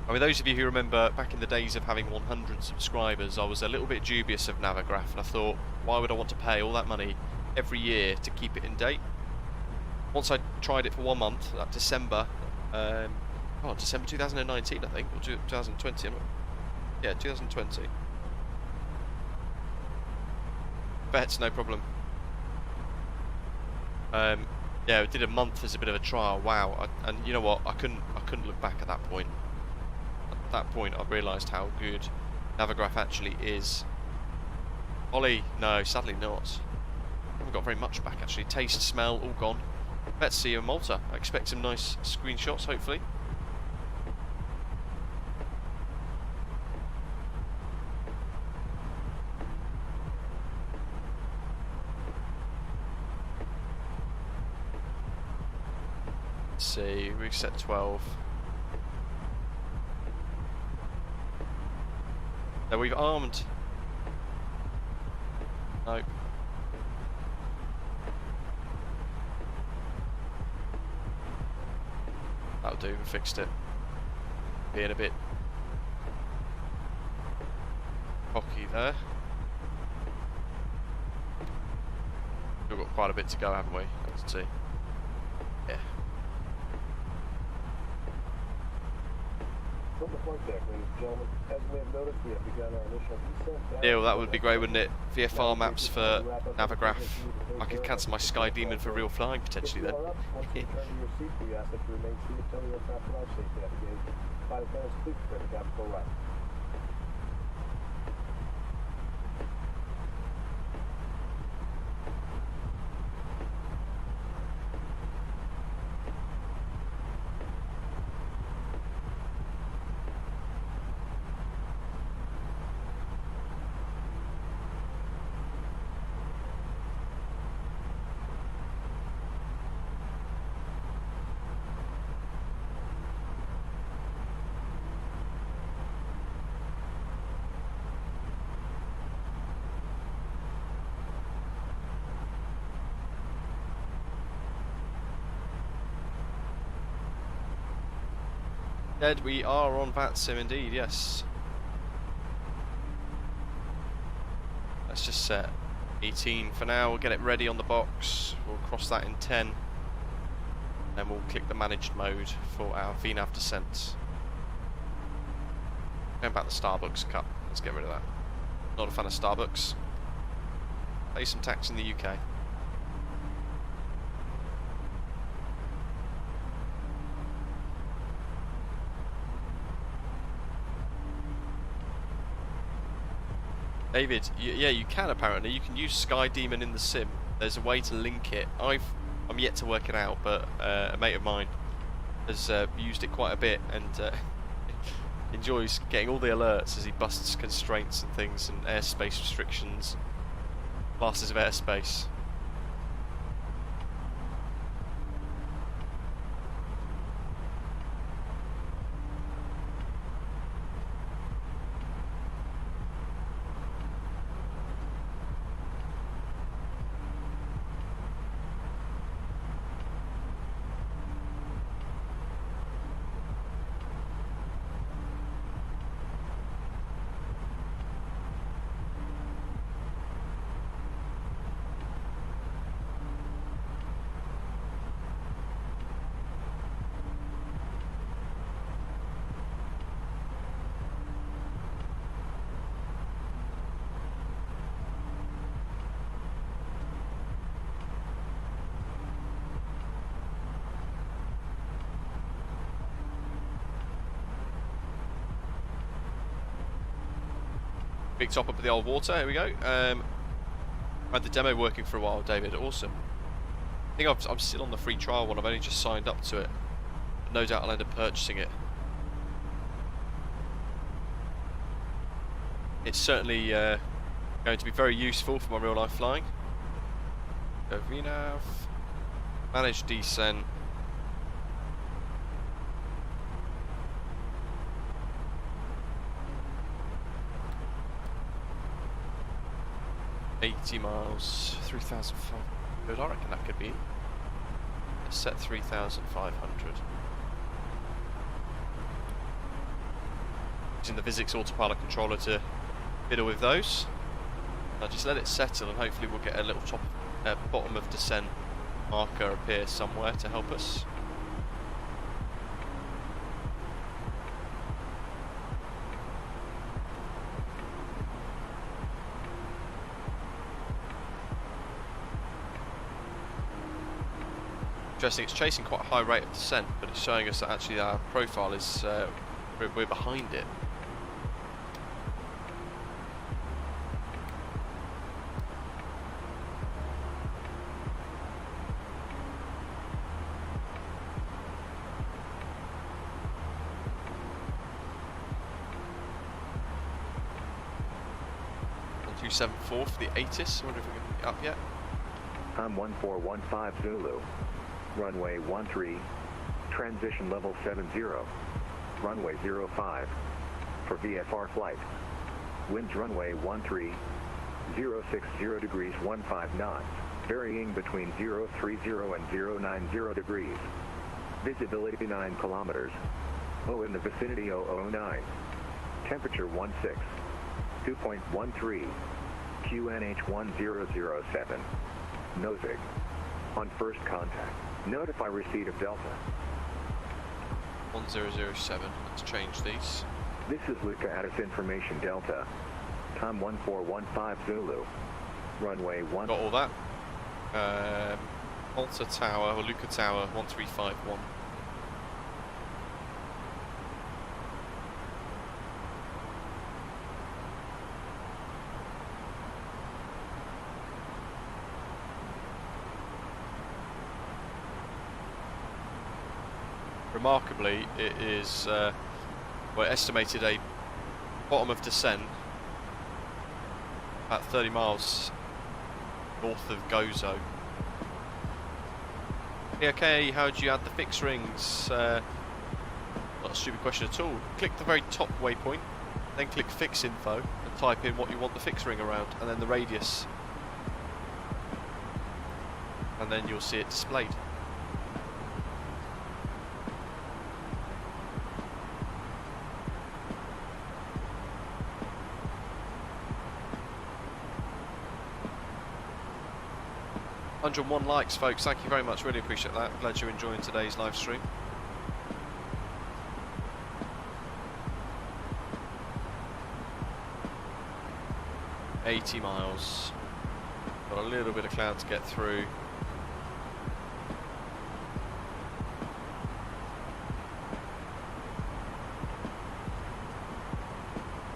I mean, those of you who remember back in the days of having 100 subscribers, I was a little bit dubious of Navigraph, and I thought, why would I want to pay all that money every year to keep it in date? Once I tried it for 1 month, that December, December 2019, I think, or 2020, yeah, 2020. Bets, no problem. Yeah, I did a month as a bit of a trial. Wow, and you know what? I couldn't look back at that point. At that point, I realised how good Navigraph actually is. Ollie, no, sadly not. Haven't got very much back actually. Taste, smell, all gone. Let's see you in Malta. I expect some nice screenshots, hopefully. Let's see, reset 12. Now we've armed. Nope. That'll do, we fixed it. Being a bit cocky there. We've got quite a bit to go, haven't we? Let's see. Yeah. From the flight deck, ladies and gentlemen, as we have noticed, we have begun our initial descent. Yeah, well, that would be great, wouldn't it? VFR maps for Navigraph. I could cancel my Sky Demon for real flying potentially then. Once you return to your seat, we ask that you remain seated until the aircraft arrives safely at the gate. Flight attendants, please prepare to go right. Ed, we are on VATSIM indeed, yes. Let's just set 18 for now. We'll get it ready on the box. We'll cross that in 10. Then we'll click the managed mode for our VNAV descent. Going back to the Starbucks Cup. Let's get rid of that. Not a fan of Starbucks. Pay some tax in the UK. David, yeah, you can apparently. You can use Sky Demon in the sim. There's a way to link it. I've I'm yet to work it out, but a mate of mine has used it quite a bit and enjoys getting all the alerts as he busts constraints and things and airspace restrictions, classes of airspace. Big top up of the old water, here we go. Had the demo working for a while, David, awesome. I think I'm still on the free trial one, I've only just signed up to it. But no doubt I'll end up purchasing it. It's certainly going to be very useful for my real life flying. Go VNAV, manage descent. $80 miles, 3,500. I reckon that could be. Set 3,500. Using the Visix autopilot controller to fiddle with those. I'll just let it settle and hopefully we'll get a little bottom of descent marker appear somewhere to help us. Interesting, it's chasing quite a high rate of descent, but it's showing us that actually our profile is, we're behind it. .274 for the ATIS, I wonder if we can pick it up yet. I'm 1415 Zulu. Runway 13, transition level 70, runway 05, for VFR flight. Winds runway 13, 060 degrees 15 knots, varying between 030 and 090 degrees. Visibility 9 kilometers. O in the vicinity 009. Temperature 16, 2.13, QNH 1007. Nosig. On first contact. Notify receipt of Delta. 1007. Let's change these. This is Luqa Addis Information Delta. Time 1415 Zulu. Runway 1. Got all that. Malta Tower, or Luqa Tower, 1351. Remarkably, it is well, estimated a bottom of descent about 30 miles north of Gozo. Okay, how do you add the fix rings? Not a stupid question at all. Click the very top waypoint, then click fix info and type in what you want the fix ring around, and then the radius, and then you'll see it displayed. .101 likes, folks, thank you very much, really appreciate that. Glad you're enjoying today's live stream. $80 miles. Got a little bit of cloud to get through.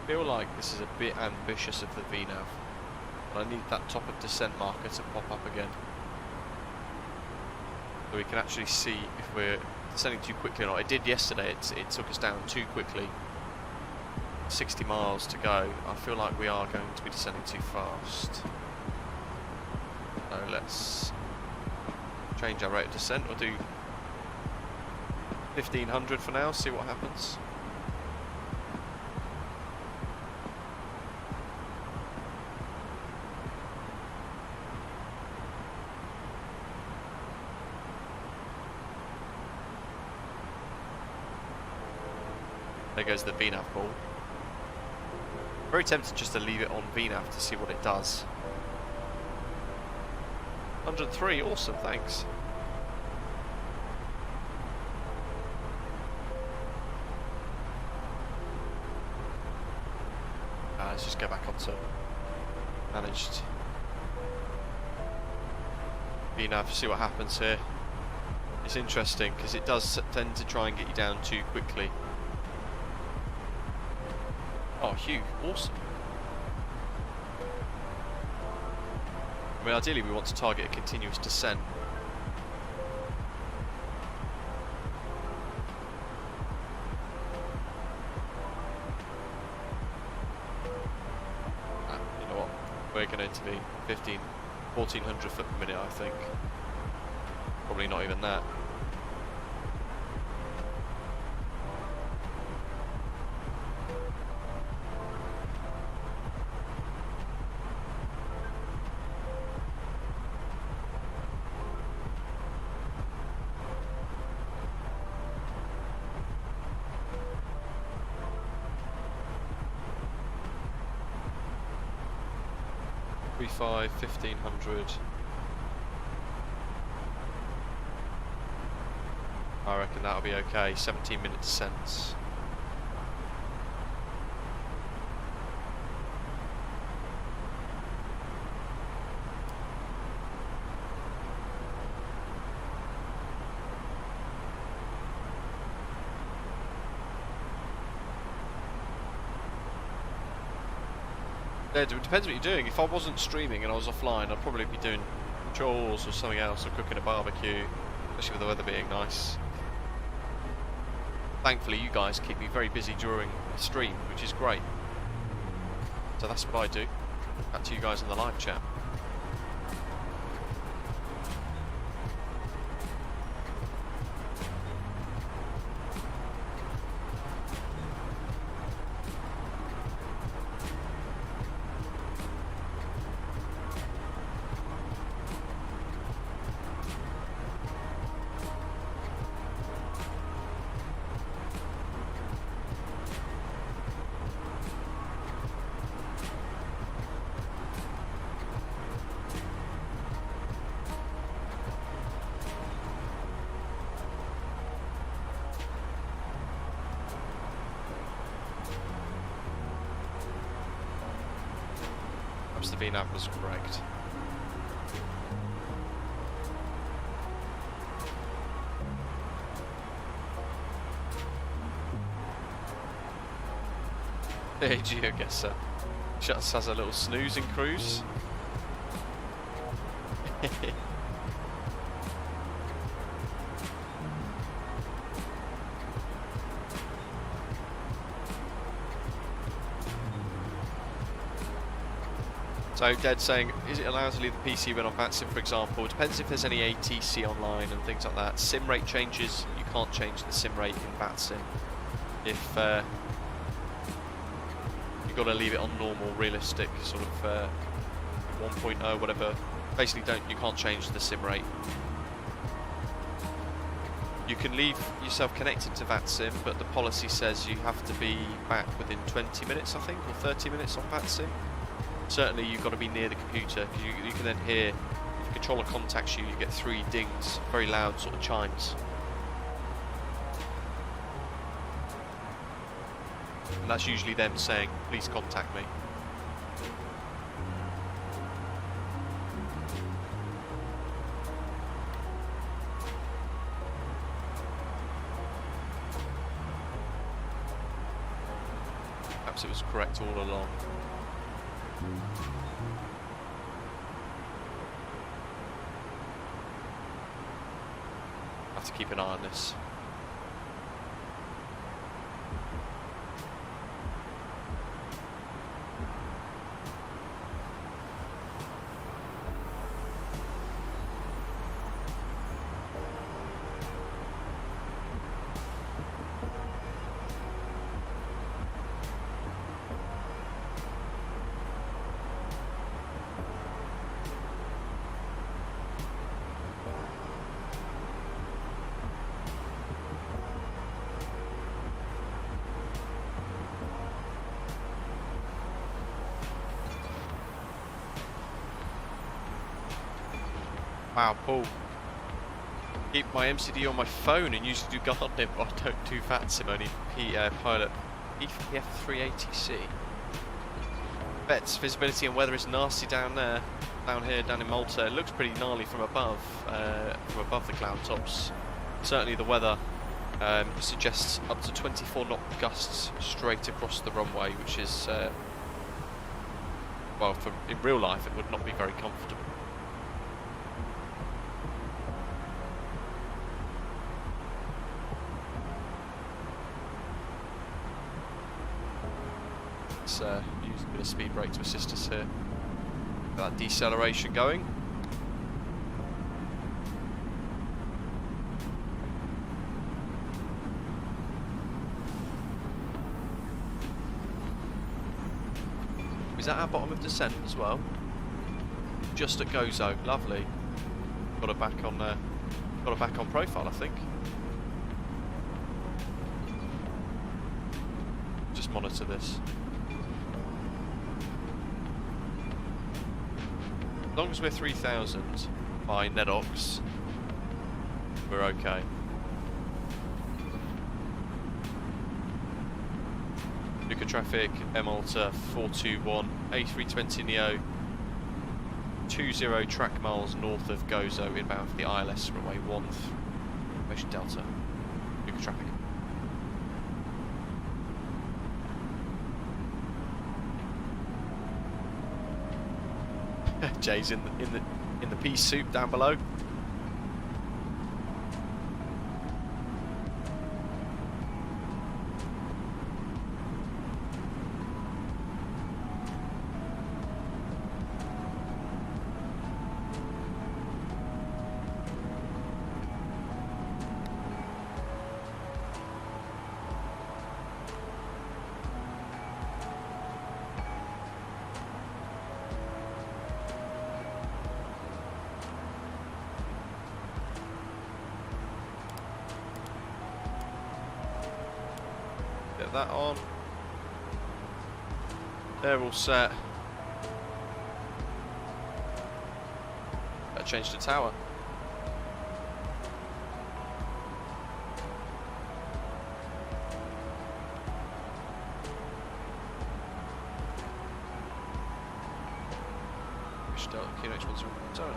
I feel like this is a bit ambitious of the VNAV, but I need that top of descent marker to pop up again. So we can actually see if we're descending too quickly or not. It did yesterday, it took us down too quickly. 60 miles to go. I feel like we are going to be descending too fast. So let's change our rate of descent. We'll do 1500 for now, see what happens. There goes the VNAV ball. Very tempted just to leave it on VNAV to see what it does. 103, awesome, thanks. Let's just go back onto managed VNAV, see what happens here. It's interesting because it does tend to try and get you down too quickly. Oh, Hugh, awesome. I mean, ideally we want to target a continuous descent. You know what? We're going to be 1400 foot per minute, I think. Probably not even that. Five 1500. I reckon that'll be okay. 17-minute descents. It depends what you're doing. If I wasn't streaming and I was offline, I'd probably be doing chores or something else, or cooking a barbecue, especially with the weather being nice. Thankfully, you guys keep me very busy during the stream, which is great. So that's what I do. Back to you guys in the live chat. The VNAV was correct. The GeoGuessr just has a little snoozing cruise. So Dead saying, is it allowed to leave the PC when on VATSIM, for example? It depends if there's any ATC online and things like that. SIM rate changes, you can't change the SIM rate in VATSIM. If you've got to leave it on normal, realistic, sort of 1.0, whatever. Basically, you can't change the SIM rate. You can leave yourself connected to VATSIM, but the policy says you have to be back within 20 minutes, I think, or 30 minutes on VATSIM. Certainly you've got to be near the computer, because you can then hear, if the controller contacts you, you get 3 dings, very loud sort of chimes. And that's usually them saying, please contact me. Perhaps it was correct all along. have to keep an eye on this. Wow, Paul. Keep my MCD on my phone and usually do gardening, but I don't do that simony pilot PF380C. Bets, visibility and weather is nasty down there. Down here, down in Malta. It looks pretty gnarly from above the cloud tops. Certainly the weather suggests up to 24 knot gusts straight across the runway, which is, well, in real life it would not be very comfortable. Use a bit of speed brake to assist us here. Got that deceleration going. Is that our bottom of descent as well? Just at Gozo, lovely. Got it back on profile, I think. Just monitor this. As long as we're 3000 by NEDOX, we're okay. Luqa traffic, Air Malta 421, A320neo, 20 track miles north of Gozo, inbound for the ILS runway 1, Formation Delta, Luqa traffic. Jay's in the pea soup down below. That on. They're all set. Better change the tower. Push Delta QNH107.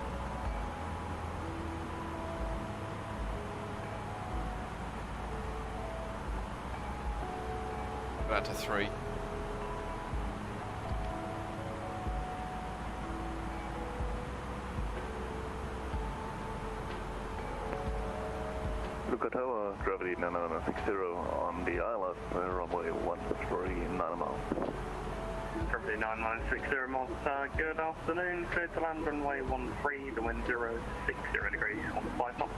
Back to 3. Luqa Tower, gravity 9960 on the ILS, runway 13 miles. Gravity 9960 Malta, good afternoon, clear to land runway 13, the wind 060 degrees, 15 knots.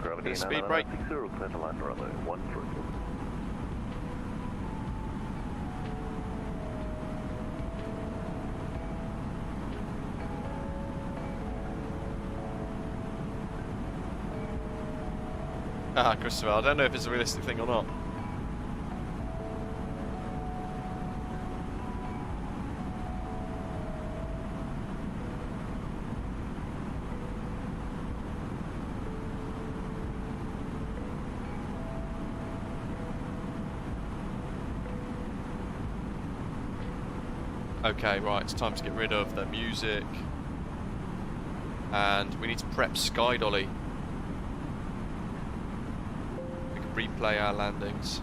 Gravity speed brake. 9960, clear to land runway 13. Ah, Christopher, I don't know if it's a realistic thing or not. Okay, right, it's time to get rid of the music. And we need to prep Sky Dolly. Replay our landings.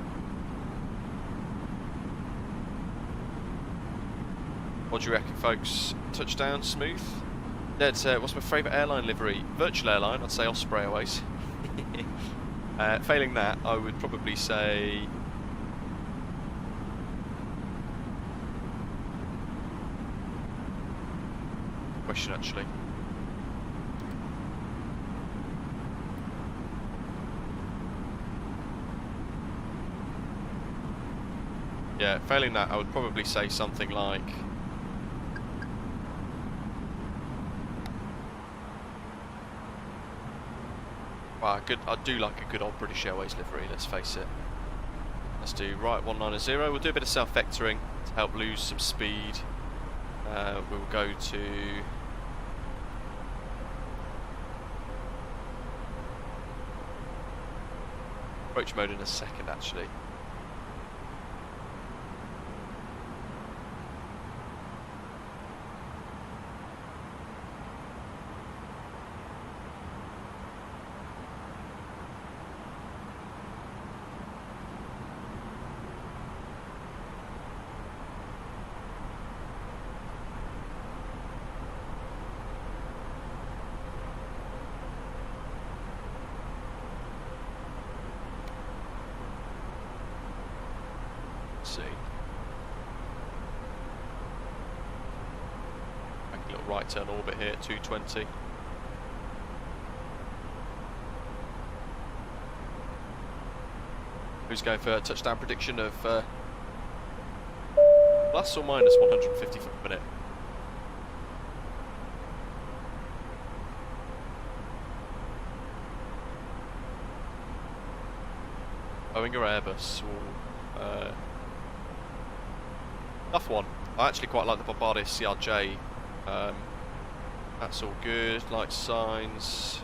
What do you reckon, folks? Touchdown smooth? That's what's my favourite airline livery? Virtual airline, I'd say Osprey Airways. Failing that, I would probably say question actually. Yeah, failing that, I would probably say something like good. I do like a good old British Airways livery, let's face it. Let's do right 190. We'll do a bit of self-vectoring to help lose some speed. We'll go to approach mode in a second actually. See. Make a little right turn orbit here at 220. Who's going for a touchdown prediction of plus or minus 150 foot per minute? Boeing or Airbus? Or, tough one. I actually quite like the Bombardier CRJ. That's all good. Light signs.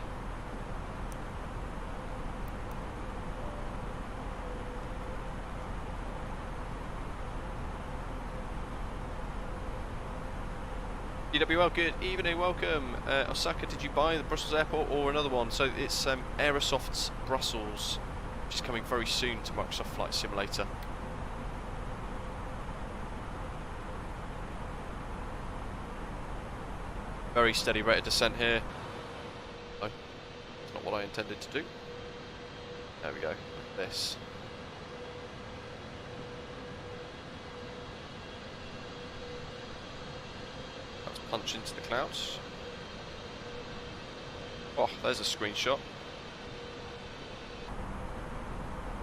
DWL, good evening, welcome. Osaka, did you buy the Brussels airport or another one? So it's Aerosoft's Brussels, which is coming very soon to Microsoft Flight Simulator. Very steady rate of descent here. No, that's not what I intended to do. There we go, like this. Let's punch into the clouds. Oh, there's a screenshot.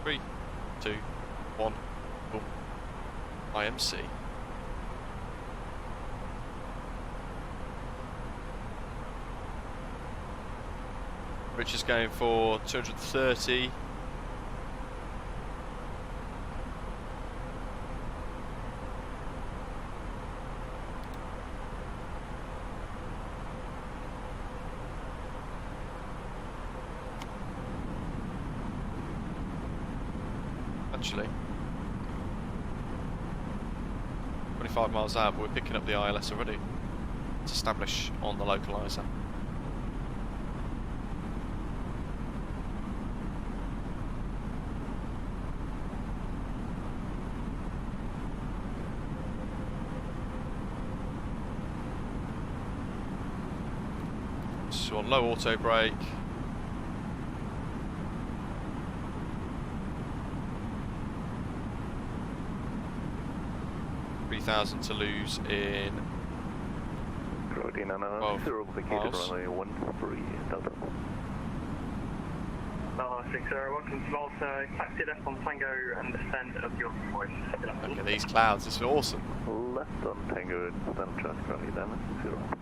3, 2, 1, boom. IMC. Rich is going for 230. Actually, 25 miles out, but we're picking up the ILS already. Let's establish on the localizer. So on low auto brake. To lose in ODINA 0, vacated runway 13 Delta. Malta 60, welcome to Malta, taxi left on Tango and descend of your voice. Look at these clouds, this is awesome. Left on Tango, descend traffic runway 0.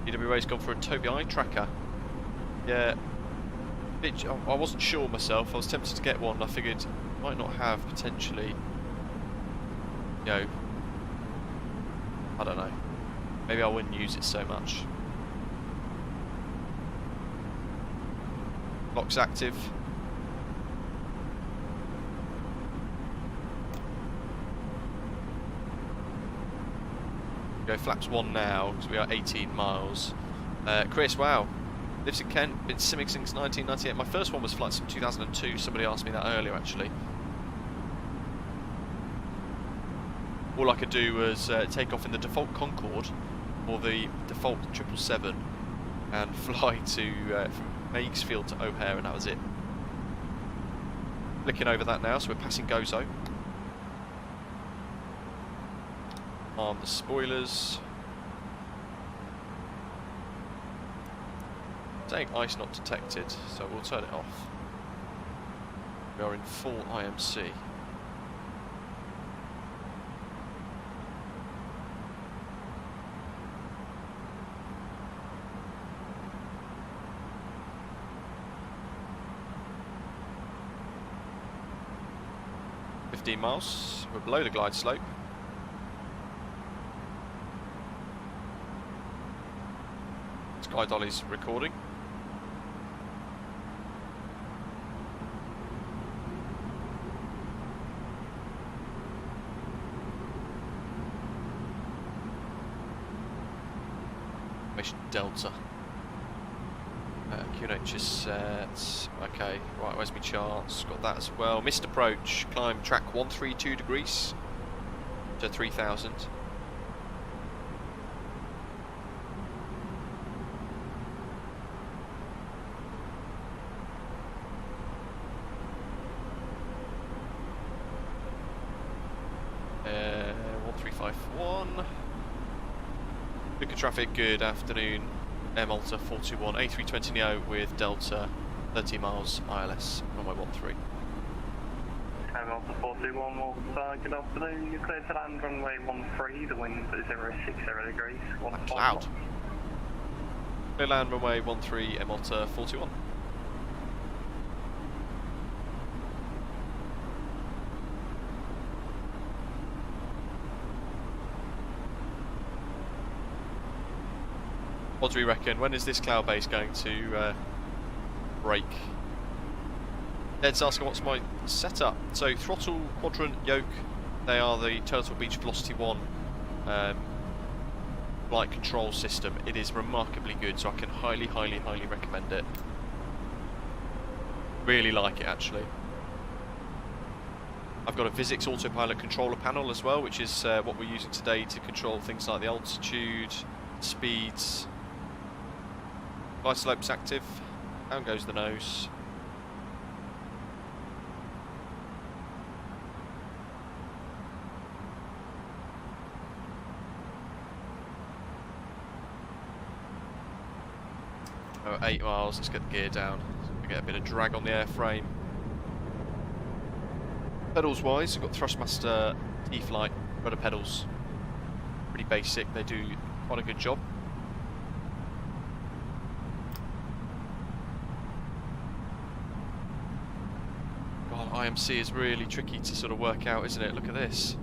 EBBR's gone for a Toby eye tracker. Yeah, I wasn't sure myself. I was tempted to get one. I figured might not have potentially. You know, I don't know. Maybe I wouldn't use it so much. Lock's active. Go flaps 1 now, because we are 18 miles. Chris, wow. Lives in Kent, been simming since 1998. My first one was flight sim 2002. Somebody asked me that earlier, actually. All I could do was take off in the default Concorde or the default 777 and fly to from Meigsfield to O'Hare, and that was it. Looking over that now, so we're passing Gozo. Arm the spoilers. Saying ice not detected, so we'll turn it off. We are in full IMC. Miles. We're below the glide slope. Sky Dolly's recording. Mission Delta. QNH is set. Okay, right, where's my charts? Got that as well. Missed approach. Climb track 132 degrees to 3000. Uh, 1351. Luqa traffic, good afternoon. Air Malta 421 A320neo with Delta 30 miles ILS, runway 13. Air Malta 421 Malta, good afternoon. You're clear to land runway 13, the wind is 060 degrees. Cloud. Clear land runway 13, Air Malta 421. What do we reckon? When is this cloud base going to break? Ed's asking what's my setup. So throttle, quadrant, yoke, they are the Turtle Beach Velocity 1 flight control system. It is remarkably good, so I can highly recommend it. Really like it, actually. I've got a Visix autopilot controller panel as well, which is what we're using today to control things like the altitude, speeds. Glide slope's active. Down goes the nose. Oh, 8 miles, let's get the gear down. We get a bit of drag on the airframe. Pedals wise, we've got Thrustmaster T-Flight rudder pedals. Pretty basic, they do quite a good job. God, IMC is really tricky to sort of work out, isn't it? Look at this.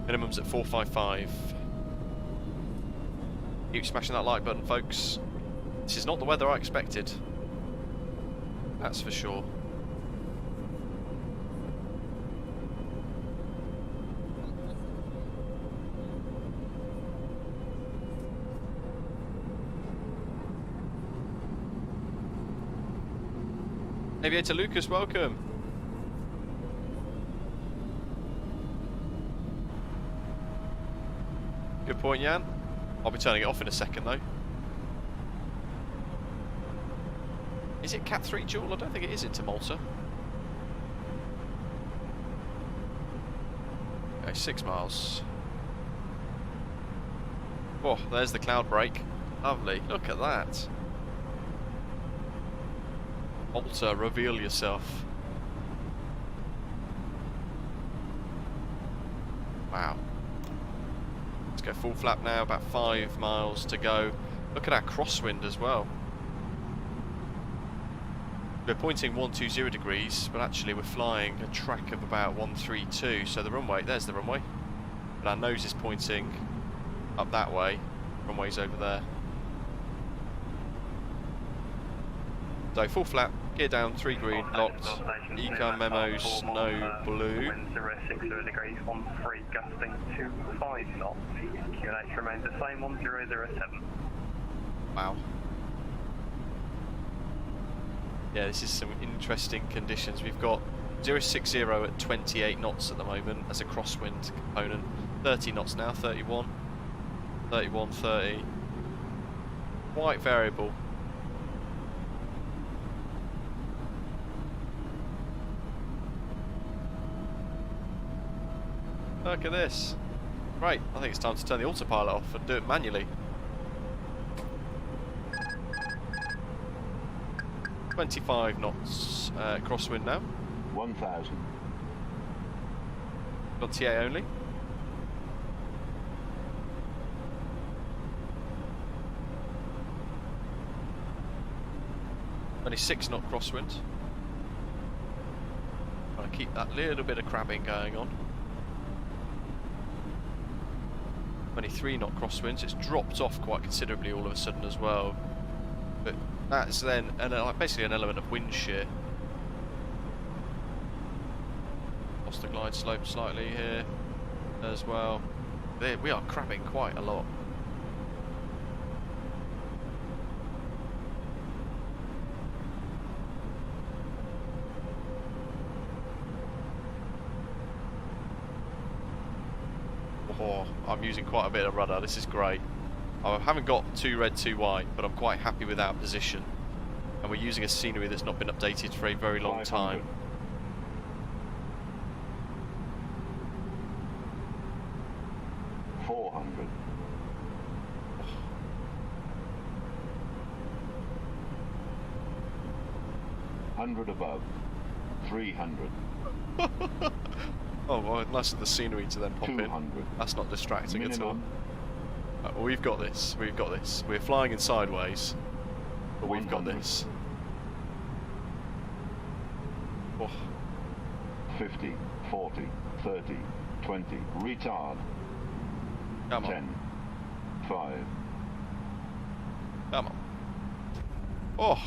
Minimum's at 455. Keep smashing that like button, folks. This is not the weather I expected. That's for sure. Aviator Lucas, welcome. Good point, Jan. I'll be turning it off in a second, though. Is it Cat 3 dual? I don't think it is into Malta. Okay, 6 miles. Oh, there's the cloud break. Lovely. Look at that. Malta, reveal yourself. Wow. Let's go full flap now, about 5 miles to go. Look at our crosswind as well. We're pointing 120 degrees, but actually we're flying a track of about 132. So the runway, there's the runway. But our nose is pointing up that way. Runway's over there. So full flap, gear down, 3 green, locked, econ memos, no blue. Wind 060 degrees, 13, gusting 25 knots. QNH remains the same, 1007. Wow. Yeah, this is some interesting conditions. We've got 060 at 28 knots at the moment as a crosswind component. 30 knots now, 31, 31, 30. Quite variable. Look at this. Right, I think it's time to turn the autopilot off and do it manually. 25 knots crosswind now. 1,000. Got TA only. Only 6 knot crosswind. Trying to keep that little bit of crabbing going on. 23 knot crosswinds. It's dropped off quite considerably all of a sudden as well. But that's then basically an element of wind shear. Lost the glide slope slightly here as well. There, we are crabbing quite a lot. Oh, I'm using quite a bit of rudder. This is great. I haven't got 2 red, 2 white, but I'm quite happy with our position. And we're using a scenery that's not been updated for a very long time. 400. 100 above. 300. Oh, well, nice of the scenery to then pop 200. in. That's not distracting Minimum. at all. Well, we've got this. We've got this. We're flying in sideways, but we've got 100. this. Oh. 50, 40, 30, 20. Retard. Come on. 10, 5. Come on. Oh,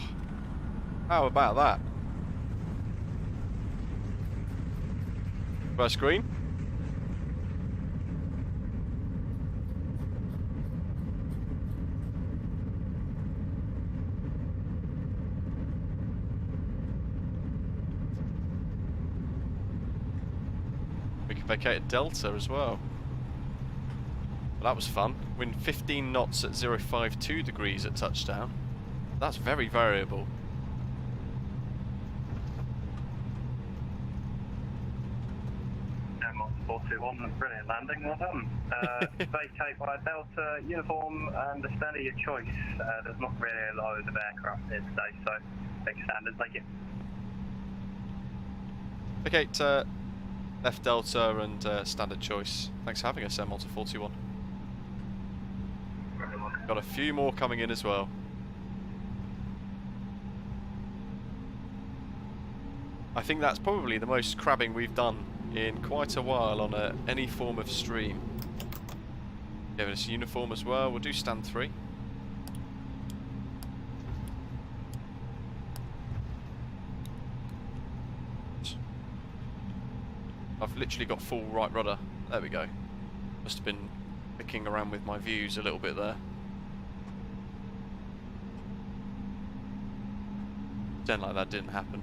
how about that? First green. We can vacate a delta as well. Well, that was fun. Wind 15 knots at 052 degrees at touchdown. That's very variable. Air Malta 421, brilliant landing, well done. Vacate by Delta, uniform, and the standard of your choice. There's not really a load of aircraft here today, so big standard, thank you. Vacate left delta and standard choice. Thanks for having us, Air Malta 421. Got a few more coming in as well. I think that's probably the most crabbing we've done in quite a while on any form of stream. Give us a uniform as well. We'll do stand 3. I've literally got full right rudder. There we go. Must have been picking around with my views a little bit there. Pretend like that didn't happen.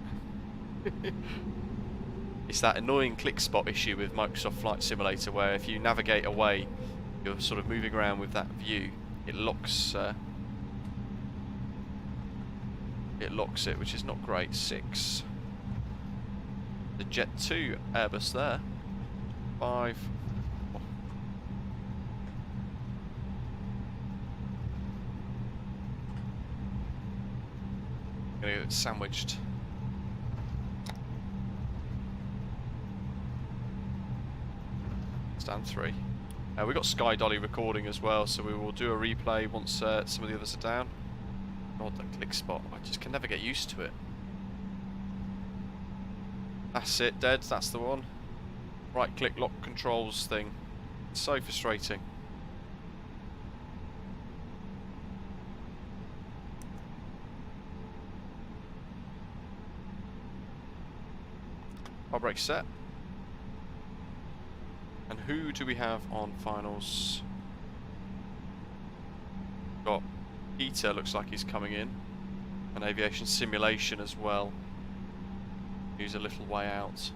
It's that annoying click spot issue with Microsoft Flight Simulator where if you navigate away, you're sort of moving around with that view. It locks it, which is not great. 6. The Jet 2 Airbus there. 5. Oh. Gonna get sandwiched. Stand 3. We've got Sky Dolly recording as well, so we will do a replay once some of the others are down. God, that click spot. I just can never get used to it. That's it, dead. That's the one. Right click lock controls thing. It's so frustrating. Car brake set. And who do we have on finals? Got Peter, looks like he's coming in. An aviation simulation as well. Who's a little way out.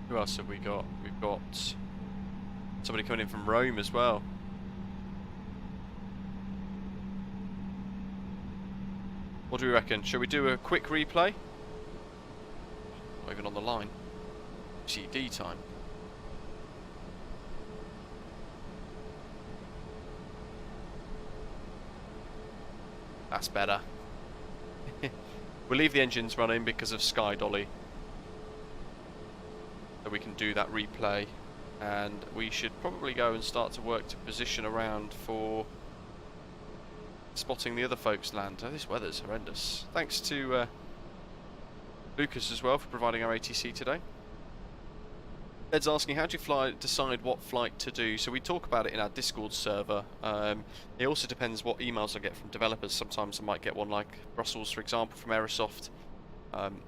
Who else have we got? We've got somebody coming in from Rome as well. What do we reckon? Shall we do a quick replay? Not even on the line. CD time. That's better. We'll leave the engines running because of Sky Dolly. So we can do that replay. And we should probably go and start to work to position around for spotting the other folks land. Oh, this weather's horrendous. Thanks to Lucas as well for providing our ATC today. Ed's asking, how do you decide what flight to do? So we talk about it in our Discord server. It also depends what emails I get from developers. Sometimes I might get one like Brussels, for example, from Aerosoft, and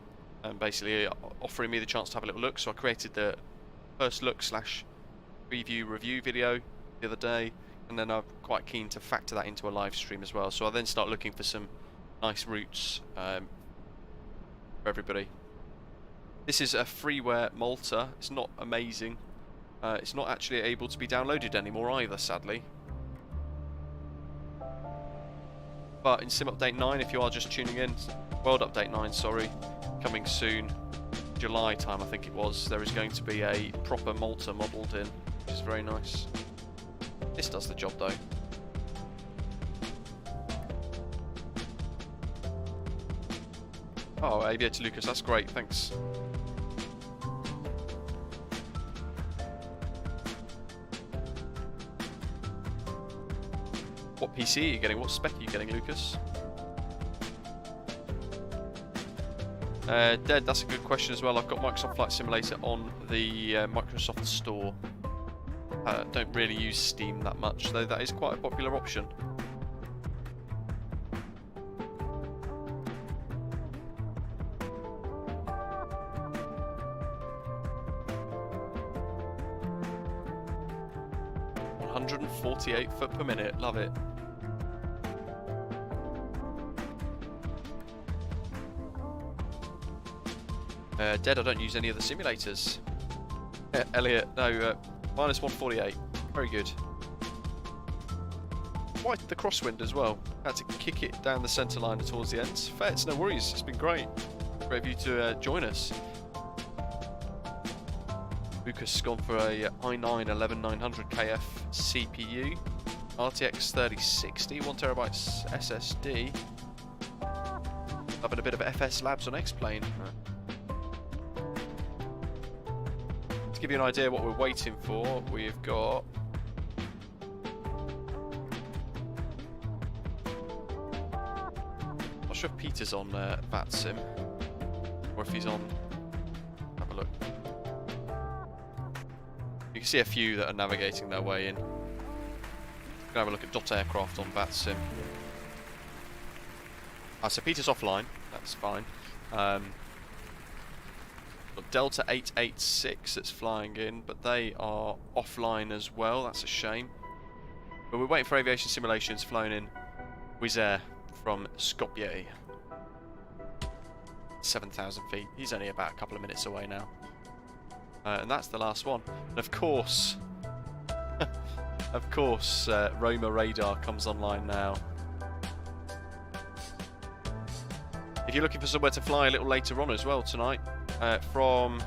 basically offering me the chance to have a little look. So I created the first look / preview review video the other day, and then I'm quite keen to factor that into a live stream as well. So I then start looking for some nice routes for everybody. This is a freeware Malta. It's not amazing. It's not actually able to be downloaded anymore either, sadly. But in Sim Update 9, if you are just tuning in, World Update 9, sorry, coming soon, July time I think it was, there is going to be a proper Malta modelled in, which is very nice. This does the job though. Oh, Aviator Lucas, that's great, thanks. What PC are you getting? What spec are you getting, Lucas? Dead, that's a good question as well. I've got Microsoft Flight Simulator on the Microsoft Store. Don't really use Steam that much, though that is quite a popular option. £148 per minute, love it. Dead, I don't use any of the simulators. Elliot, no, minus 148. Very good. Quite the crosswind as well. Had to kick it down the centre line towards the end. Fair, it's no worries, it's been great. Great of you to join us. Lucas has gone for a i9 11900 KF CPU, RTX 3060, 1TB SSD. Having a bit of FS Labs on X-Plane. To give you an idea what we're waiting for, we've got not sure if Peter's on VATSIM or if he's on. Have a look. You can see a few that are navigating their way in. We're going to have a look at Dot Aircraft on VATSIM. So Peter's offline, that's fine. Got Delta 886 that's flying in, but they are offline as well, that's a shame. But we're waiting for aviation simulations flown in Wizz Air from Skopje. 7,000 feet. He's only about a couple of minutes away now. And that's the last one. And of course, Roma radar comes online now. If you're looking for somewhere to fly a little later on as well tonight, from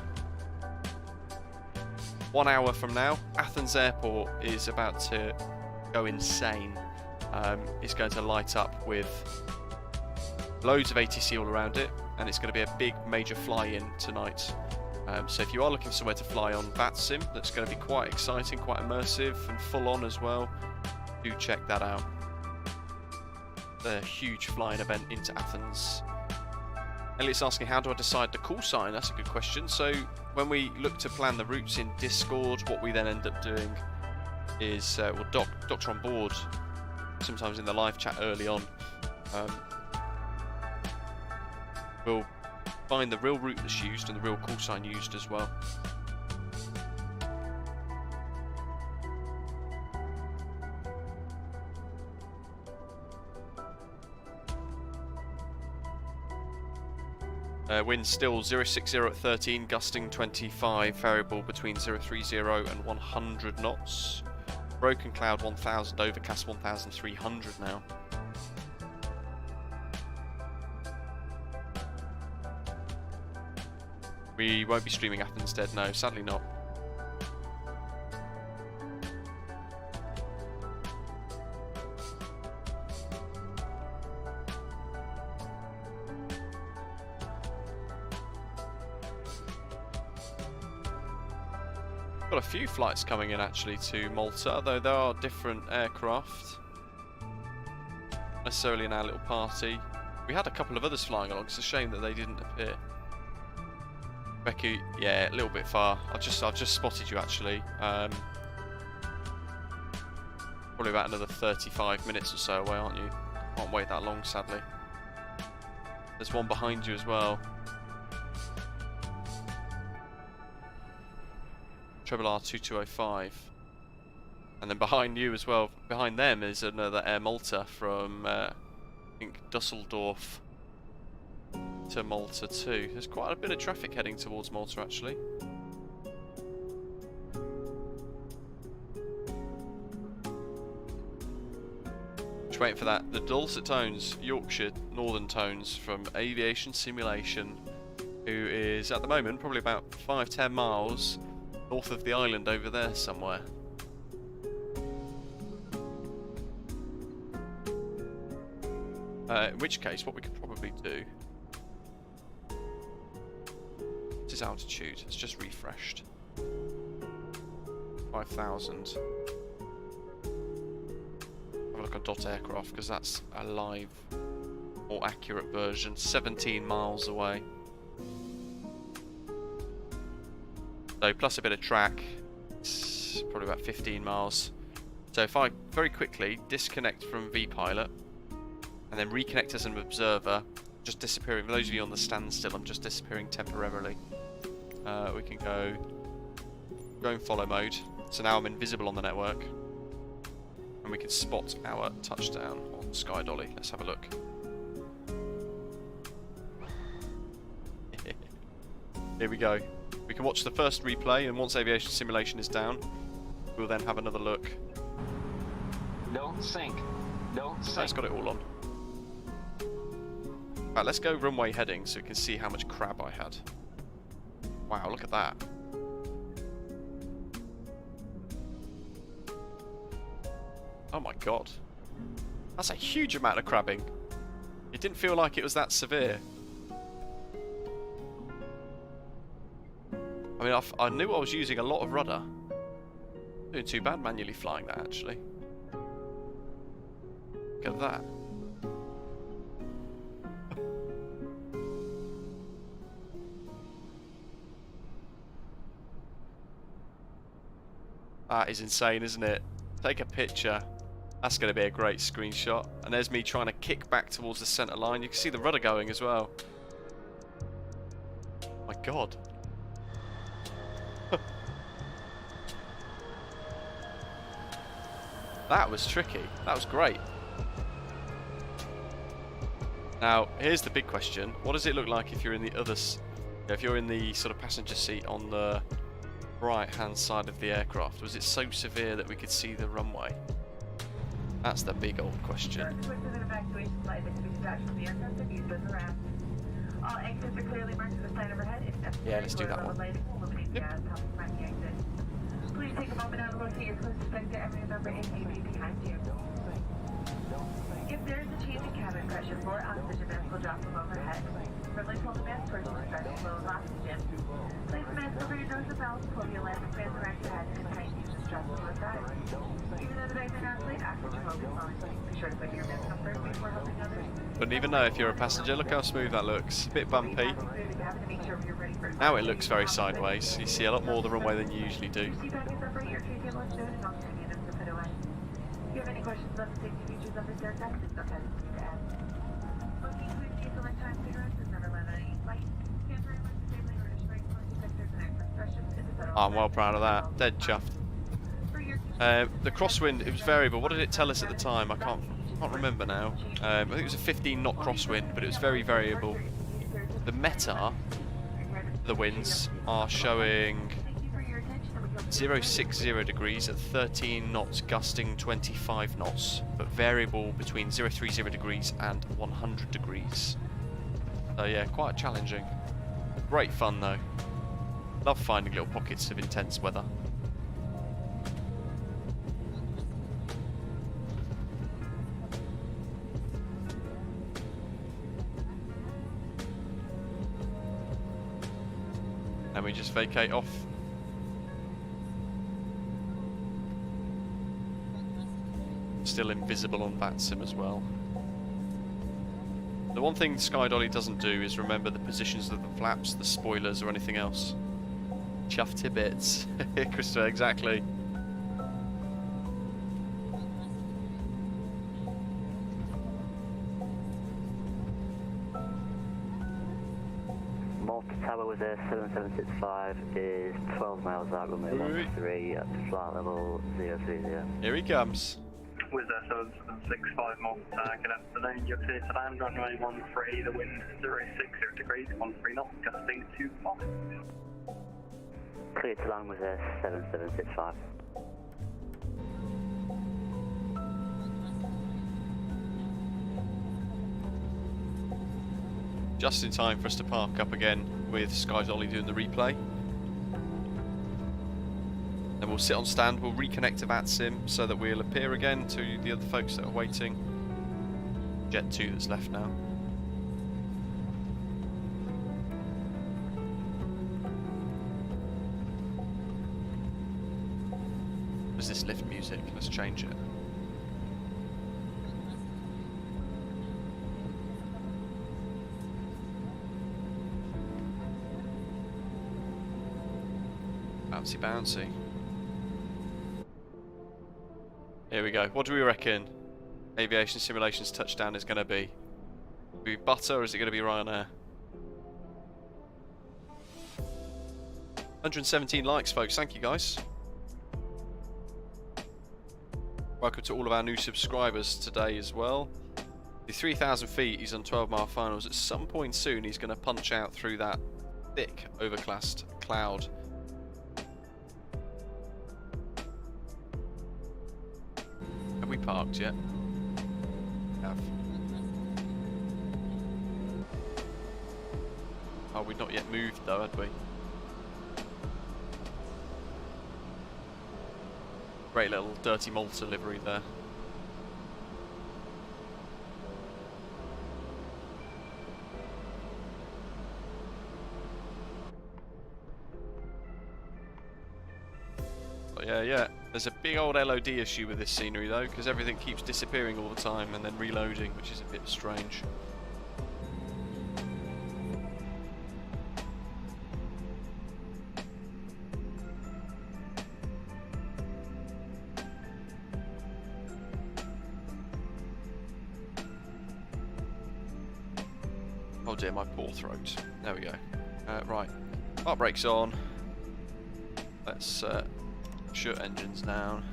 1 hour from now, Athens Airport is about to go insane. It's going to light up with loads of ATC all around it, and it's going to be a big major fly-in tonight. So if you are looking for somewhere to fly on VATSIM, that's going to be quite exciting, quite immersive and full on as well, do check that out. A huge flying event into Athens. Elliot's asking, how do I decide the call sign? That's a good question. So when we look to plan the routes in Discord, what we then end up doing is we'll doctor on board, sometimes in the live chat early on. We'll find the real route that's used and the real call sign used as well. Wind still 060 at 13, gusting 25, variable between 030 and 100 knots. Broken cloud 1000, overcast 1300 now. We won't be streaming Athens Dead, no, sadly not. Got a few flights coming in actually to Malta, though there are different aircraft. Not necessarily in our little party. We had a couple of others flying along. It's a shame that they didn't appear. Becky, yeah, a little bit far. I've just spotted you actually. Probably about another 35 minutes or so away, aren't you? Can't wait that long, sadly. There's one behind you as well. R2205, and then behind you as well, behind them is another Air Malta from I think Dusseldorf to Malta too. There's quite a bit of traffic heading towards Malta actually. Just waiting for that. The dulcet tones, Yorkshire Northern Tones from Aviation Simulation, who is at the moment probably about 5-10 miles north of the island over there somewhere. In which case, what we could probably do... What is altitude? It's just refreshed. 5,000. Have a look at dot aircraft, because that's a live, more accurate version. 17 miles away. So plus a bit of track, it's probably about 15 miles. So if I very quickly disconnect from vPilot and then reconnect as an observer, just disappearing. For those of you on the standstill, I'm just disappearing temporarily. We can go in follow mode. So now I'm invisible on the network, and we can spot our touchdown on Sky Dolly. Let's have a look. Here we go. We can watch the first replay, and once Aviation Simulation is down, we'll then have another look. Don't sink. Don't sink. It's got it all on. Right, let's go runway heading so we can see how much crab I had. Wow, look at that. Oh my god. That's a huge amount of crabbing. It didn't feel like it was that severe. I mean, I knew I was using a lot of rudder. Not doing too bad manually flying that, actually. Look at that. That is insane, isn't it? Take a picture. That's going to be a great screenshot. And there's me trying to kick back towards the centre line. You can see the rudder going as well. My god. That was tricky. That was great. Now, here's the big question. What does it look like if you're in the other... if you're in the sort of passenger seat on the right-hand side of the aircraft? Was it so severe that we could see the runway? That's the big old question. Yeah, let's do that one. Yep. Please take a moment out and locate your closest sector and remember ATV behind you. If there is a change in cabin pressure, more oxygen masks will drop from overhead. Firmly pull the mask towards you to start to flow of oxygen. Place the mask over your nose and mouth, pull the elastic band around your head and tighten your stress with that. Even though the bags are not late, after you focus on it, be sure to put your mental first before helping others. Wouldn't even know if you're a passenger. Look how smooth that looks. A bit bumpy. Now it looks very sideways. You see a lot more of the runway than you usually do. If you have any questions on the safety features of this aircraft, please don't hesitate to ask. Smoking, food, diesel, and time cigarettes is never allowed on any flight. Tampering with disabling or destroying smoke detectors and access questions is a federal. I'm well proud of that. Dead chuffed. The crosswind, it was variable. What did it tell us at the time? I can't remember now. I think it was a 15 knot crosswind, but it was very variable. The meta, the winds are showing 060 degrees at 13 knots, gusting 25 knots, but variable between 030 degrees and 100 degrees. So yeah, quite challenging. Great fun though. Love finding little pockets of intense weather. And we just vacate off. Still invisible on VATSIM as well. The one thing Sky Dolly doesn't do is remember the positions of the flaps, the spoilers, or anything else. Chuff tibbits. Christopher, exactly. Malta Tower with a 7765 is 12 miles out, runway 13 at flight level 030. Here he comes. With a 7765 Malta Tower, good afternoon. You're clear to land, runway 13, the wind 060 degrees, 13 knots, gusting 25. Clear to land with a 7765. Just in time for us to park up again with Sky Dolly doing the replay. Then we'll sit on stand, we'll reconnect to VATSIM so that we'll appear again to the other folks that are waiting. Jet 2 that's left now. What's this lift music? Let's change it. Bouncy bouncy. Here we go. What do we reckon Aviation Simulations touchdown is going to be? Will it be Butter or is it going to be Ryanair? 117 likes, folks. Thank you, guys. Welcome to all of our new subscribers today as well. The 3,000 feet, he's on 12-mile finals. At some point soon, he's going to punch out through that thick, overcast cloud. Have we parked yet? We have. Oh, we've not yet moved though, had we? Great little Dirty Malta livery there. Oh, yeah. There's a big old LOD issue with this scenery though, because everything keeps disappearing all the time and then reloading, which is a bit strange. Oh dear, my poor throat. There we go. Right, heart brake's on. Let's shut engines down.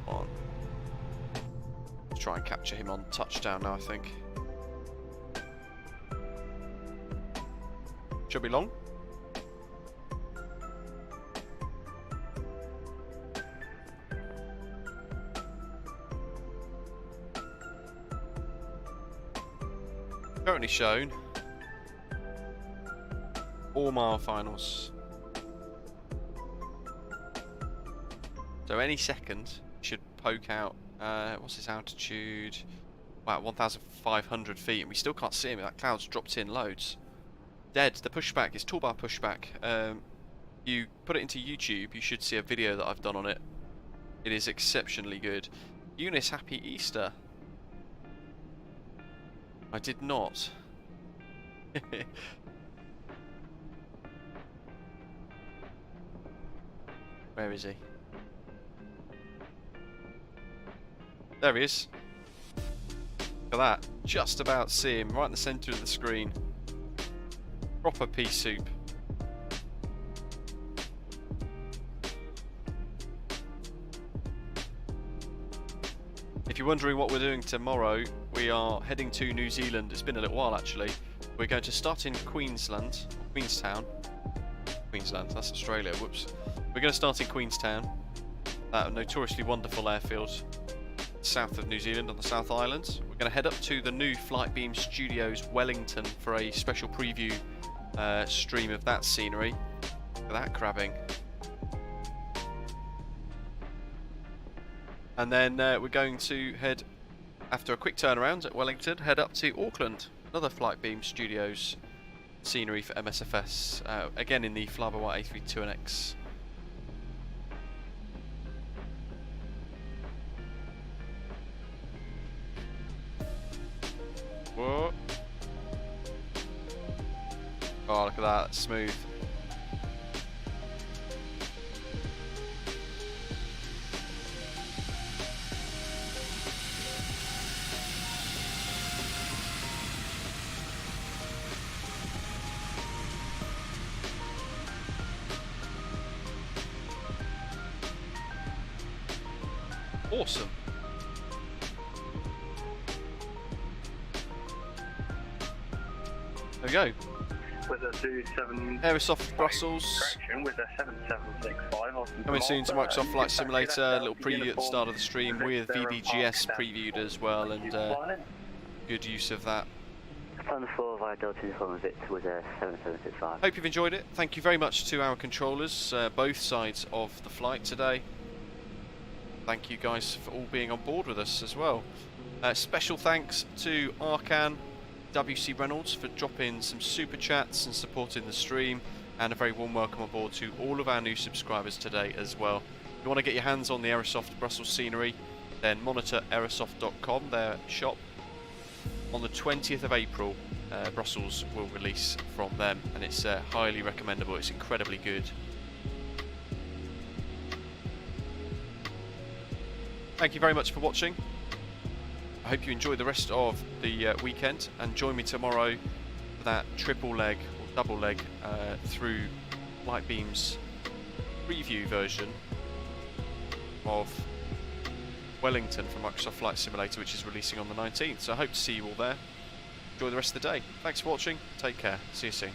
On. Let's try and capture him on touchdown now, I think. Should be long. Currently shown 4-mile finals. So any second should poke out. What's his altitude? Wow, 1,500 feet, and we still can't see him. That cloud's dropped in loads. Dead. The pushback is toolbar pushback. you put it into YouTube, you should see a video that I've done on it. It is exceptionally good. Eunice, happy Easter. I did not. Where is he? There he is. Look at that. Just about see him right in the centre of the screen. Proper pea soup. If you're wondering what we're doing tomorrow, we are heading to New Zealand. It's been a little while actually. We're going to start in Queenstown, that's Australia, whoops. We're going to start in Queenstown, that notoriously wonderful airfield south of New Zealand on the South Island. We're going to head up to the new Flightbeam Studios Wellington for a special preview stream of that scenery. Look at that crabbing. And then we're going to head, after a quick turnaround at Wellington, head up to Auckland, another Flightbeam Studios scenery for MSFS, again in the flybywire A32NX. Whoa. Oh, look at that, that's smooth. Awesome. There we go. With a 27 Aerosoft Brussels. Correction, with a 7765. Coming soon to Microsoft Flight Simulator. A little preview at the start of the stream with VDGS previewed as well, and good use of that. Plan 4 via Delta Uniform Victor with a 7765. Hope you've enjoyed it. Thank you very much to our controllers, both sides of the flight today. Thank you guys for all being on board with us as well. Special thanks to Arcan, WC Reynolds for dropping some super chats and supporting the stream, and a very warm welcome aboard to all of our new subscribers today as well. If you want to get your hands on the Aerosoft Brussels scenery, then monitor aerosoft.com, their shop. On the 20th of April, Brussels will release from them, and it's highly recommendable. It's incredibly good. Thank you very much for watching. I hope you enjoy the rest of the weekend, and join me tomorrow for that triple leg or double leg through Flightbeam's preview version of Wellington for Microsoft Flight Simulator, which is releasing on the 19th. So I hope to see you all there. Enjoy the rest of the day. Thanks for watching. Take care. See you soon.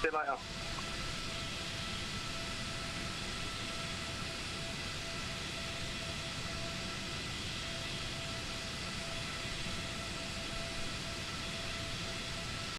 See you later.